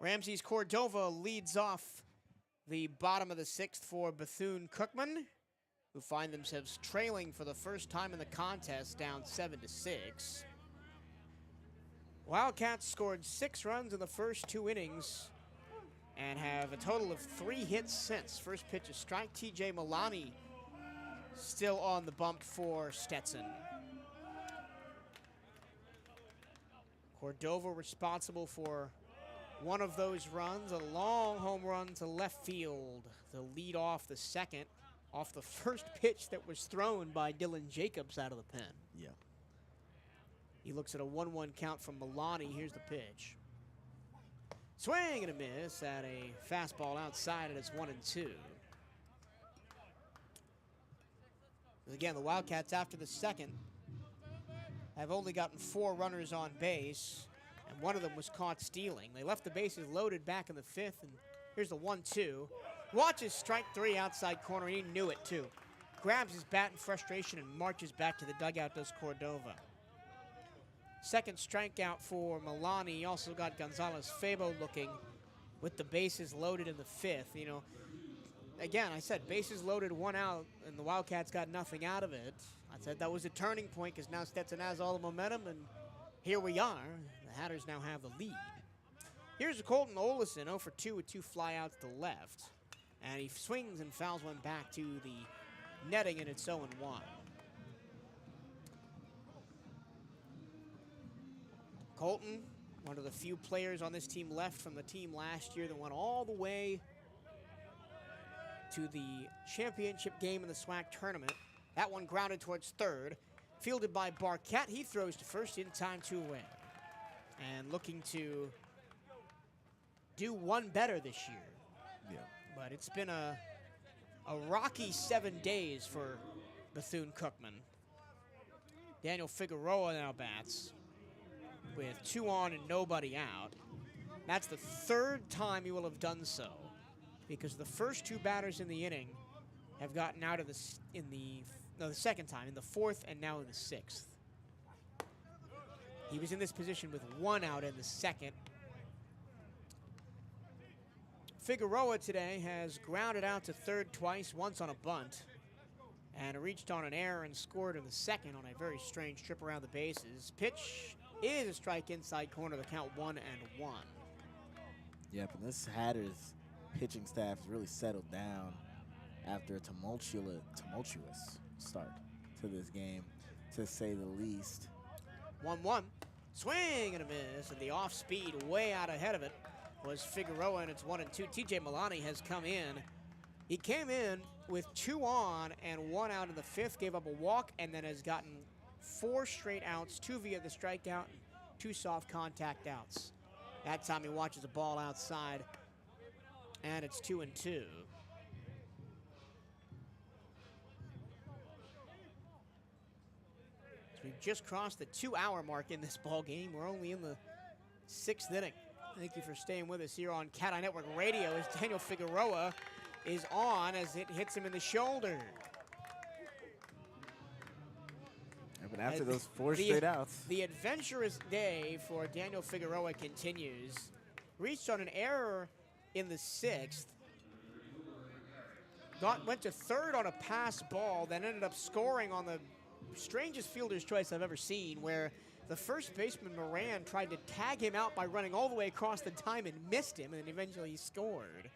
Ramses Cordova leads off the bottom of the 6th for Bethune-Cookman, who find themselves trailing for the first time in the contest, down 7-6. Wildcats scored 6 runs in the first 2 innings and have a total of 3 hits since. First pitch a strike. TJ Milani still on the bump for Stetson. Cordova responsible for one of those runs, a long home run to left field to lead off the second, off the first pitch that was thrown by Dylan Jacobs out of the pen. Yeah. He looks at a 1-1 count from Milani. Here's the pitch. Swing and a miss at a fastball outside, and it's 1-2. Again, the Wildcats after the second have only gotten 4 runners on base, and one of them was caught stealing. They left the bases loaded back in the 5th, and here's the 1-2. Watches strike 3 outside corner, and he knew it too. Grabs his bat in frustration and marches back to the dugout, does Cordova. Second strikeout for Milani. He also got Gonzalez Fabo looking with the bases loaded in the 5th. You know, again, I said bases loaded, 1 out, and the Wildcats got nothing out of it. I said that was a turning point because now Stetson has all the momentum, and here we are. The Hatters now have the lead. Here's Colton Olison, 0 for 2 with 2 flyouts to left. And he swings and fouls one back to the netting, and it's 0-1. Colton, one of the few players on this team left from the team last year that went all the way to the championship game in the SWAC tournament. That one grounded towards third. Fielded by Barquette. He throws to first in time, 2 away. And looking to do one better this year. Yeah. But it's been a rocky 7 days for Bethune-Cookman. Daniel Figueroa now bats with 2 on and nobody out. That's the 3rd time he will have done so, because the first 2 batters in the inning have gotten out of the second time, in the 4th and now in the 6th. He was in this position with 1 out in the 2nd. Figueroa today has grounded out to third twice, once on a bunt, and reached on an error and scored in the 2nd on a very strange trip around the bases. Pitch is a strike inside corner, the count 1-1. Yep, and this Hatters pitching staff has really settled down after a tumultuous start to this game, to say the least. 1-1. Swing and a miss, and the off speed way out ahead of it was Figueroa, and it's 1-2. TJ Milani has come in. He came in with 2 on and 1 out in the 5th, gave up a walk, and then has gotten 4 straight outs, 2 via the strikeout, and 2 soft contact outs. That time he watches a ball outside, and it's 2-2. We've just crossed the 2-hour mark in this ball game. We're only in the 6th inning. Thank you for staying with us here on CatEye Network Radio as Daniel Figueroa is on as it hits him in the shoulder. But after those 4 straight outs. The adventurous day for Daniel Figueroa continues. Reached on an error in the 6th. Went to third on a pass ball, then ended up scoring on the strangest fielder's choice I've ever seen, where the first baseman, Moran, tried to tag him out by running all the way across the diamond, missed him, and eventually he scored.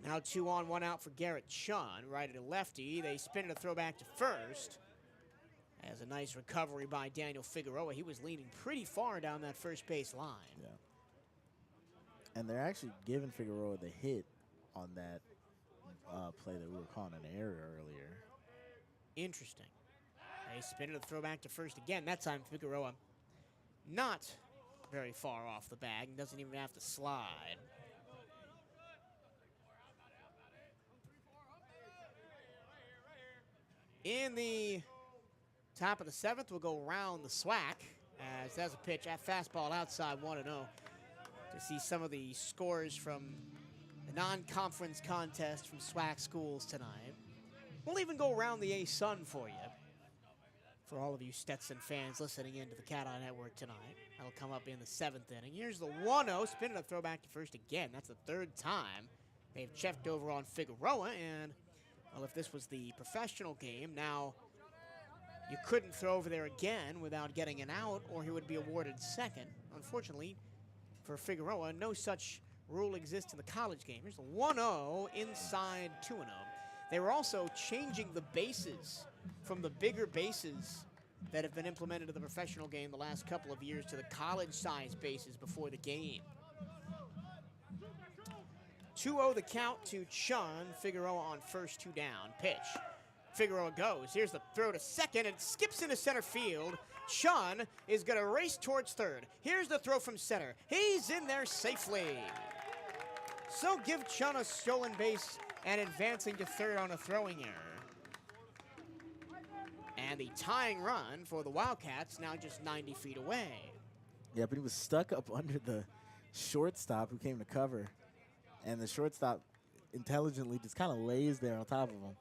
Now 2 on, 1 out for Garrett Chun, righty to lefty. They spin it a throwback to first. As a nice recovery by Daniel Figueroa. He was leaning pretty far down that first base line. Yeah. And they're actually giving Figueroa the hit on that play that we were calling an error earlier. Interesting. They spin it a throwback to first again. That time Figueroa not very far off the bag and doesn't even have to slide. In the top of the 7th, we'll go round the SWAC as that's a pitch at fastball outside 1-0 to see some of the scores from the non-conference contest from SWAC schools tonight. We'll even go around the A-Sun for you. for all of you Stetson fans listening into the CatEye Network tonight. That'll come up in the 7th inning. Here's the 1-0, spinning a throwback to first again. That's the 3rd time they've checked over on Figueroa, and, well, if this was the professional game, now you couldn't throw over there again without getting an out, or he would be awarded second. Unfortunately, for Figueroa, no such rule exists in the college game. Here's the 1-0 inside 2-0. They were also changing the bases from the bigger bases that have been implemented in the professional game the last couple of years to the college-sized bases before the game. 2-0 the count to Chun. Figueroa on first, 2 down. Pitch. Figueroa goes. Here's the throw to second. It skips into center field. Chun is going to race towards third. Here's the throw from center. He's in there safely. So give Chun a stolen base and advancing to third on a throwing error. And the tying run for the Wildcats now just 90 feet away. Yeah, but he was stuck up under the shortstop who came to cover. And the shortstop intelligently just kind of lays there on top of him.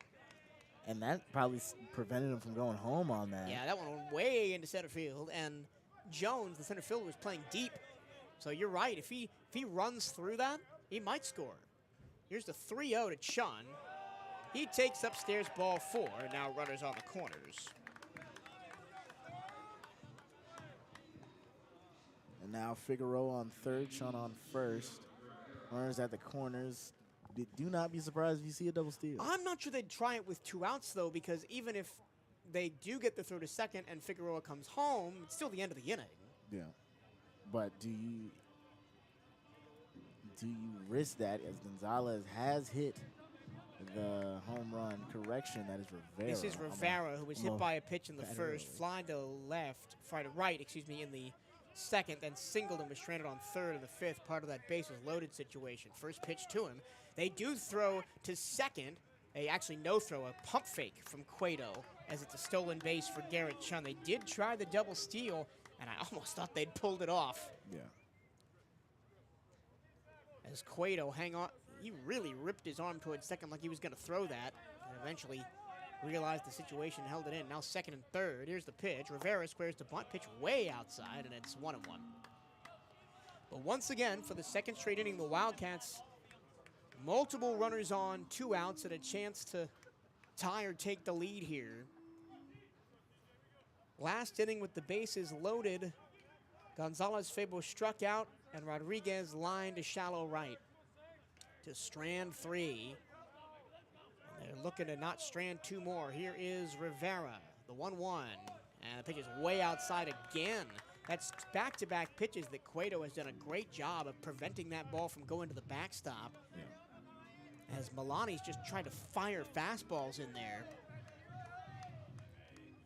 And that probably prevented him from going home on that. Yeah, that one went way into center field. And Jones, the center fielder, was playing deep. So you're right. If he runs through that, he might score. Here's the 3-0 to Chun. He takes upstairs ball 4. Now runners on the corners. And now Figueroa on third, Chun on first. Runners at the corners. Do not be surprised if you see a double steal. I'm not sure they'd try it with 2 outs, though, because even if they do get the throw to second and Figueroa comes home, it's still the end of the inning. Yeah. But do you risk that, as Gonzalez has hit the home run? Correction, that is Rivera. This is Rivera, who was hit by a pitch in the first, fly to right, in the second, then singled and was stranded on third in the 5th. Part of that base was loaded situation. First pitch to him. They do throw to second. They actually no-throw, a pump fake from Cueto, as it's a stolen base for Garrett Chun. They did try the double steal, and I almost thought they'd pulled it off. Yeah. As Cueto he really ripped his arm towards second like he was going to throw that, and eventually realized the situation and held it in. Now second and third. Here's the pitch. Rivera squares the bunt, pitch way outside, and it's 1-1. But once again, for the second straight inning, the Wildcats, multiple runners on, 2 outs, and a chance to tie or take the lead here. Last inning with the bases loaded, Gonzalez Febo struck out, and Rodriguez lined to shallow right to strand 3. And they're looking to not strand 2 more. Here is Rivera, the 1-1. And the pitch is way outside again. That's back-to-back pitches that Cueto has done a great job of preventing that ball from going to the backstop. Yeah. As Milani's just tried to fire fastballs in there.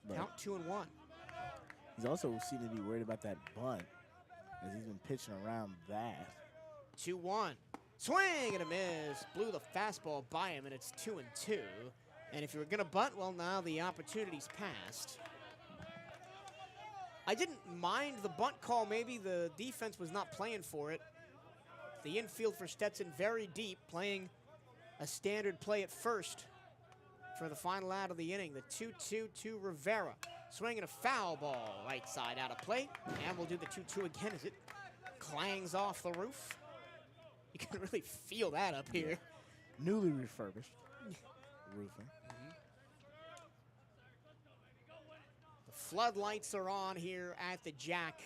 But count 2-1. He's also seemed to be worried about that bunt, as he's been pitching around that. 2-1. Swing and a miss. Blew the fastball by him, and it's 2-2. And if you were going to bunt, well, now the opportunity's passed. I didn't mind the bunt call. Maybe the defense was not playing for it. The infield for Stetson very deep, playing a standard play at first for the final out of the inning. The 2-2 to Rivera. Swinging a foul ball right side out of play. And we'll do the 2-2 again as it clangs off the roof. You can really feel that up here. Newly refurbished roofing. The floodlights are on here at the Jack.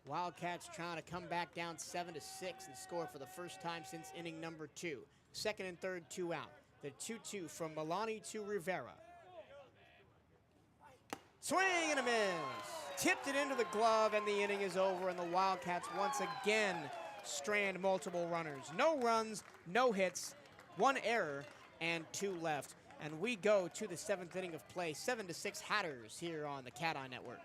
Wildcats trying to come back down 7-6 and score for the first time since inning number 2. Second and third, 2 out. The 2-2 from Milani to Rivera. Swing and a miss. Tipped it into the glove, and the inning is over, and the Wildcats once again strand multiple runners. No runs, no hits, 1 error, and 2 left. And we go to the 7th inning of play. 7-6 Hatters here on the CatEye Network.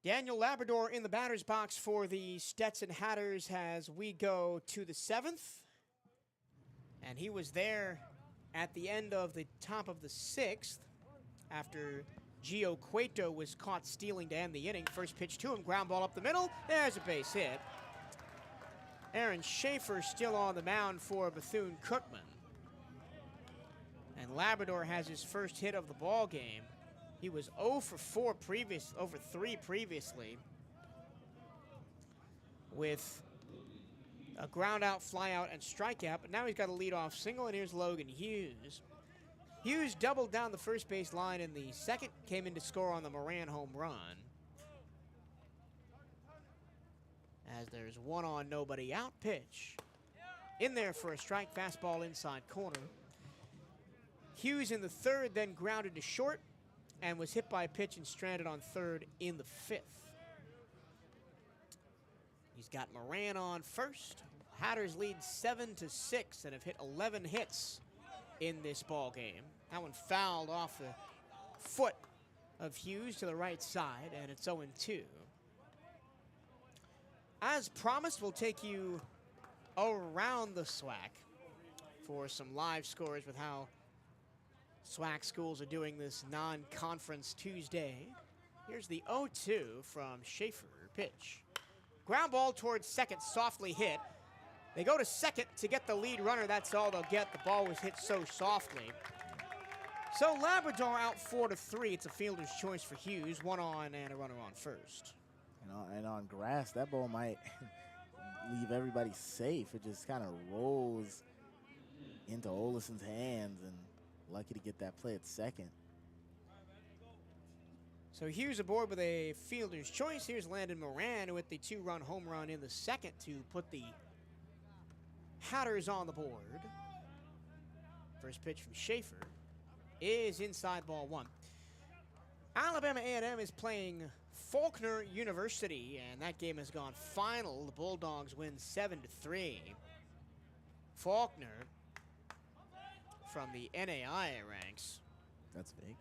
Daniel Labrador in the batter's box for the Stetson Hatters as we go to the 7th. And he was there at the end of the top of the 6th after Gio Cueto was caught stealing to end the inning. First pitch to him, ground ball up the middle. There's a base hit. Aaron Schaefer still on the mound for Bethune-Cookman. And Labrador has his first hit of the ball game. He was 0 for 3 previously with a ground out, fly out, and strikeout, but now he's got a leadoff single, and here's Logan Hughes. Hughes doubled down the first base line in the second, came in to score on the Moran home run. As there's 1 on, nobody out pitch. In there for a strike, fastball inside corner. Hughes in the 3rd, then grounded to short, and was hit by a pitch and stranded on 3rd in the 5th. He's got Moran on first. Hatters lead 7-6 and have hit 11 hits in this ball game. That one fouled off the foot of Hughes to the right side, and it's 0-2. As promised, we'll take you around the SWAC for some live scores with how SWAC schools are doing this non-conference Tuesday. Here's the 0-2 from Schaefer. Pitch. Ground ball towards second, softly hit. They go to second to get the lead runner. That's all they'll get. The ball was hit so softly. So Labrador out 4-3. It's a fielder's choice for Hughes. 1 on and a runner on first. And on grass, that ball might leave everybody safe. It just kind of rolls into Olison's hands, and lucky to get that play at second. So Hughes aboard with a fielder's choice. Here's Landon Moran with the 2-run home run in the second to put the Hatters on the board. First pitch from Schaefer is inside ball 1. Alabama A&M is playing Faulkner University, and that game has gone final. The Bulldogs win 7-3. Faulkner from the NAIA ranks. That's Vega.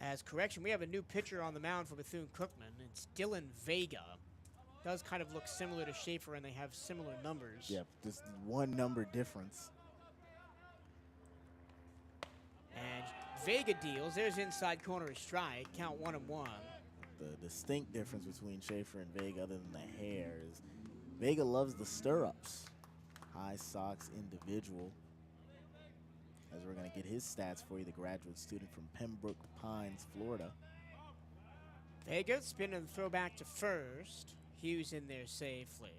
As correction, we have a new pitcher on the mound for Bethune-Cookman. It's Dylan Vega. Does kind of look similar to Schaefer, and they have similar numbers. Yep, just 1 number difference. And Vega deals. There's inside corner a strike. Count 1-1. The distinct difference between Schaefer and Vega, other than the hair, is Vega loves the stirrups. High socks individual. As we're going to get his stats for you, the graduate student from Pembroke Pines, Florida. Vega spinning the throw back to first. Hughes in there safely.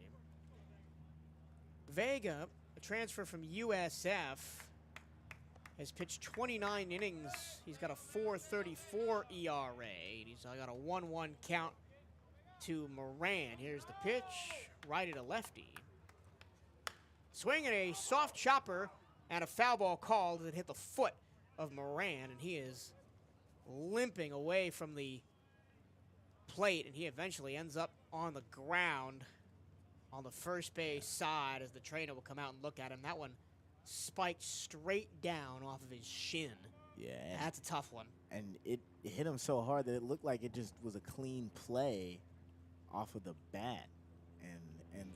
Vega, a transfer from USF, has pitched 29 innings. He's got a 4.34 ERA. He's got a 1-1 count to Moran. Here's the pitch, righty to lefty. Swinging a soft chopper and a foul ball called that hit the foot of Moran, and he is limping away from the plate, and he eventually ends up on the ground on the first base side as the trainer will come out and look at him. That one spiked straight down off of his shin. Yeah. That's a tough one. And it hit him so hard that it looked like it just was a clean play off of the bat. And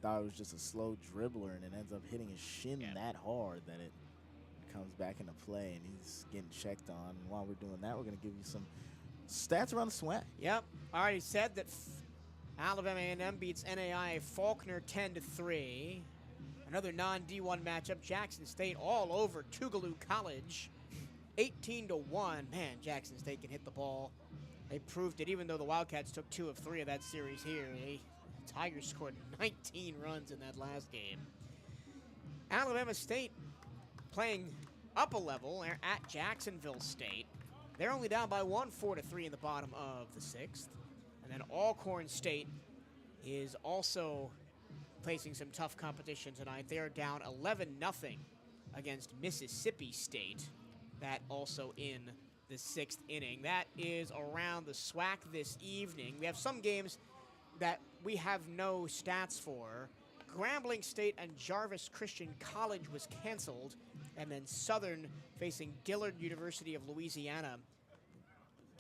thought it was just a slow dribbler, and it ends up hitting his shin that hard that it comes back into play, and he's getting checked on. And while we're doing that, we're going to give you some stats around the SWAC. Yep. I already said that Alabama A&M beats NAIA Faulkner 10-3. Another non-D1 matchup, Jackson State all over Tougaloo College, 18-1. Man, Jackson State can hit the ball. They proved it, even though the Wildcats took 2 of 3 of that series here. The Tigers scored 19 runs in that last game. Alabama State playing up a level at Jacksonville State. They're only down by 1, 4-3 in the bottom of the 6th. And then Alcorn State is also facing some tough competition tonight. They are down 11-0 against Mississippi State. That also in the 6th inning. That is around the SWAC this evening. We have some games that we have no stats for. Grambling State and Jarvis Christian College was canceled, and then Southern facing Dillard University of Louisiana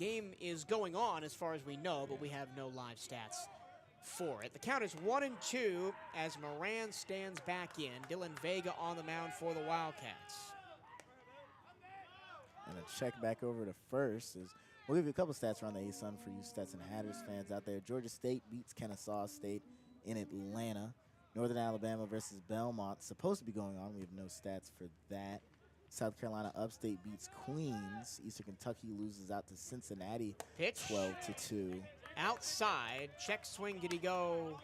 game is going on as far as we know, but we have no live stats for it. The count is 1-2 as Moran stands back in. Dylan Vega on the mound for the Wildcats. And a check back over to first is, we'll give you a couple stats around the ASUN for you Stetson Hatters fans out there. Georgia State beats Kennesaw State in Atlanta. Northern Alabama versus Belmont, supposed to be going on. We have no stats for that. South Carolina Upstate beats Queens. Eastern Kentucky loses out to Cincinnati, Pitch. 12-2. Outside, check swing, did he go?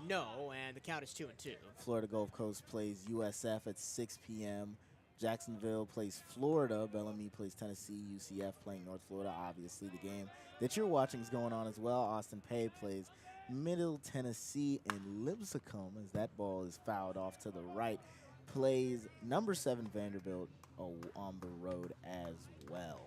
No, and the count is 2-2. Florida Gulf Coast plays USF at 6 p.m. Jacksonville plays Florida. Bellamy plays Tennessee. UCF playing North Florida. Obviously, the game that you're watching is going on as well. Austin Peay plays Middle Tennessee, and Lipscomb, as that ball is fouled off to the right, plays number 7 Vanderbilt on the road as well.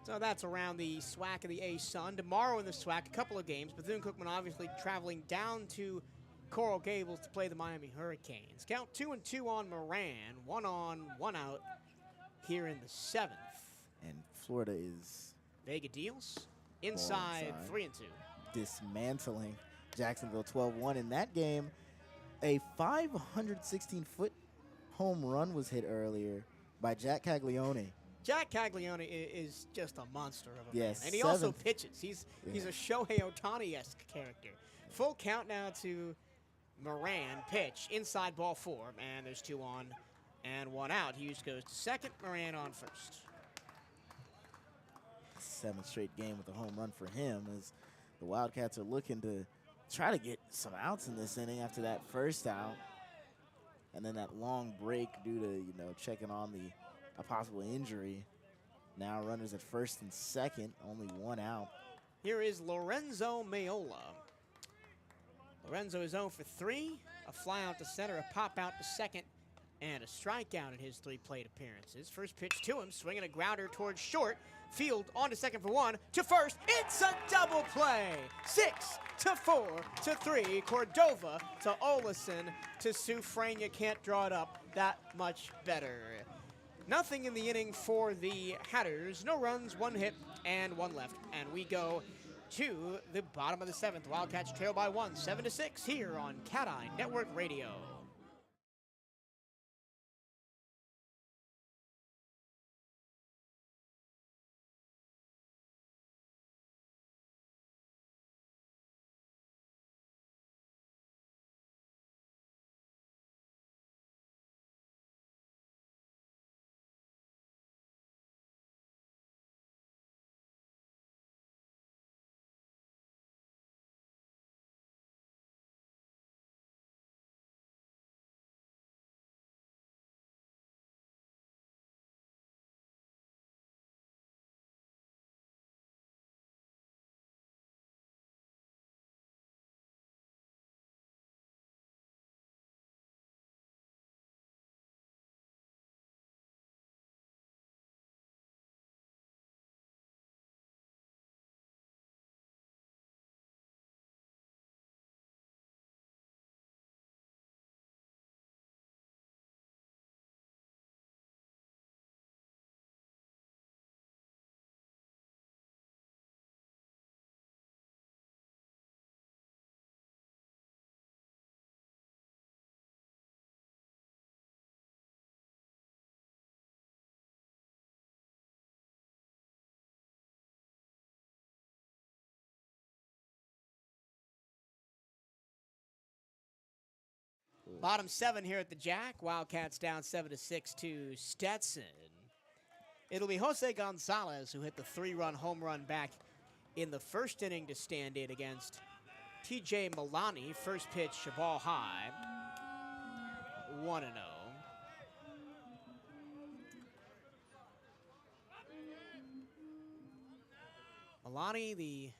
So that's around the SWAC of the ASUN. Tomorrow in the SWAC, a couple of games. Bethune-Cookman obviously traveling down to Coral Gables to play the Miami Hurricanes. Count 2-2 on Moran, 1 on, 1 out here in the 7th. And Florida is Vega deals inside 3-2. Dismantling Jacksonville 12-1 in that game. A 516-foot home run was hit earlier by Jack Caglione. Jack Caglione is just a monster of a man. Yes, And he also pitches. He's a Shohei Ohtani-esque character. Full count now to Moran. Pitch, inside ball 4, and there's 2 on and 1 out. Hughes goes to second, Moran on first. 7th straight game with a home run for him, as the Wildcats are looking to try to get some outs in this inning after that first out. And then that long break due to, checking on a possible injury. Now runners at first and second, only 1 out. Here is Lorenzo Mayola. Lorenzo is 0 for 3, a fly out to center, a pop out to second, and a strikeout in his 3 plate appearances. First pitch to him, swinging a grounder towards short. Field on to second for 1, to first. It's a double play. 6-4 to 3. Cordova to Olison to Sufrania. Can't draw it up that much better. Nothing in the inning for the Hatters. No runs, 1 hit, and 1 left. And we go to the bottom of the 7th. Wildcats trail by 1, 7-6 here on CatEye Network Radio. Bottom 7 here at the Jack. Wildcats down 7-6 to Stetson. It'll be Jose Gonzalez who hit the 3-run home run back in the first inning to stand in against TJ Milani. First pitch, a ball high. 1-0. Milani,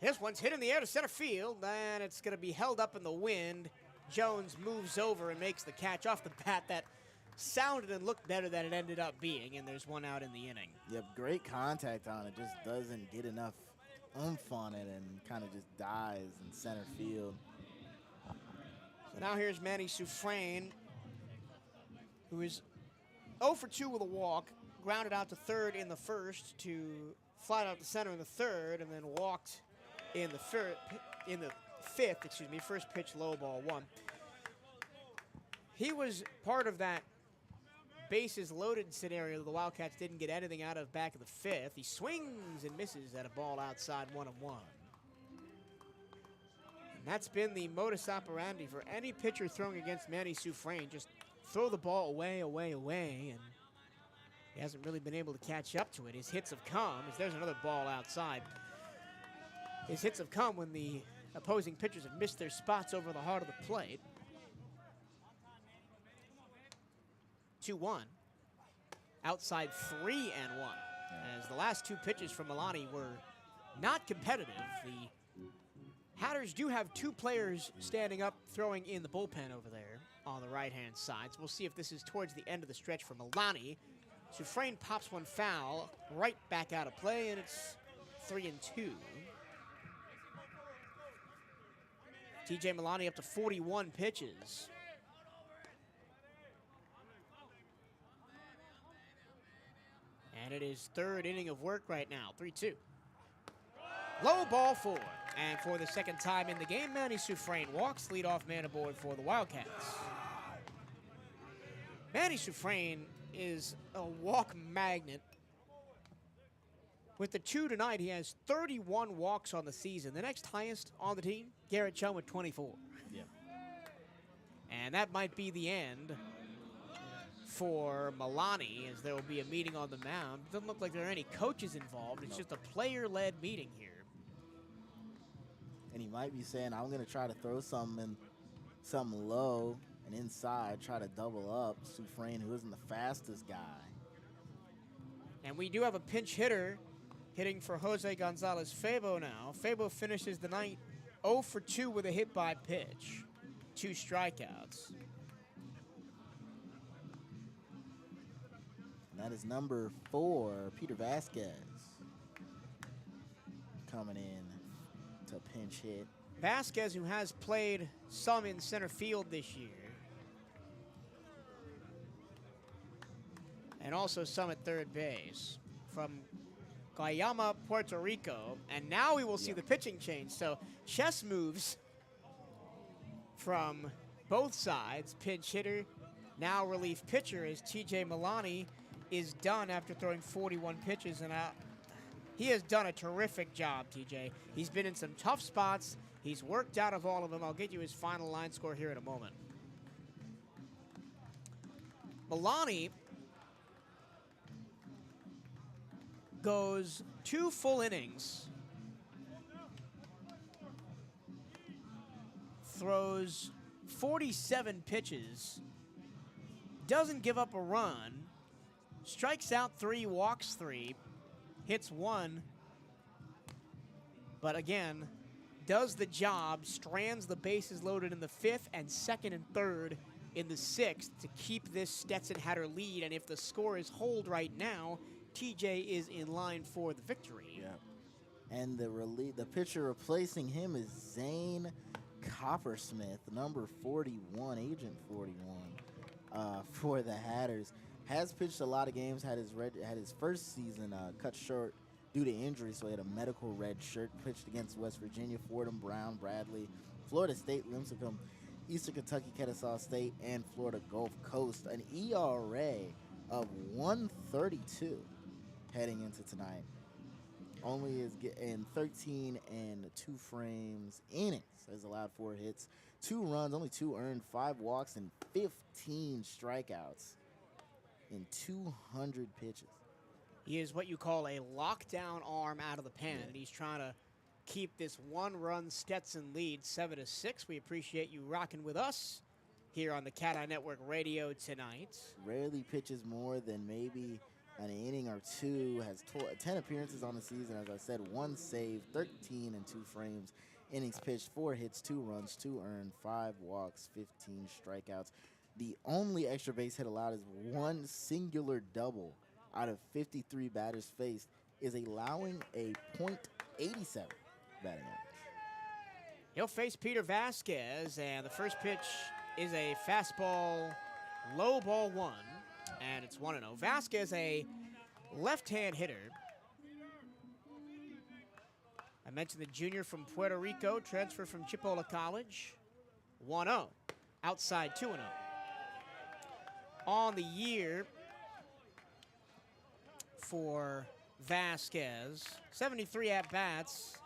this one's hit in the air to center field, and it's going to be held up in the wind. Jones moves over and makes the catch off the bat. That sounded and looked better than it ended up being, and there's 1 out in the inning. Yep, great contact on it. Just doesn't get enough oomph on it and kind of just dies in center field. So now here's Manny Sufrane, who is 0 for 2 with a walk. Grounded out to third in the first to flied out to center in the third, and then walked in the fifth. Excuse me. First pitch, low, ball one. He was part of that bases loaded scenario. The Wildcats didn't get anything out of back of the fifth. He swings and misses at a ball outside 1-1. And that's been the modus operandi for any pitcher throwing against Manny Soufrain. Just throw the ball away, and he hasn't really been able to catch up to it. His hits have come, as there's another ball outside. His hits have come when the opposing pitchers have missed their spots over the heart of the plate. 2-1. Outside 3-1. As the last two pitches from Milani were not competitive. The Hatters do have two players standing up throwing in the bullpen over there on the right-hand side. So we'll see if this is towards the end of the stretch for Milani. Soufrain pops one foul right back out of play, and it's 3-2. TJ Milani up to 41 pitches. And it is third inning of work right now, 3-2. Low, ball four. And for the second time in the game, Manny Soufrain walks, leadoff man aboard for the Wildcats. Manny Soufrain is a walk magnet. With the 2 tonight, he has 31 walks on the season. The next highest on the team, Garrett Chum with 24. Yeah. And that might be the end for Milani, as there will be a meeting on the mound. Doesn't look like there are any coaches involved. It's just a player-led meeting here. And he might be saying, I'm going to try to throw something low and inside, try to double up Soufrain, who isn't the fastest guy. And we do have a pinch hitter hitting for Jose Gonzalez Fabo now. Fabo finishes the night 0 for 2 with a hit by pitch. 2 strikeouts. And that is number 4, Peter Vasquez, coming in to pinch hit. Vasquez, who has played some in center field this year, and also some at third base, from Guayama, Puerto Rico. And now we will see the pitching change. So chess moves from both sides. Pinch hitter, now relief pitcher, as TJ Milani is done after throwing 41 pitches. And he has done a terrific job, TJ. He's been in some tough spots. He's worked out of all of them. I'll get you his final line score here in a moment. Milani goes 2 full innings, throws 47 pitches, doesn't give up a run, strikes out 3, walks 3, hits 1, but again, does the job, strands the bases loaded in the 5th and 2nd and 3rd in the 6th to keep this Stetson Hatter lead. And if the score is hold right now, TJ is in line for the victory. Yeah. And the pitcher replacing him is Zane Coppersmith, number 41, agent 41, for the Hatters. Has pitched a lot of games, had his first season cut short due to injury, so he had a medical red shirt. Pitched against West Virginia, Fordham, Brown, Bradley, Florida State, Lincecum, Eastern Kentucky, Kennesaw State, and Florida Gulf Coast. An ERA of 1.32 heading into tonight. Only is in 13 and 2 frames innings. Has allowed 4 hits, 2 runs, only 2 earned, 5 walks, and 15 strikeouts in 200 pitches. He is what you call a lockdown arm out of the pen, and he's trying to keep this 1-run Stetson lead 7-6. We appreciate you rocking with us here on the CatEye Network radio tonight. Rarely pitches more than maybe an inning or 2. Has 10 appearances on the season. As I said, 1 save, 13 and 2 frames. Innings pitched, 4 hits, 2 runs, 2 earned, 5 walks, 15 strikeouts. The only extra base hit allowed is 1 singular double out of 53 batters faced, is allowing a .87 batting average. He'll face Peter Vasquez, and the first pitch is a fastball, low, ball 1, and it's 1-0. Vasquez, a left-hand hitter, I mentioned the junior from Puerto Rico, transfer from Chipola College. 1-0, outside 2-0. On the year for Vasquez, 73 at-bats,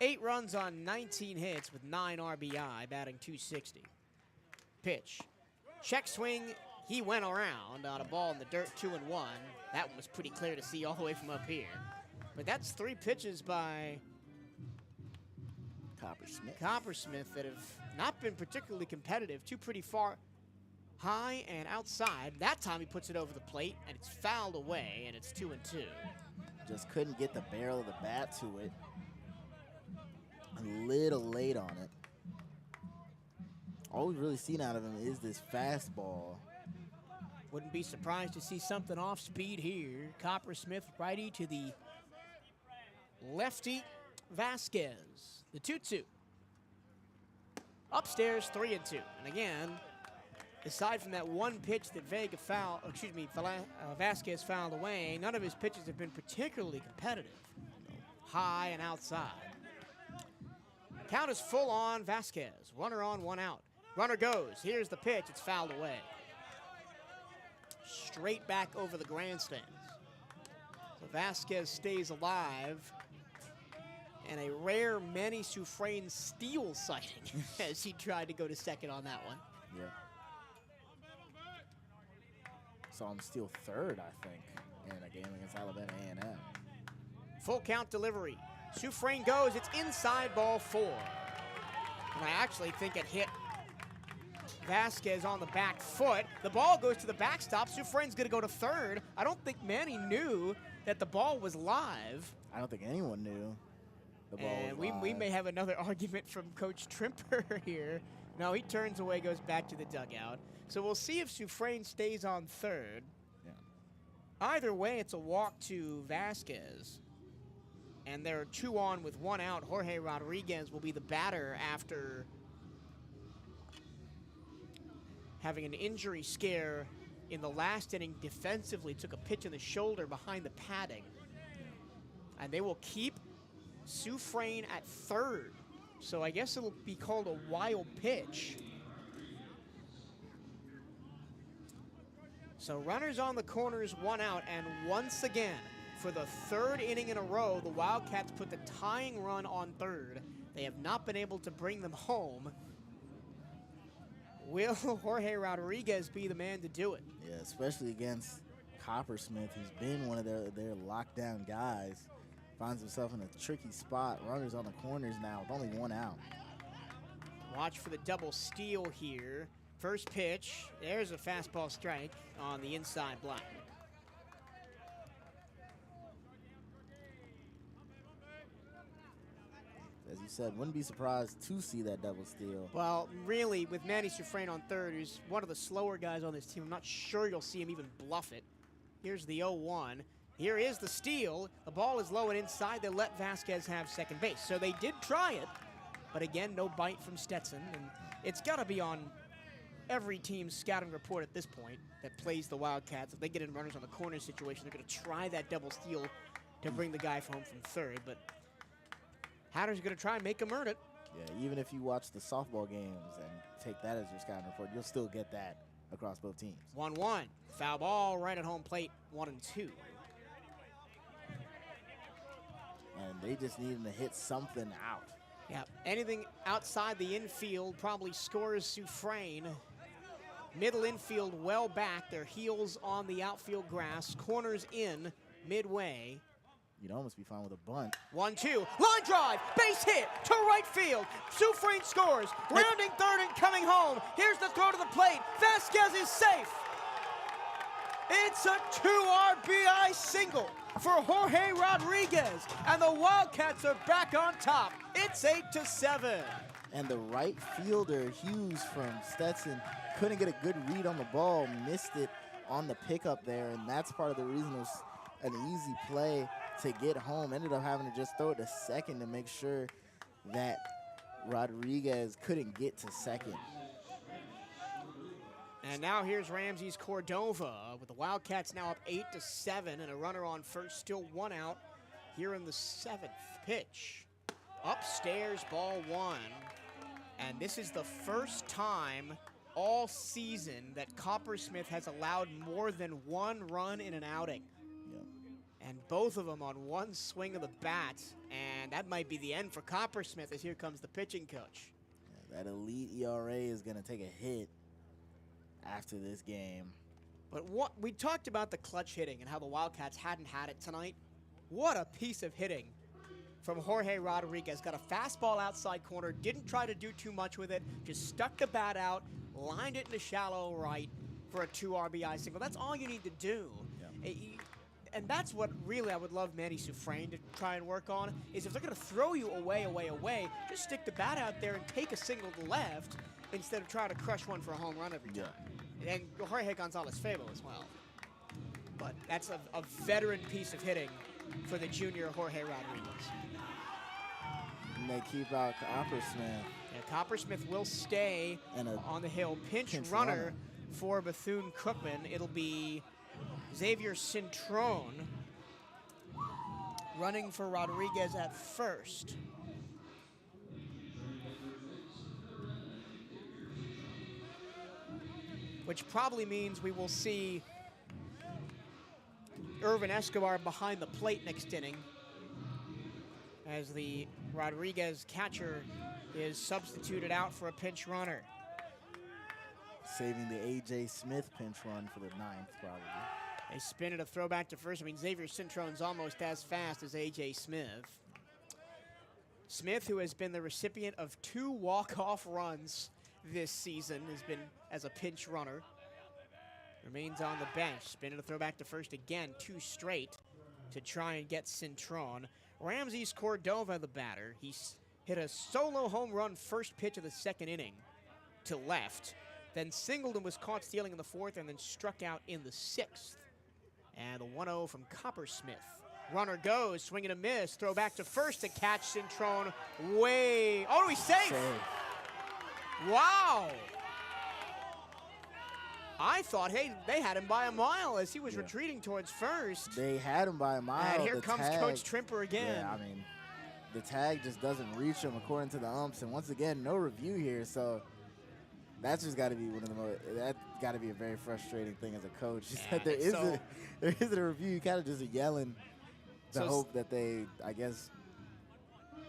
8 runs on 19 hits with 9 RBI, batting .260. Pitch, check swing, he went around on a ball in the dirt, 2-1. That one was pretty clear to see all the way from up here. But that's 3 pitches by Coppersmith that have not been particularly competitive. 2 pretty far high and outside. That time he puts it over the plate, and it's fouled away, and it's 2-2. Just couldn't get the barrel of the bat to it. A little late on it. All we've really seen out of him is this fastball. Wouldn't be surprised to see something off speed here. Coppersmith righty to the lefty Vasquez. The 2-2. Upstairs 3-2. And again, aside from that one pitch that Vasquez fouled away, none of his pitches have been particularly competitive. High and outside. Count is full on Vasquez. Runner on, 1 out. Runner goes. Here's the pitch. It's fouled away. Straight back over the grandstands. So Vasquez stays alive. And a rare Manny Sufrain steal sighting as he tried to go to second on that one. Yeah. Saw him steal third, I think, in a game against Alabama A&M. Full count delivery. Sufrain goes. It's inside, ball 4. And I actually think it hit Vasquez on the back foot. The ball goes to the backstop. Sufrain's going to go to third. I don't think Manny knew that the ball was live. I don't think anyone knew. And we may have another argument from Coach Trimper here. No, he turns away, goes back to the dugout. So we'll see if Sufrain stays on third. Yeah. Either way, it's a walk to Vasquez. And there are 2 on with 1 out. Jorge Rodriguez will be the batter after having an injury scare in the last inning defensively. Took a pitch in the shoulder behind the padding. And they will keep Sufrain at third. So I guess it'll be called a wild pitch. So runners on the corners, 1 out, and once again, for the 3rd inning in a row, the Wildcats put the tying run on third. They have not been able to bring them home. Will Jorge Rodriguez be the man to do it? Yeah, especially against Coppersmith, who's been one of their lockdown guys. Finds himself in a tricky spot. Runners on the corners now with only 1 out. Watch for the double steal here. First pitch, there's a fastball strike on the inside block. As you said, wouldn't be surprised to see that double steal. Well, really, with Manny Sufrain on third, who's one of the slower guys on this team, I'm not sure you'll see him even bluff it. Here's the 0-1. Here is the steal. The ball is low and inside. They let Vasquez have second base. So they did try it, but again, no bite from Stetson. And it's got to be on every team's scouting report at this point that plays the Wildcats. If they get in runners on the corner situation, they're going to try that double steal to bring the guy home from third. But Hatter's going to try and make him earn it. Yeah, even if you watch the softball games and take that as your scouting report, you'll still get that across both teams. 1-1. Foul ball right at home plate, 1-2. And they just need him to hit something out. Yeah, anything outside the infield probably scores Sufrain. Middle infield well back, their heels on the outfield grass, corners in midway. You'd almost be fine with a bunt. 1-2, line drive, base hit to right field. Sufrain scores, rounding third and coming home. Here's the throw to the plate. Vasquez is safe. It's a 2 RBI single for Jorge Rodriguez, and the Wildcats are back on top. It's 8-7. And the right fielder, Hughes from Stetson, couldn't get a good read on the ball, missed it on the pickup there, and that's part of the reason it was an easy play to get home. Ended up having to just throw it to second to make sure that Rodriguez couldn't get to second. And now here's Ramses Cordova with the Wildcats now up 8-7 and a runner on first, still 1 out here in the 7th pitch. Upstairs, ball 1. And this is the first time all season that Coppersmith has allowed more than 1 run in an outing. Yep. And both of them on one swing of the bat. And that might be the end for Coppersmith as here comes the pitching coach. Yeah, that elite ERA is going to take a hit after this game. But what we talked about the clutch hitting and how the Wildcats hadn't had it tonight. What a piece of hitting from Jorge Rodriguez. Got a fastball outside corner, didn't try to do too much with it, just stuck the bat out, lined it in the shallow right for a 2 RBI single. That's all you need to do. Yeah. And that's what really I would love Manny Sufrain to try and work on, is if they're going to throw you away, just stick the bat out there and take a single to left instead of trying to crush one for a home run every time. And Jorge Gonzalez Fable as well. But that's a veteran piece of hitting for the junior Jorge Rodriguez. And they keep out Coppersmith. Yeah, Coppersmith will stay And on the hill. Pinch runner for Bethune-Cookman. It'll be Xavier Cintrone running for Rodriguez at first. Which probably means we will see Irvin Escobar behind the plate next inning as the Rodriguez catcher is substituted out for a pinch runner. Saving the A.J. Smith pinch run for the 9th, probably. They spin it, a throwback to first. I mean, Xavier Cintrone's almost as fast as A.J. Smith. Smith, who has been the recipient of 2 walk-off runs this season, has been as a pinch runner. Remains on the bench. Spin it, a throwback to first again, 2 straight to try and get Cintrone. Ramses Cordova, the batter. He's hit a solo home run first pitch of the 2nd inning to left. Then singled and was caught stealing in the 4th and then struck out in the 6th. And the 1-0 from Coppersmith. Runner goes, swing and a miss. Throw back to first to catch Cintrone way. Oh, he's safe. Wow. I thought, hey, they had him by a mile as he was retreating towards first. They had him by a mile. And here comes Coach Trimper again. Yeah, I mean, the tag just doesn't reach him according to the umps. And once again, no review here. So that's just got to be one of the most, that's got to be a very frustrating thing as a coach. Yeah, there isn't a review. You kind of just yelling to hope that they, I guess.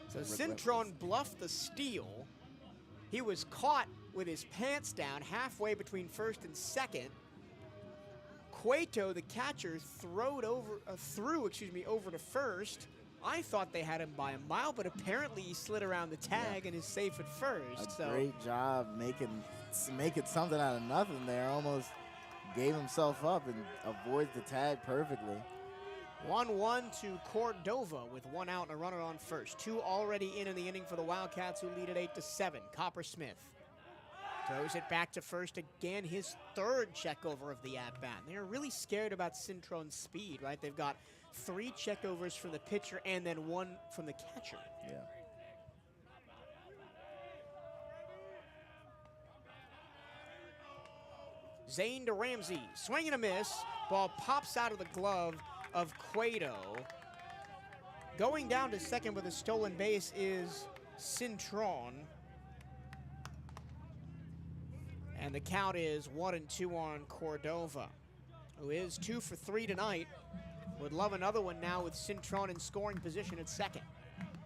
So Cintrone bluffed the steal. He was caught with his pants down halfway between first and second. Cueto, the catcher, threw over to first. I thought they had him by a mile, but apparently he slid around the tag and is safe at first. Great job making something out of nothing there. Almost gave himself up and avoids the tag perfectly. 1-1 to Cordova with 1 out and a runner on first. 2 already in the inning for the Wildcats, who lead at 8-7. Coppersmith throws it back to first again, his 3rd checkover of the at-bat. They're really scared about Cintrone's speed, right? They've got 3 checkovers from the pitcher and then 1 from the catcher. Yeah. Zane to Ramsey, swing and a miss. Ball pops out of the glove of Cueto. Going down to second with a stolen base is Cintrone. And the count is 1-2 on Cordova, who is 2 for 3 tonight. Would love another one now with Cintrone in scoring position at second.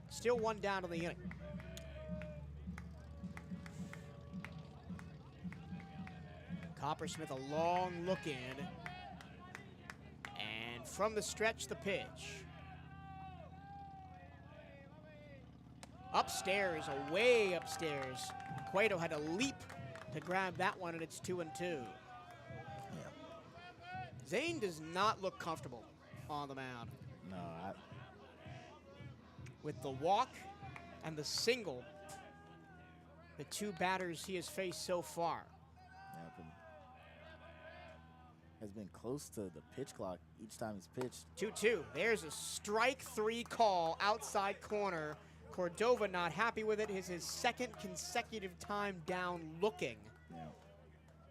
Still 1 down in the inning. Coppersmith a long look in. And from the stretch, the pitch. Upstairs, away upstairs. Cueto had to leap to grab that one, and it's 2-2. Yeah. Zane does not look comfortable on the mound. No, With the walk and the single, the 2 batters he has faced so far. Has been close to the pitch clock each time he's pitched. 2-2. There's a strike 3 call outside corner. Cordova not happy with it. It's his 2nd consecutive time down looking. Yeah.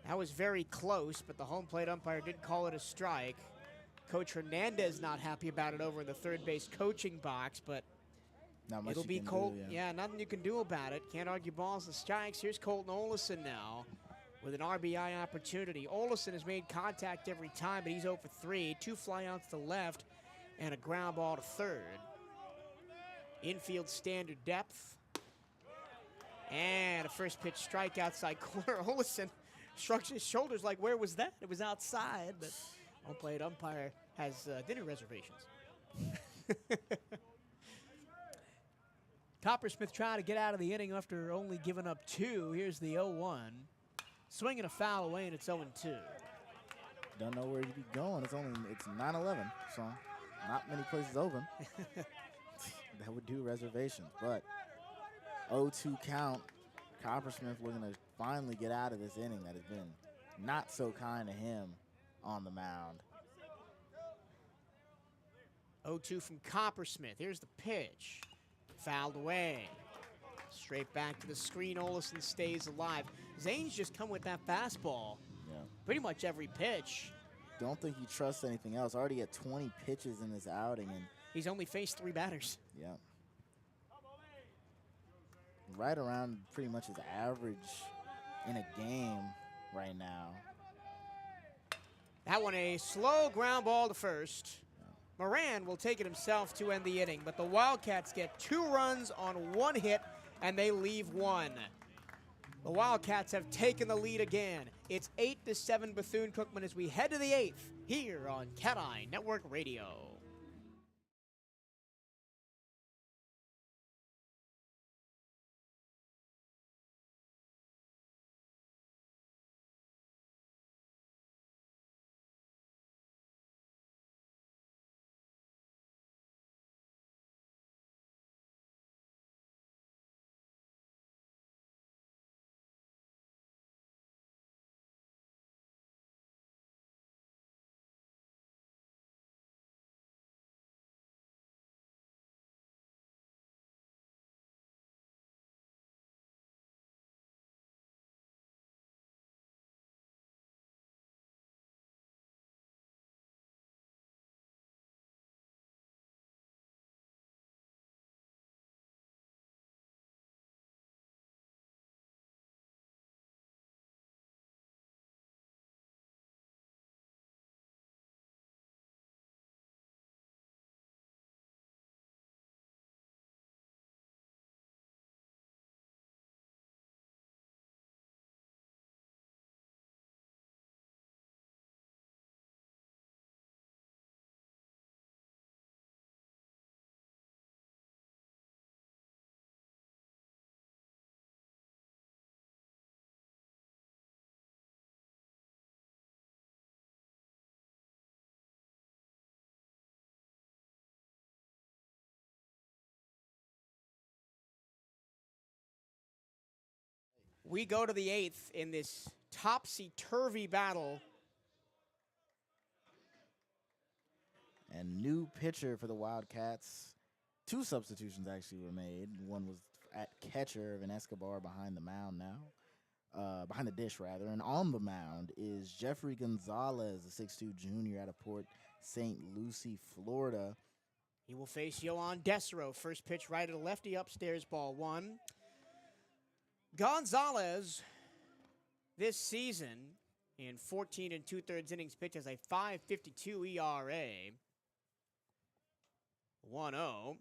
That was very close, but the home plate umpire did call it a strike. Coach Hernandez not happy about it over in the third base coaching box, but Not much It'll you be can do, Colton. Yeah, nothing you can do about it. Can't argue balls and strikes. Here's Colton Olison now with an RBI opportunity. Olison has made contact every time, but he's 0 for 3. 2 flyouts to left and a ground ball to third. Infield standard depth. And a first pitch strike outside corner. Olison shrugs his shoulders like, where was that? It was outside, but home-plate umpire has dinner reservations. Coppersmith trying to get out of the inning after only giving up 2. Here's the 0-1. Swinging a foul away, and it's 0-2. Don't know where you'd be going. It's 9-11, so not many places open. That would do reservations, but 0-2 count. Coppersmith looking to finally get out of this inning that has been not so kind to him on the mound. 0-2 from Coppersmith. Here's the pitch. Fouled away. Straight back to the screen. Olison stays alive. Zane's just come with that fastball. Yeah. Pretty much every pitch. Don't think he trusts anything else. Already at 20 pitches in this outing, and he's only faced 3 batters. Yeah. Right around pretty much his average in a game right now. That one a slow ground ball to first. Moran will take it himself to end the inning, but the Wildcats get 2 runs on 1 hit, and they leave 1. The Wildcats have taken the lead again. It's 8-7 Bethune-Cookman as we head to the 8th here on CatEye Network Radio. We go to the 8th in this topsy-turvy battle. And new pitcher for the Wildcats. 2 substitutions actually were made. One was at catcher of an Escobar behind the mound now. Behind the dish, rather. And on the mound is Jeffrey Gonzalez, a 6'2 junior out of Port St. Lucie, Florida. He will face Yohan Desero. First pitch right at a lefty upstairs, ball 1. Gonzalez, this season, in 14 2/3 innings pitched, has a 5.52 ERA. 1-0.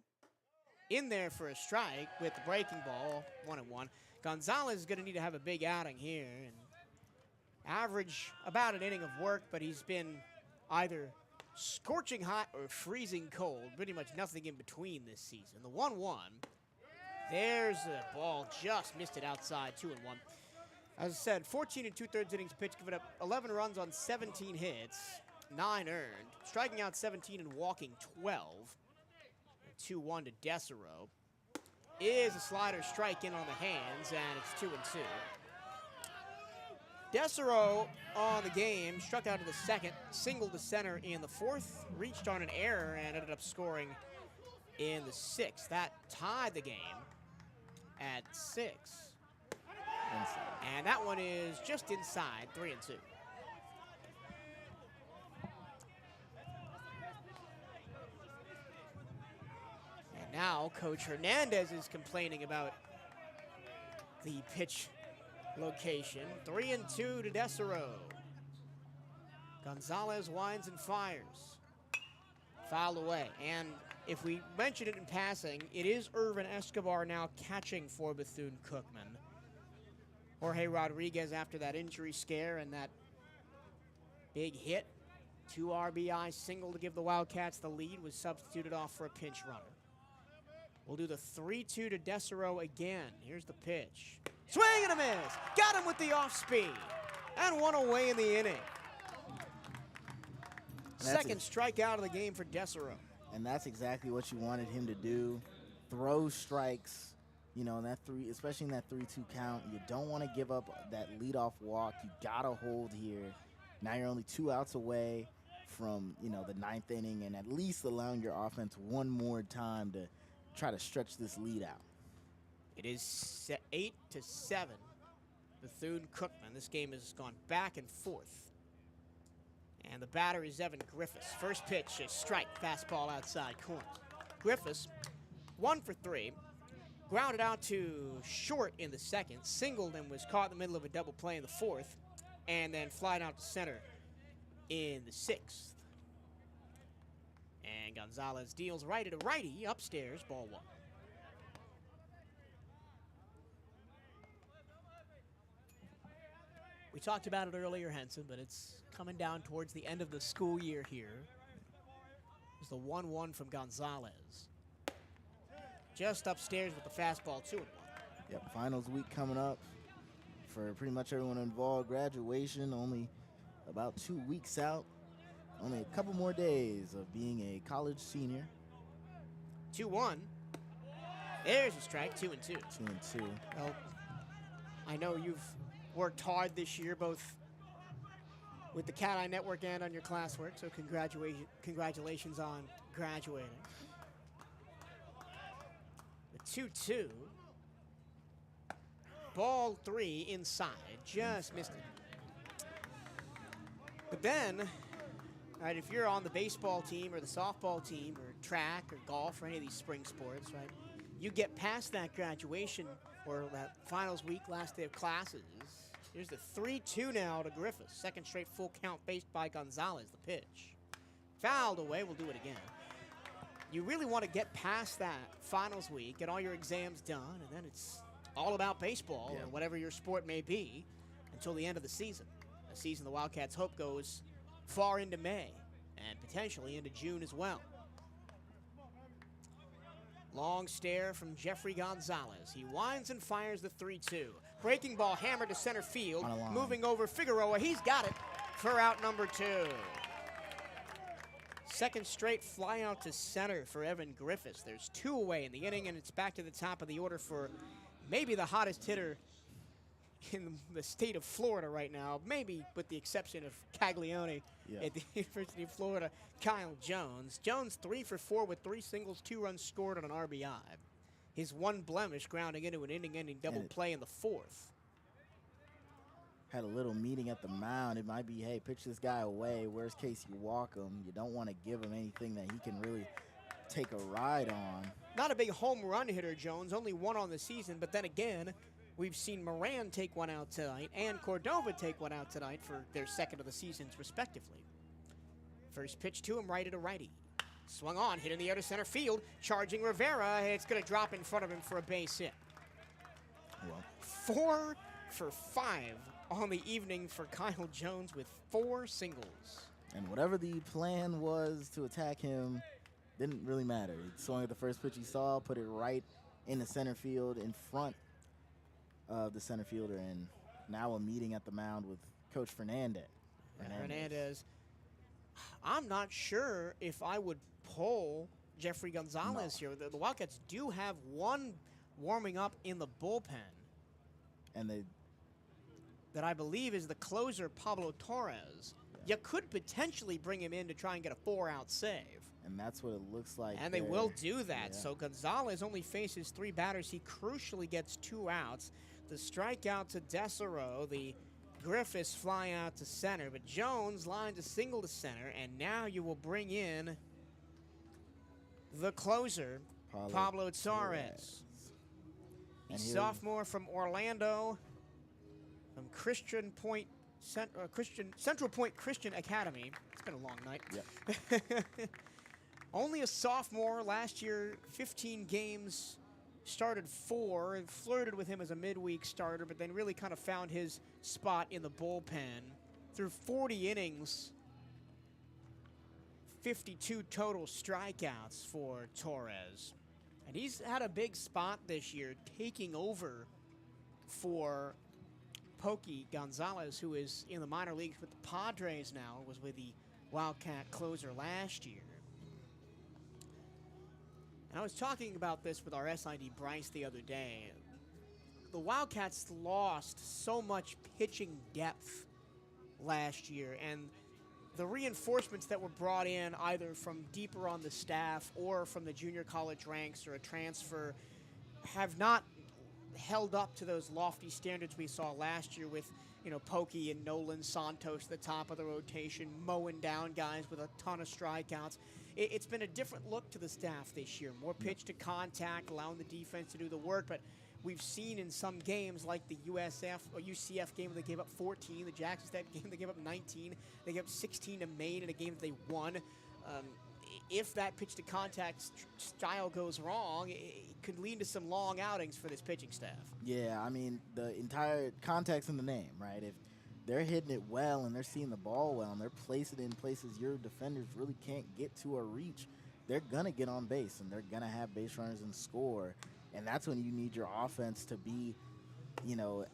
In there for a strike with the breaking ball, 1-1. Gonzalez is going to need to have a big outing here and average about an inning of work, but he's been either scorching hot or freezing cold. Pretty much nothing in between this season. The 1-1. There's a ball, just missed it outside, 2-1. As I said, 14 2/3 innings pitched, giving up 11 runs on 17 hits, 9 earned, striking out 17 and walking 12. 2-1 to Desero. Is a slider strike in on the hands, and it's 2-2. Desero on the game, struck out to the second, singled to center in the 4th, reached on an error, and ended up scoring in the 6th. That tied the game at 6. Inside. And that one is just inside, 3-2. And Now Coach Hernandez is complaining about the pitch location. 3-2 to Desero. Gonzalez winds and fires. Fouled away. And if we mention it in passing, it is Irvin Escobar now catching for Bethune-Cookman. Jorge Rodriguez, after that injury scare and that big hit, 2 RBI single to give the Wildcats the lead, was substituted off for a pinch runner. We'll do the 3-2 to Desero again. Here's the pitch. Swing and a miss. Got him with the off speed. And one away in the inning. Second strikeout of the game for Desero. And that's exactly what you wanted him to do. Throw strikes, you know, in that especially in that 3-2 count. You don't want to give up that leadoff walk. You got to hold here. Now you're only 2 outs away from, you know, the 9th inning, and at least allowing your offense one more time to try to stretch this lead out. It is 8-7. Bethune-Cookman. This game has gone back and forth. And the batter is Evan Griffiths. First pitch, a strike, fastball outside corner. Griffiths, 1 for 3, grounded out to short in the second, singled and was caught in the middle of a double play in the 4th, and then flied out to center in the 6th. And Gonzalez deals righty to righty, upstairs, ball 1. We talked about it earlier, Henson, but it's coming down towards the end of the school year here. It's the 1-1 from Gonzalez. Just upstairs with the fastball, 2-1. Yep, finals week coming up for pretty much everyone involved. Graduation only about 2 weeks out. Only a couple more days of being a college senior. 2-1. There's a strike, 2-2. 2-2. Well, I know you've worked hard this year, both with the CatEye Network and on your classwork, so congratulations on graduating. The 2-2. Ball 3 inside, just missed it. But then, right, if you're on the baseball team or the softball team or track or golf or any of these spring sports, right, you get past that graduation or that finals week, last day of classes. Here's the 3-2 now to Griffiths. Second straight full count based by Gonzalez, the pitch. Fouled away, we'll do it again. You really want to get past that finals week, get all your exams done, and then it's all about baseball or whatever your sport may be until the end of the season. A season the Wildcats hope goes far into May and potentially into June as well. Long stare from Jeffrey Gonzalez. He winds and fires the 3-2. Breaking ball hammered to center field. Moving over Figueroa. He's got it for out number 2. Second straight fly out to center for Evan Griffiths. There's 2 away in the inning, and it's back to the top of the order for maybe the hottest hitter in the state of Florida right now, maybe with the exception of Caglione at the University of Florida, Kyle Jones. Jones 3 for 4 with 3 singles, 2 runs scored on an RBI. His 1 blemish grounding into an inning-ending double play in the 4th. Had a little meeting at the mound. It might be, hey, pitch this guy away. Worst case, you walk him. You don't want to give him anything that he can really take a ride on. Not a big home run hitter, Jones. Only 1 on the season. But then again, we've seen Moran take 1 out tonight and Cordova take 1 out tonight for their second of the seasons, respectively. First pitch to him, righty to righty. Swung on, hit in the air to center field. Charging Rivera. It's going to drop in front of him for a base hit. Well, 4 for 5 on the evening for Kyle Jones with 4 singles. And whatever the plan was to attack him didn't really matter. He swung at the first pitch he saw, put it right in the center field in front of the center fielder, and now a meeting at the mound with Coach Fernandez. Hernandez. I'm not sure if I would pull Jeffrey Gonzalez here. The Wildcats do have 1 warming up in the bullpen. And that I believe is the closer, Pablo Torres. You could potentially bring him in to try and get a 4-out save. And that's what it looks like. And they will do that. So Gonzalez only faces 3 batters. He crucially gets 2 outs. The strikeout to Desero, the Griffiths fly out to center, but Jones lines a single to center, and now you will bring in the closer, Pablo Torres. And Sophomore from Orlando, from Central Point Christian Academy. It's been a long night. Yep. Only a sophomore. Last year, 15 games, started 4, and flirted with him as a midweek starter, but then really kind of found his spot in the bullpen. Through 40 innings, 52 total strikeouts for Torres. And he's had a big spot this year, taking over for Pokey Gonzalez, who is in the minor leagues with the Padres now, was with the Wildcat closer last year. And I was talking about this with our SID Bryce the other day. The Wildcats lost so much pitching depth last year, and the reinforcements that were brought in either from deeper on the staff or from the junior college ranks or a transfer have not held up to those lofty standards we saw last year with, Pokey and Nolan Santos at the top of the rotation, mowing down guys with a ton of strikeouts. It's been a different look to the staff this year. More pitch to contact, allowing the defense to do the work, but we've seen in some games like the UCF game where they gave up 14, the Jackson State game they gave up 19, they gave up 16 to Maine in a game that they won. If that pitch to contact style goes wrong, it could lead to some long outings for this pitching staff. Yeah, I mean, the entire context in the name, right? If they're hitting it well and they're seeing the ball well and they're placing it in places your defenders really can't get to or reach, they're going to get on base and they're going to have base runners and score. And that's when you need your offense to be,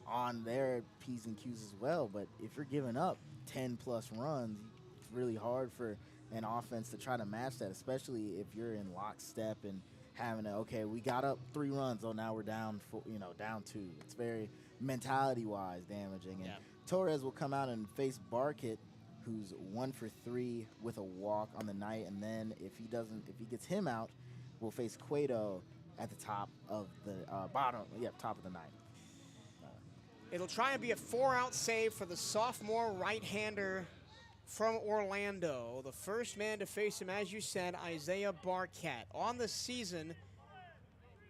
on their P's and Q's as well. But if you're giving up 10-plus runs, it's really hard for an offense to try to match that, especially if you're in lockstep and having we got up 3 runs, now we're down 2. It's very mentality-wise damaging. And Torres will come out and face Barkett, who's 1 for 3 with a walk on the night. And then if he gets him out, we'll face Cueto at the top of the top of the ninth. It'll try and be a 4-out save for the sophomore right-hander from Orlando. The first man to face him, as you said, Isaiah Barkett. On the season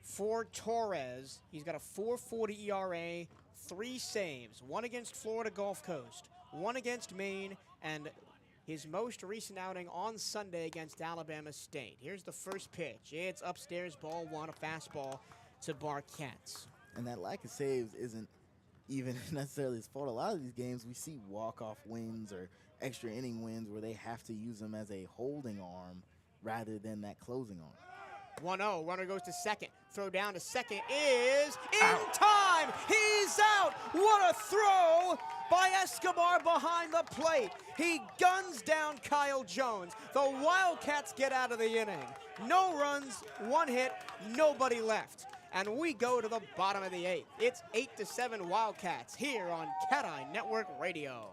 for Torres, he's got a 4.40 ERA, 3 saves, 1 against Florida Gulf Coast, 1 against Maine, and his most recent outing on Sunday against Alabama State. Here's the first pitch. It's upstairs, ball 1, a fastball to Barkett. And that lack of saves isn't even necessarily his fault. A lot of these games we see walk-off wins or extra inning wins where they have to use them as a holding arm rather than that closing arm. 1-0, runner goes to second. Throw down to second is in time. He's out. What a throw by Escobar behind the plate. He guns down Kyle Jones. The Wildcats get out of the inning. No runs, 1 hit, nobody left. And we go to the bottom of the 8th. It's 8-7 Wildcats here on CatEye Network Radio.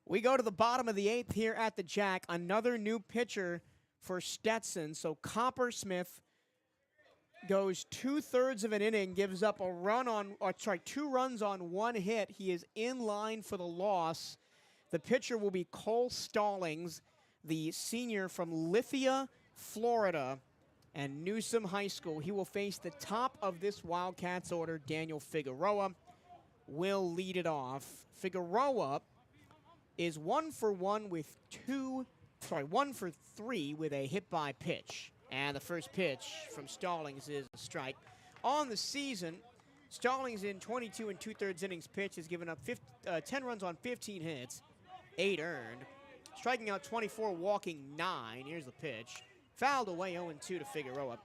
We go to the bottom of the 8th here at the Jack. Another new pitcher for Stetson. So Coppersmith goes 2/3 of an inning, gives up a run on, or sorry, 2 runs on 1 hit. He is in line for the loss. The pitcher will be Cole Stallings, the senior from Lithia, Florida, and Newsom High School. He will face the top of this Wildcats order, Daniel Figueroa. Will lead it off. Figueroa is 1 for 1 with 1 for 3 with a hit by pitch. And the first pitch from Stallings is a strike. On the season, Stallings in 22 2/3 innings pitched has given up 10 runs on 15 hits, 8 earned. Striking out 24, walking 9. Here's the pitch. Fouled away 0-2 to Figueroa.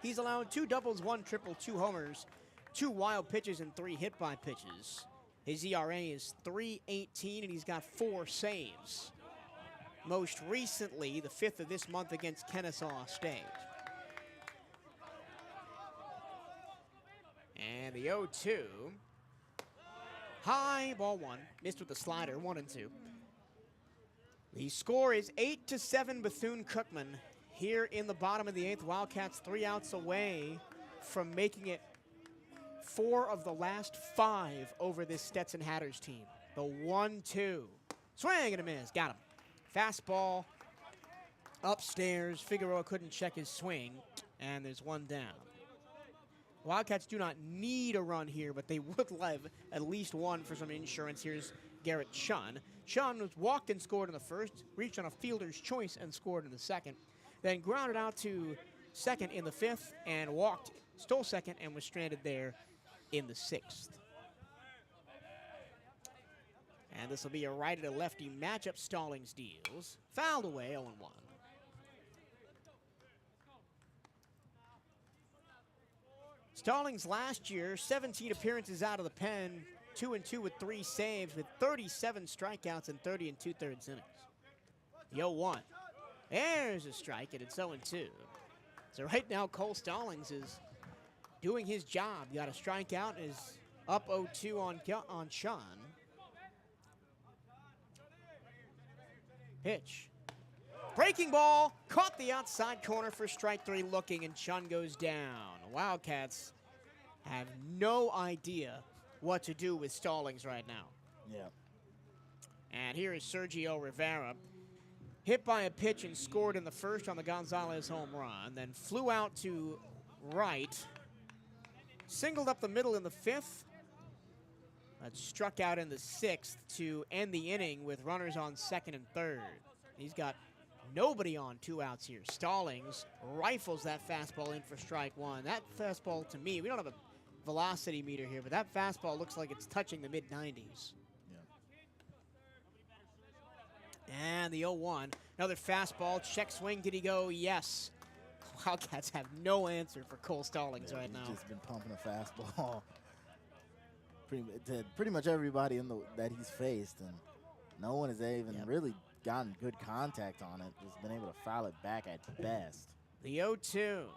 He's allowed 2 doubles, 1 triple, 2 homers, 2 wild pitches, and 3 hit by pitches. His ERA is 3.18, and he's got 4 saves. Most recently, the 5th of this month against Kennesaw State. And the 0-2. High, ball 1. Missed with the slider, 1-2. The score is 8-7 Bethune-Cookman here in the bottom of the 8th. Wildcats 3 outs away from making it 4 of the last 5 over this Stetson Hatters team. The 1-2. Swing and a miss. Got him. Fastball upstairs. Figueroa couldn't check his swing, and there's 1 down. Wildcats do not need a run here, but they would like at least 1 for some insurance. Here's Garrett Chun. Chun was walked and scored in the first, reached on a fielder's choice and scored in the second, then grounded out to second in the 5th and walked, stole second, and was stranded there in the 6th. And this will be a righty to lefty matchup. Stallings deals. Fouled away, 0-1. Stallings last year, 17 appearances out of the pen, 2-2 with 3 saves, with 37 strikeouts and 30 2/3 innings. The 0-1. There's a strike, and it's 0-2. So right now, Cole Stallings is doing his job. Got a strikeout and is up 0-2 on Chun. Pitch. Breaking ball. Caught the outside corner for strike 3 looking, and Chun goes down. Wildcats have no idea what to do with Stallings right now. Yeah. And here is Sergio Rivera. Hit by a pitch and scored in the first on the Gonzalez home run. Then flew out to right. Singled up the middle in the 5th. Struck out in the 6th to end the inning with runners on 2nd and 3rd. He's got nobody on 2 outs here. Stallings rifles that fastball in for strike 1. That fastball, to me, we don't have a velocity meter here, but that fastball looks like it's touching the mid-90s. Yeah. And the 0-1. Another fastball. Check swing. Did he go? Yes. Wildcats have no answer for Cole Stallings right now. He's just been pumping a fastball. Pretty much everybody that he's faced, and no one has even really gotten good contact on it. Just been able to foul it back at best. The 0-2.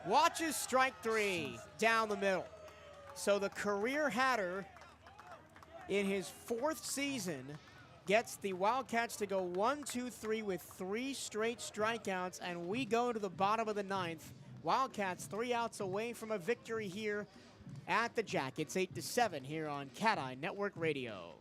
Watches strike 3 down the middle. So the career Hatter in his 4th season gets the Wildcats to go 1-2-3 with 3 straight strikeouts, and we go to the bottom of the 9th. Wildcats 3 outs away from a victory here at the Jack. It's 8-7 here on CatEye Network Radio.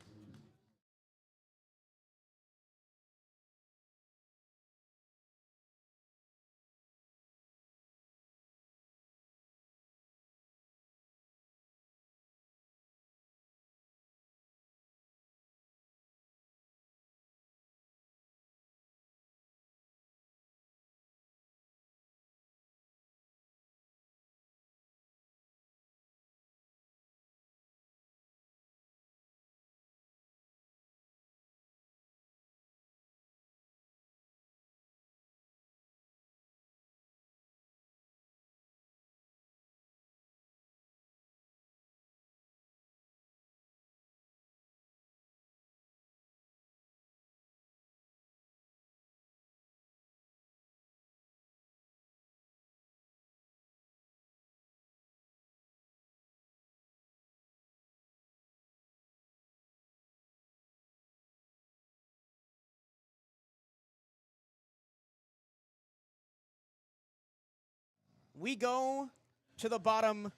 We go to the bottom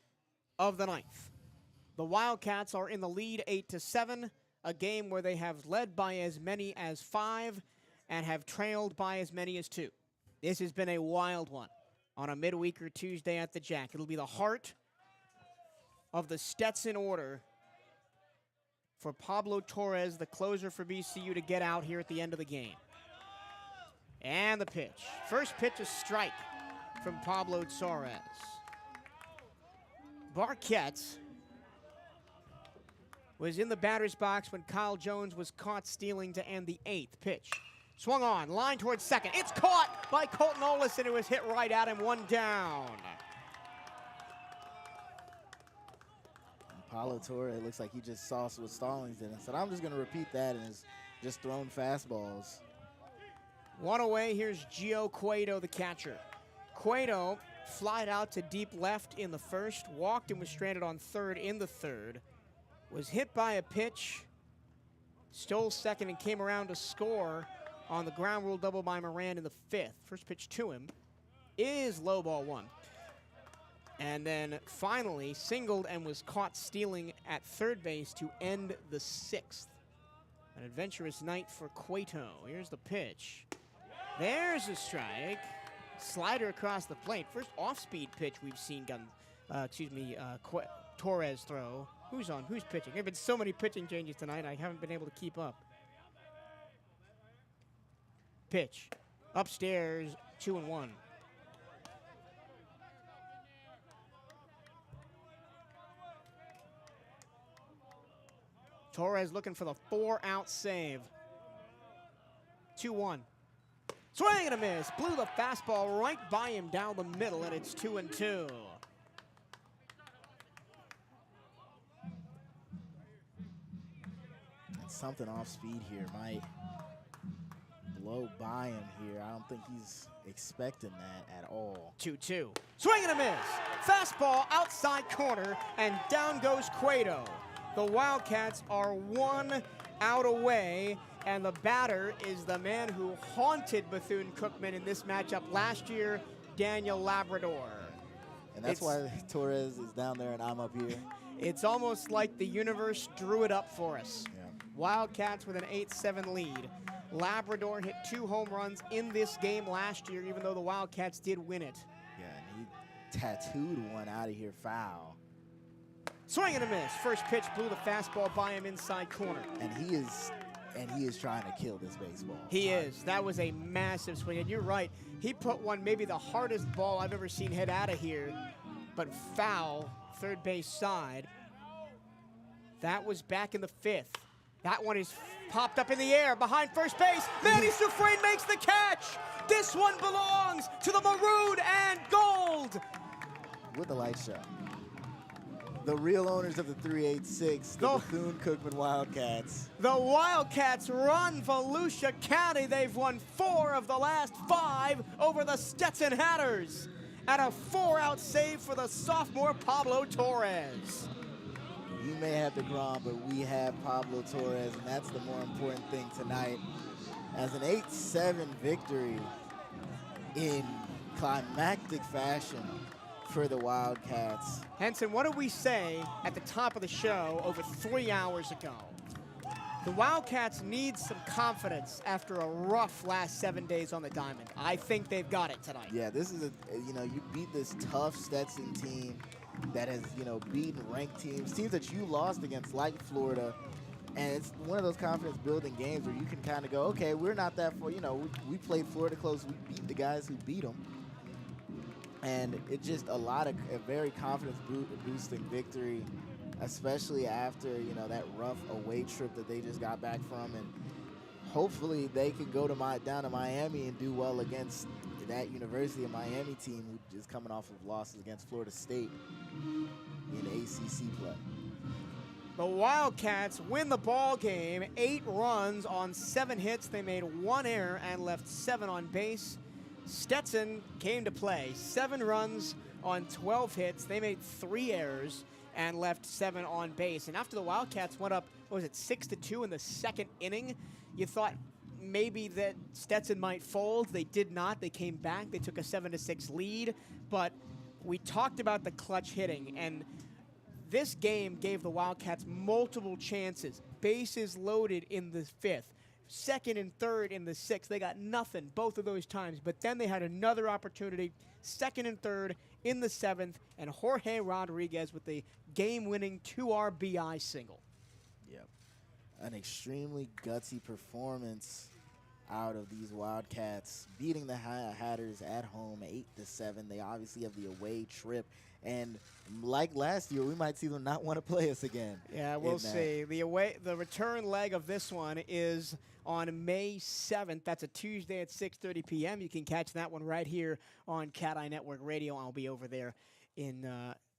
of the ninth. The Wildcats are in the lead 8-7, a game where they have led by as many as 5 and have trailed by as many as 2. This has been a wild one on a midweeker Tuesday at the Jack. It'll be the heart of the Stetson order for Pablo Torres, the closer for BCU, to get out here at the end of the game. And the pitch. First pitch, a strike from Pablo Torres. Barquette was in the batter's box when Kyle Jones was caught stealing to end the 8th pitch. Swung on, line towards second. It's caught by Colton Olison, who was hit right at him, 1 down. Paulo Torres, it looks like he just saw what Stallings did and said, I'm just going to repeat that, and is just throwing fastballs. 1 away, here's Gio Cueto, the catcher. Cueto flied out to deep left in the first, walked and was stranded on third in the third, was hit by a pitch, stole second and came around to score on the ground rule double by Moran in the 5th. First pitch to him is low ball 1. And then finally singled and was caught stealing at third base to end the 6th. An adventurous night for Cueto. Here's the pitch. There's a strike. Slider across the plate. First off-speed pitch we've seen Torres throw. Who's on? Who's pitching? There have been so many pitching changes tonight, I haven't been able to keep up. Pitch. Upstairs, 2-1. Torres looking for the 4-out save. 2-1. Swing and a miss. Blew the fastball right by him down the middle, and it's 2-2. Something off speed here might blow by him here. I don't think he's expecting that at all. 2-2. Swing and a miss. Fastball outside corner, and down goes Cueto. The Wildcats are 1 out away, and the batter is the man who haunted Bethune-Cookman in this matchup last year, Daniel Labrador. And that's why Torres is down there and I'm up here. It's almost like the universe drew it up for us. Yeah. Wildcats with an 8-7 lead. Labrador hit 2 home runs in this game last year, even though the Wildcats did win it. Yeah, and he tattooed one out of here foul. Swing and a miss. First pitch blew the fastball by him inside corner. And he is trying to kill this baseball. He is. That was a massive swing. And you're right. He put one, maybe the hardest ball I've ever seen hit out of here, but foul, third base side. That was back in the 5th. That one is popped up in the air behind first base. Manny Sufrain makes the catch. This one belongs to the maroon and gold. With the light show. The real owners of the 386, the Bethune-Cookman Wildcats. The Wildcats run Volusia County. They've won 4 of the last 5 over the Stetson Hatters. And a 4-out save for the sophomore Pablo Torres. You may have the Grom, but we have Pablo Torres, and that's the more important thing tonight. As an 8-7 victory in climactic fashion for the Wildcats. Henson, what did we say at the top of the show over 3 hours ago? The Wildcats need some confidence after a rough last 7 days on the diamond. I think they've got it tonight. Yeah, this is you beat this tough Stetson team that has, beaten ranked teams that you lost against, like Florida. And it's one of those confidence-building games where you can kind of go, okay, we're not that far. We played Florida close. We beat the guys who beat them. And it's just a very confidence-boosting victory, especially after, that rough away trip that they just got back from. And hopefully they can go down to Miami and do well against that University of Miami team, who is coming off of losses against Florida State in ACC play. The Wildcats win the ball game, 8 runs on 7 hits. They made 1 error and left 7 on base. Stetson came to play, 7 runs on 12 hits. They made 3 errors and left 7 on base. And after the Wildcats went up, 6-2 in the 2nd inning, you thought maybe that Stetson might fold. They did not. They came back. They took a 7-6 lead. But we talked about the clutch hitting, and this game gave the Wildcats multiple chances. Bases loaded in the 5th, second and third in the 6th. They got nothing both of those times, but then they had another opportunity, second and third in the 7th, and Jorge Rodriguez with the game-winning 2 RBI single. Yep. An extremely gutsy performance out of these Wildcats, beating the Hatters at home 8-7. They obviously have the away trip, and like last year, we might see them not want to play us again. Yeah, we'll see. The return leg of this one is on May 7th. That's a Tuesday at 6:30 p.m. You can catch that one right here on CatEye Network Radio. I'll be over there in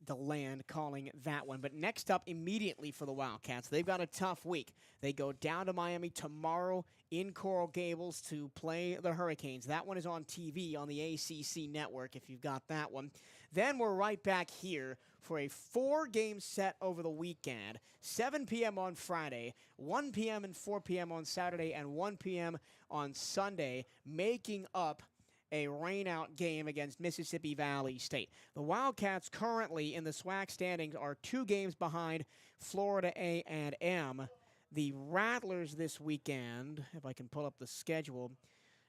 the land calling that one. But next up immediately for the Wildcats, they've got a tough week. They go down to Miami tomorrow in Coral Gables to play the Hurricanes. That one is on TV on the ACC network if you've got that one. Then we're right back here for a 4-game set over the weekend, 7 p.m. on Friday, 1 p.m. and 4 p.m. on Saturday, and 1 p.m. on Sunday, making up a rain-out game against Mississippi Valley State. The Wildcats currently in the SWAC standings are 2 games behind Florida A&M. The Rattlers this weekend, if I can pull up the schedule,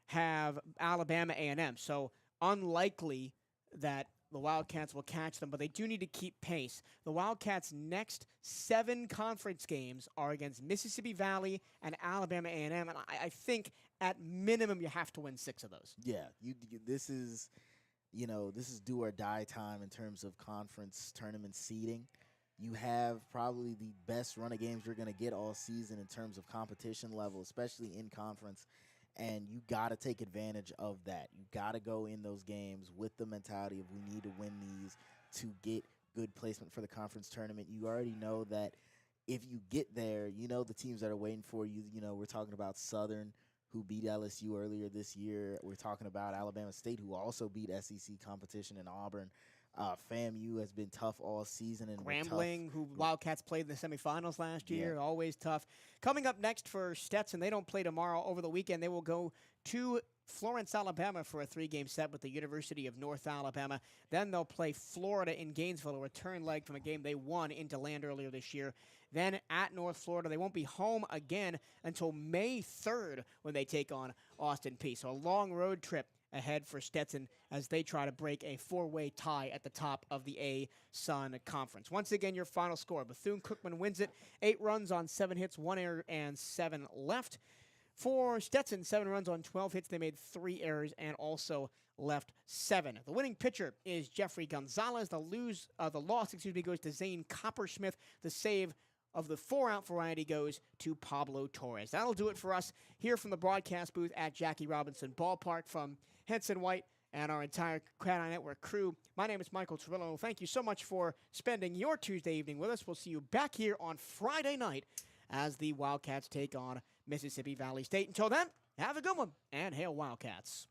have Alabama A&M. So unlikely that the Wildcats will catch them, but they do need to keep pace. The Wildcats' next 7 conference games are against Mississippi Valley and Alabama A&M, and I think at minimum you have to win 6 of those. Yeah, this is do or die time in terms of conference tournament seeding. You have probably the best run of games you're going to get all season in terms of competition level, especially in conference. And you got to take advantage of that. You got to go in those games with the mentality of we need to win these to get good placement for the conference tournament. You already know that if you get there, you know the teams that are waiting for you. You know, we're talking about Southern, who beat LSU earlier this year. We're talking about Alabama State, who also beat SEC competition in Auburn. FAMU has been tough all season. And Grambling, who Wildcats played in the semifinals last year, always tough. Coming up next for Stetson, they don't play tomorrow. Over the weekend, they will go to Florence, Alabama for a 3-game set with the University of North Alabama. Then they'll play Florida in Gainesville, a return leg from a game they won into land earlier this year. Then at North Florida, they won't be home again until May 3rd when they take on Austin Peay. So a long road trip ahead for Stetson as they try to break a 4-way tie at the top of the A-Sun Conference. Once again, your final score. Bethune-Cookman wins it, 8 runs on 7 hits, 1 error, and 7 left. For Stetson, 7 runs on 12 hits. They made 3 errors and also left 7. The winning pitcher is Jeffrey Gonzalez. The loss goes to Zane Coppersmith. The save of the 4-out variety goes to Pablo Torres. That'll do it for us here from the broadcast booth at Jackie Robinson Ballpark. From Henson White and our entire CatEye Network crew, my name is Michael Trillo. Thank you so much for spending your Tuesday evening with us. We'll see you back here on Friday night as the Wildcats take on Mississippi Valley State. Until then, have a good one, and hail Wildcats.